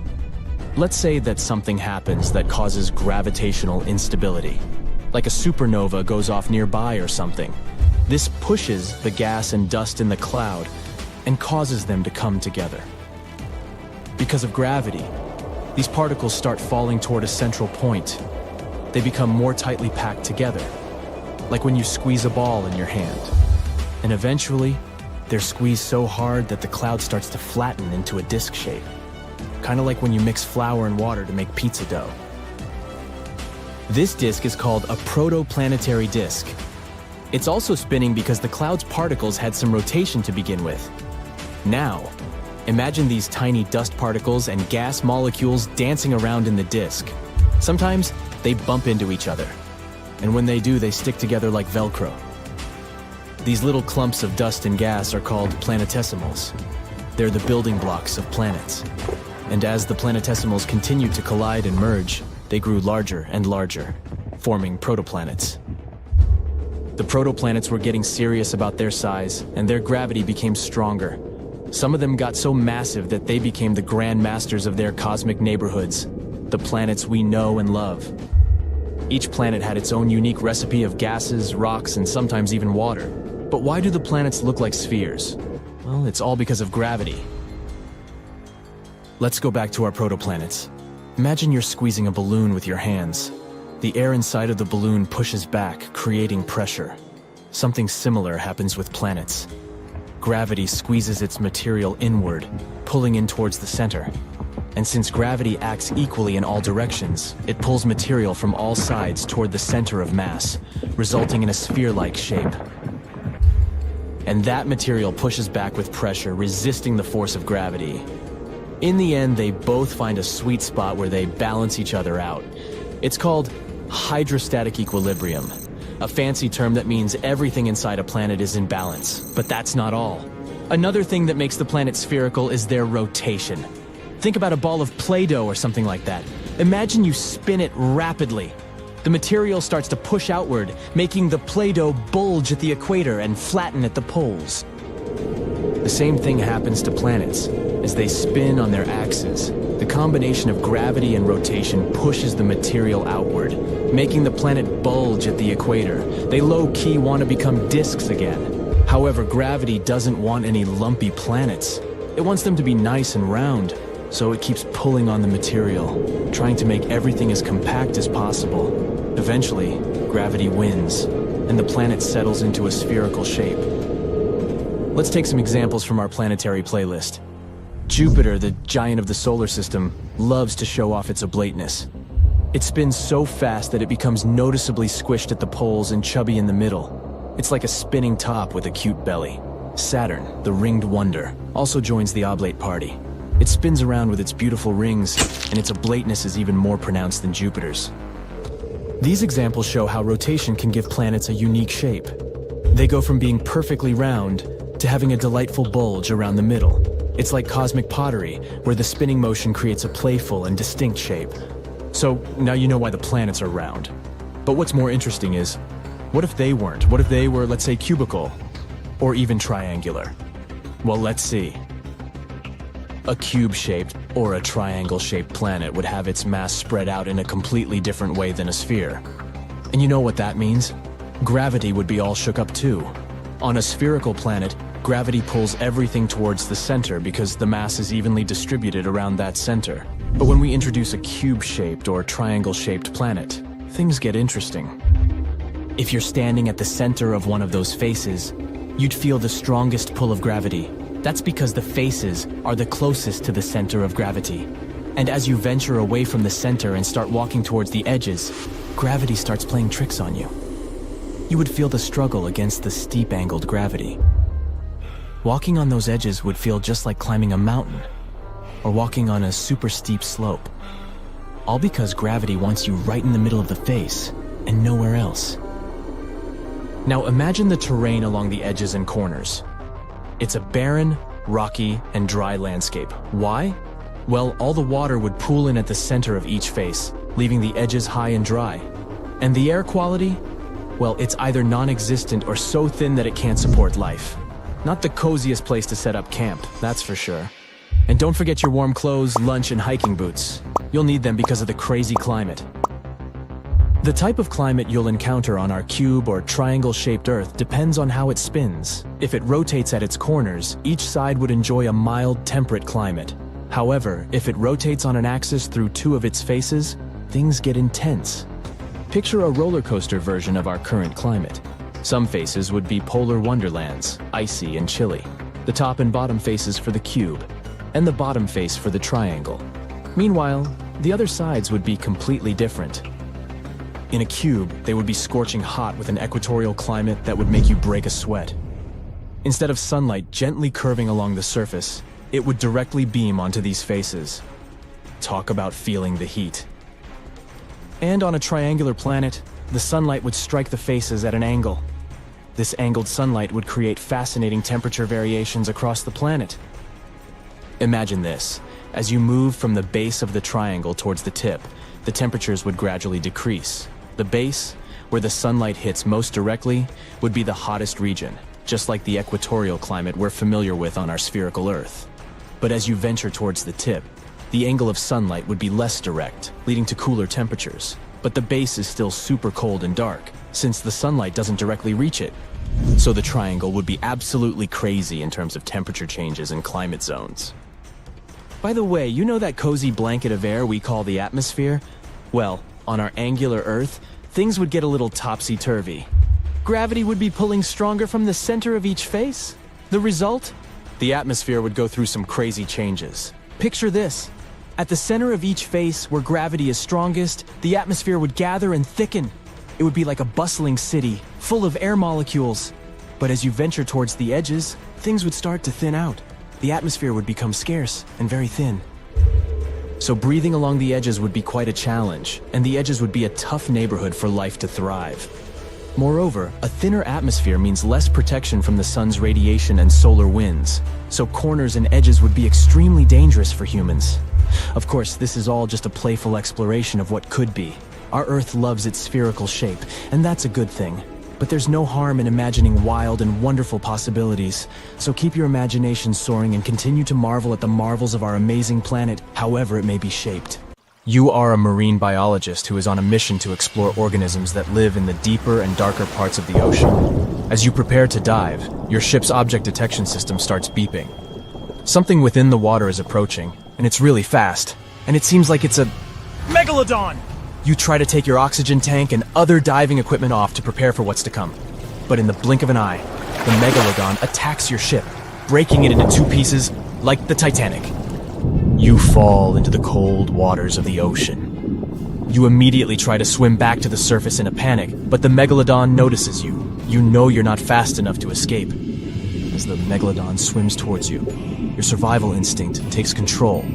E: Let's say that something happens that causes gravitational instability, like a supernova goes off nearby or something. This pushes the gas and dust in the cloud and causes them to come together. Because of gravity, these particles start falling toward a central point. They become more tightly packed together, like when you squeeze a ball in your hand. And eventually, they're squeezed so hard that the cloud starts to flatten into a disc shape, kind of like when you mix flour and water to make pizza dough. This disk is called a protoplanetary disk. It's also spinning because the cloud's particles had some rotation to begin with. Now, imagine these tiny dust particles and gas molecules dancing around in the disk. Sometimes they bump into each other, and when they do, they stick together like Velcro. These little clumps of dust and gas are called planetesimals. They're the building blocks of planets. And as the planetesimals continued to collide and merge, they grew larger and larger, forming protoplanets. The protoplanets were getting serious about their size, and their gravity became stronger. Some of them got so massive that they became the grand masters of their cosmic neighborhoods, the planets we know and love. Each planet had its own unique recipe of gases, rocks, and sometimes even water. But why do the planets look like spheres? Well, it's all because of gravity. Let's go back to our protoplanets. Imagine you're squeezing a balloon with your hands. The air inside of the balloon pushes back, creating pressure. Something similar happens with planets. Gravity squeezes its material inward, pulling in towards the center. And since gravity acts equally in all directions, it pulls material from all sides toward the center of mass, resulting in a sphere-like shape. And that material pushes back with pressure, resisting the force of gravity. In the end, they both find a sweet spot where they balance each other out. It's called hydrostatic equilibrium, a fancy term that means everything inside a planet is in balance. But that's not all. Another thing that makes the planet spherical is their rotation. Think about a ball of Play-Doh or something like that. Imagine you spin it rapidly. The material starts to push outward, making the Play-Doh bulge at the equator and flatten at the poles. The same thing happens to planets. As they spin on their axes, the combination of gravity and rotation pushes the material outward, making the planet bulge at the equator. They low-key want to become disks again. However, gravity doesn't want any lumpy planets. It wants them to be nice and round, so it keeps pulling on the material, trying to make everything as compact as possible. Eventually, gravity wins, and the planet settles into a spherical shape. Let's take some examples from our planetary playlist. Jupiter, the giant of the solar system, loves to show off its oblateness. It spins so fast that it becomes noticeably squished at the poles and chubby in the middle. It's like a spinning top with a cute belly. Saturn, the ringed wonder, also joins the oblate party. It spins around with its beautiful rings, and its oblateness is even more pronounced than Jupiter's. These examples show how rotation can give planets a unique shape. They go from being perfectly round to having a delightful bulge around the middle. It's like cosmic pottery, where the spinning motion creates a playful and distinct shape. So now you know why the planets are round. But what's more interesting is, what if they weren't? What if they were, let's say, cubical? Or even triangular? Well, let's see. A cube-shaped or a triangle-shaped planet would have its mass spread out in a completely different way than a sphere. And you know what that means? Gravity would be all shook up too. On a spherical planet, gravity pulls everything towards the center because the mass is evenly distributed around that center. But when we introduce a cube-shaped or triangle-shaped planet, things get interesting. If you're standing at the center of one of those faces, you'd feel the strongest pull of gravity. That's because the faces are the closest to the center of gravity. And as you venture away from the center and start walking towards the edges, gravity starts playing tricks on you. You would feel the struggle against the steep-angled gravity. Walking on those edges would feel just like climbing a mountain, or walking on a super steep slope. All because gravity wants you right in the middle of the face, and nowhere else. Now imagine the terrain along the edges and corners. It's a barren, rocky, and dry landscape. Why? Well, all the water would pool in at the center of each face, leaving the edges high and dry. And the air quality? Well, it's either non-existent or so thin that it can't support life. Not the coziest place to set up camp, that's for sure. And don't forget your warm clothes, lunch, and hiking boots. You'll need them because of the crazy climate. The type of climate you'll encounter on our cube or triangle-shaped Earth depends on how it spins. If it rotates at its corners, each side would enjoy a mild, temperate climate. However, if it rotates on an axis through two of its faces, things get intense. Picture a roller coaster version of our current climate. Some faces would be polar wonderlands, icy and chilly. The top and bottom faces for the cube, and the bottom face for the triangle. Meanwhile, the other sides would be completely different. In a cube, they would be scorching hot with an equatorial climate that would make you break a sweat. Instead of sunlight gently curving along the surface, it would directly beam onto these faces. Talk about feeling the heat. And on a triangular planet, the sunlight would strike the faces at an angle. This angled sunlight would create fascinating temperature variations across the planet. Imagine this. As you move from the base of the triangle towards the tip, the temperatures would gradually decrease. The base, where the sunlight hits most directly, would be the hottest region, just like the equatorial climate we're familiar with on our spherical Earth. But as you venture towards the tip, the angle of sunlight would be less direct, leading to cooler temperatures. But the base is still super cold and dark, since the sunlight doesn't directly reach it. So the triangle would be absolutely crazy in terms of temperature changes and climate zones. By the way, you know that cozy blanket of air we call the atmosphere? Well, on our angular Earth, things would get a little topsy-turvy. Gravity would be pulling stronger from the center of each face. The result? The atmosphere would go through some crazy changes. Picture this. At the center of each face, where gravity is strongest, the atmosphere would gather and thicken. It would be like a bustling city, full of air molecules. But as you venture towards the edges, things would start to thin out. The atmosphere would become scarce and very thin. So breathing along the edges would be quite a challenge, and the edges would be a tough neighborhood for life to thrive. Moreover, a thinner atmosphere means less protection from the sun's radiation and solar winds, so corners and edges would be extremely dangerous for humans. Of course, this is all just a playful exploration of what could be. Our Earth loves its spherical shape, and that's a good thing. But there's no harm in imagining wild and wonderful possibilities, so keep your imagination soaring and continue to marvel at the marvels of our amazing planet, however it may be shaped. You are a marine biologist who is on a mission to explore organisms that live in the deeper and darker parts of the ocean. As you prepare to dive, your ship's object detection system starts beeping. Something within the water is approaching, and it's really fast, and it seems like it's a megalodon! You try to take your oxygen tank and other diving equipment off to prepare for what's to come. But in the blink of an eye, the megalodon attacks your ship, breaking it into two pieces like the Titanic. You fall into the cold waters of the ocean. You immediately try to swim back to the surface in a panic, but the megalodon notices you. You know you're not fast enough to escape. As the megalodon swims towards you, your survival instinct takes control.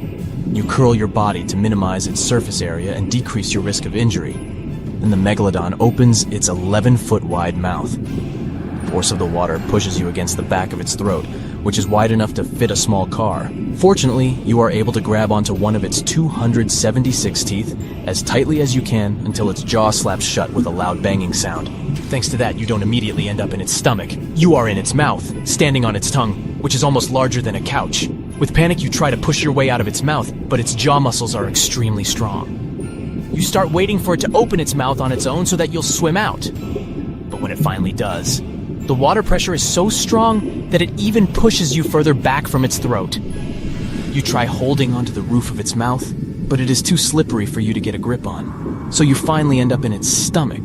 E: You curl your body to minimize its surface area and decrease your risk of injury. Then the megalodon opens its 11-foot wide mouth. The force of the water pushes you against the back of its throat, which is wide enough to fit a small car. Fortunately, you are able to grab onto one of its 276 teeth as tightly as you can until its jaw slaps shut with a loud banging sound. Thanks to that, you don't immediately end up in its stomach. You are in its mouth, standing on its tongue, which is almost larger than a couch. With panic, you try to push your way out of its mouth, but its jaw muscles are extremely strong. You start waiting for it to open its mouth on its own so that you'll swim out. But when it finally does, the water pressure is so strong that it even pushes you further back from its throat. You try holding onto the roof of its mouth, but it is too slippery for you to get a grip on. So you finally end up in its stomach.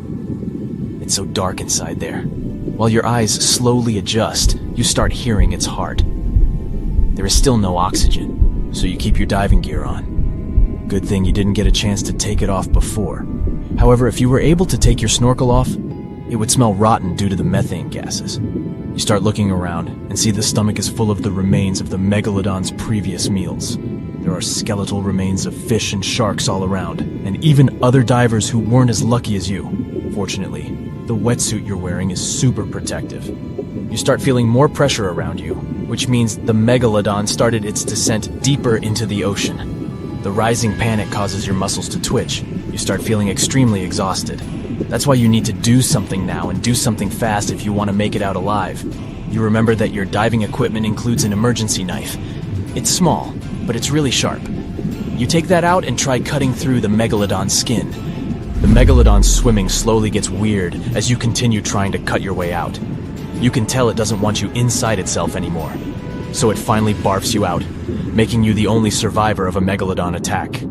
E: It's so dark inside there. While your eyes slowly adjust, you start hearing its heart. There is still no oxygen, so you keep your diving gear on. Good thing you didn't get a chance to take it off before. However, if you were able to take your snorkel off, it would smell rotten due to the methane gases. You start looking around and see the stomach is full of the remains of the megalodon's previous meals. There are skeletal remains of fish and sharks all around, and even other divers who weren't as lucky as you. Fortunately, the wetsuit you're wearing is super protective. You start feeling more pressure around you, which means the megalodon started its descent deeper into the ocean. The rising panic causes your muscles to twitch. You start feeling extremely exhausted. That's why you need to do something now and do something fast if you want to make it out alive. You remember that your diving equipment includes an emergency knife. It's small, but it's really sharp. You take that out and try cutting through the megalodon's skin. The megalodon's swimming slowly gets weird as you continue trying to cut your way out. You can tell it doesn't want you inside itself anymore, so it finally barfs you out, making you the only survivor of a megalodon attack.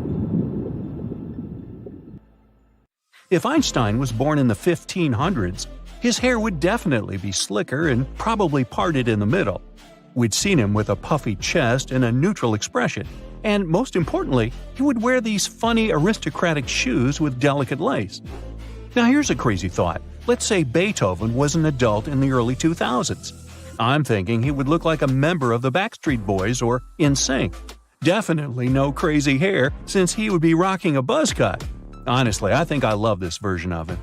C: If Einstein was born in the 1500s, his hair would definitely be slicker and probably parted in the middle. We'd seen him with a puffy chest and a neutral expression, and most importantly, he would wear these funny aristocratic shoes with delicate lace. Now here's a crazy thought. Let's say Beethoven was an adult in the early 2000s. I'm thinking he would look like a member of the Backstreet Boys or NSYNC. Definitely no crazy hair, since he would be rocking a buzz cut. Honestly, I think I love this version of him.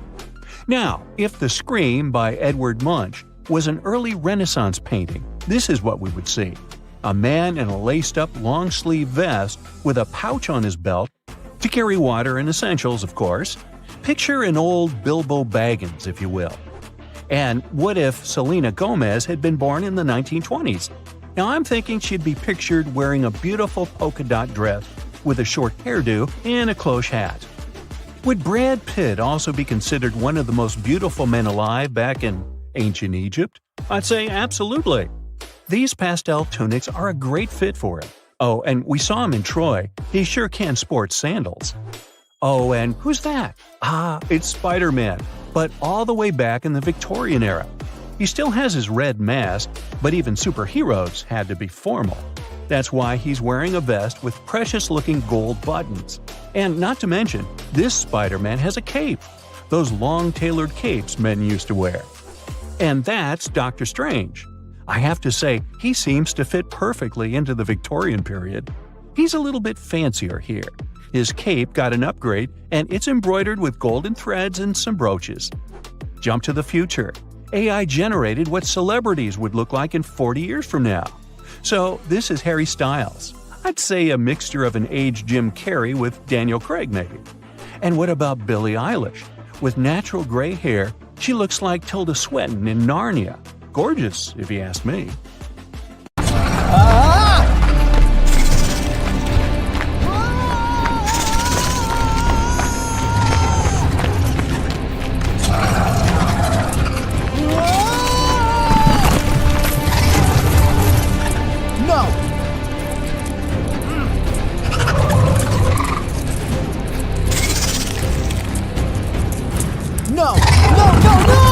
C: Now, if The Scream by Edward Munch was an early Renaissance painting, this is what we would see. A man in a laced-up long-sleeve vest with a pouch on his belt, to carry water and essentials, of course. Picture an old Bilbo Baggins, if you will. And what if Selena Gomez had been born in the 1920s? Now I'm thinking she'd be pictured wearing a beautiful polka dot dress with a short hairdo and a cloche hat. Would Brad Pitt also be considered one of the most beautiful men alive back in ancient Egypt? I'd say absolutely. These pastel tunics are a great fit for him. Oh, and we saw him in Troy. He sure can sport sandals. Oh, and who's that? It's Spider-Man, but all the way back in the Victorian era. He still has his red mask, but even superheroes had to be formal. That's why he's wearing a vest with precious-looking gold buttons. And not to mention, this Spider-Man has a cape. Those long tailored capes men used to wear. And that's Doctor Strange. I have to say, he seems to fit perfectly into the Victorian period. He's a little bit fancier here. His cape got an upgrade, and it's embroidered with golden threads and some brooches. Jump to the future. AI generated what celebrities would look like in 40 years from now. So this is Harry Styles. I'd say a mixture of an aged Jim Carrey with Daniel Craig, maybe. And what about Billie Eilish? With natural gray hair, she looks like Tilda Swinton in Narnia. Gorgeous, if you ask me.
B: No! No, no, no!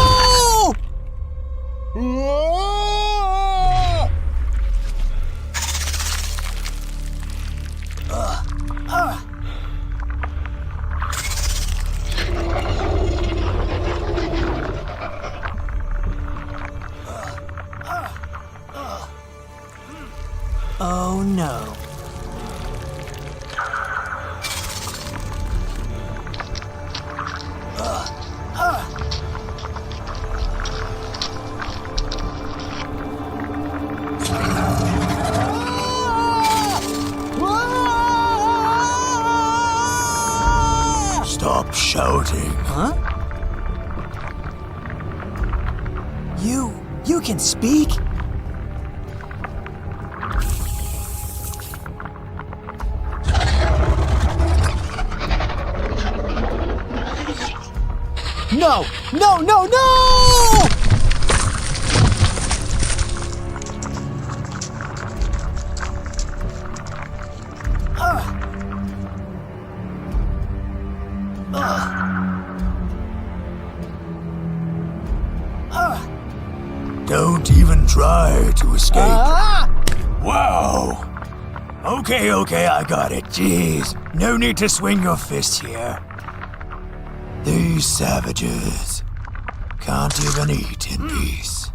B: Oh no.
F: Stop shouting.
B: Huh? You can speak? No! No, no, no!
F: Don't even try to escape. Wow. Okay, I got it. Jeez. No need to swing your fists here. These savages can't even eat in peace.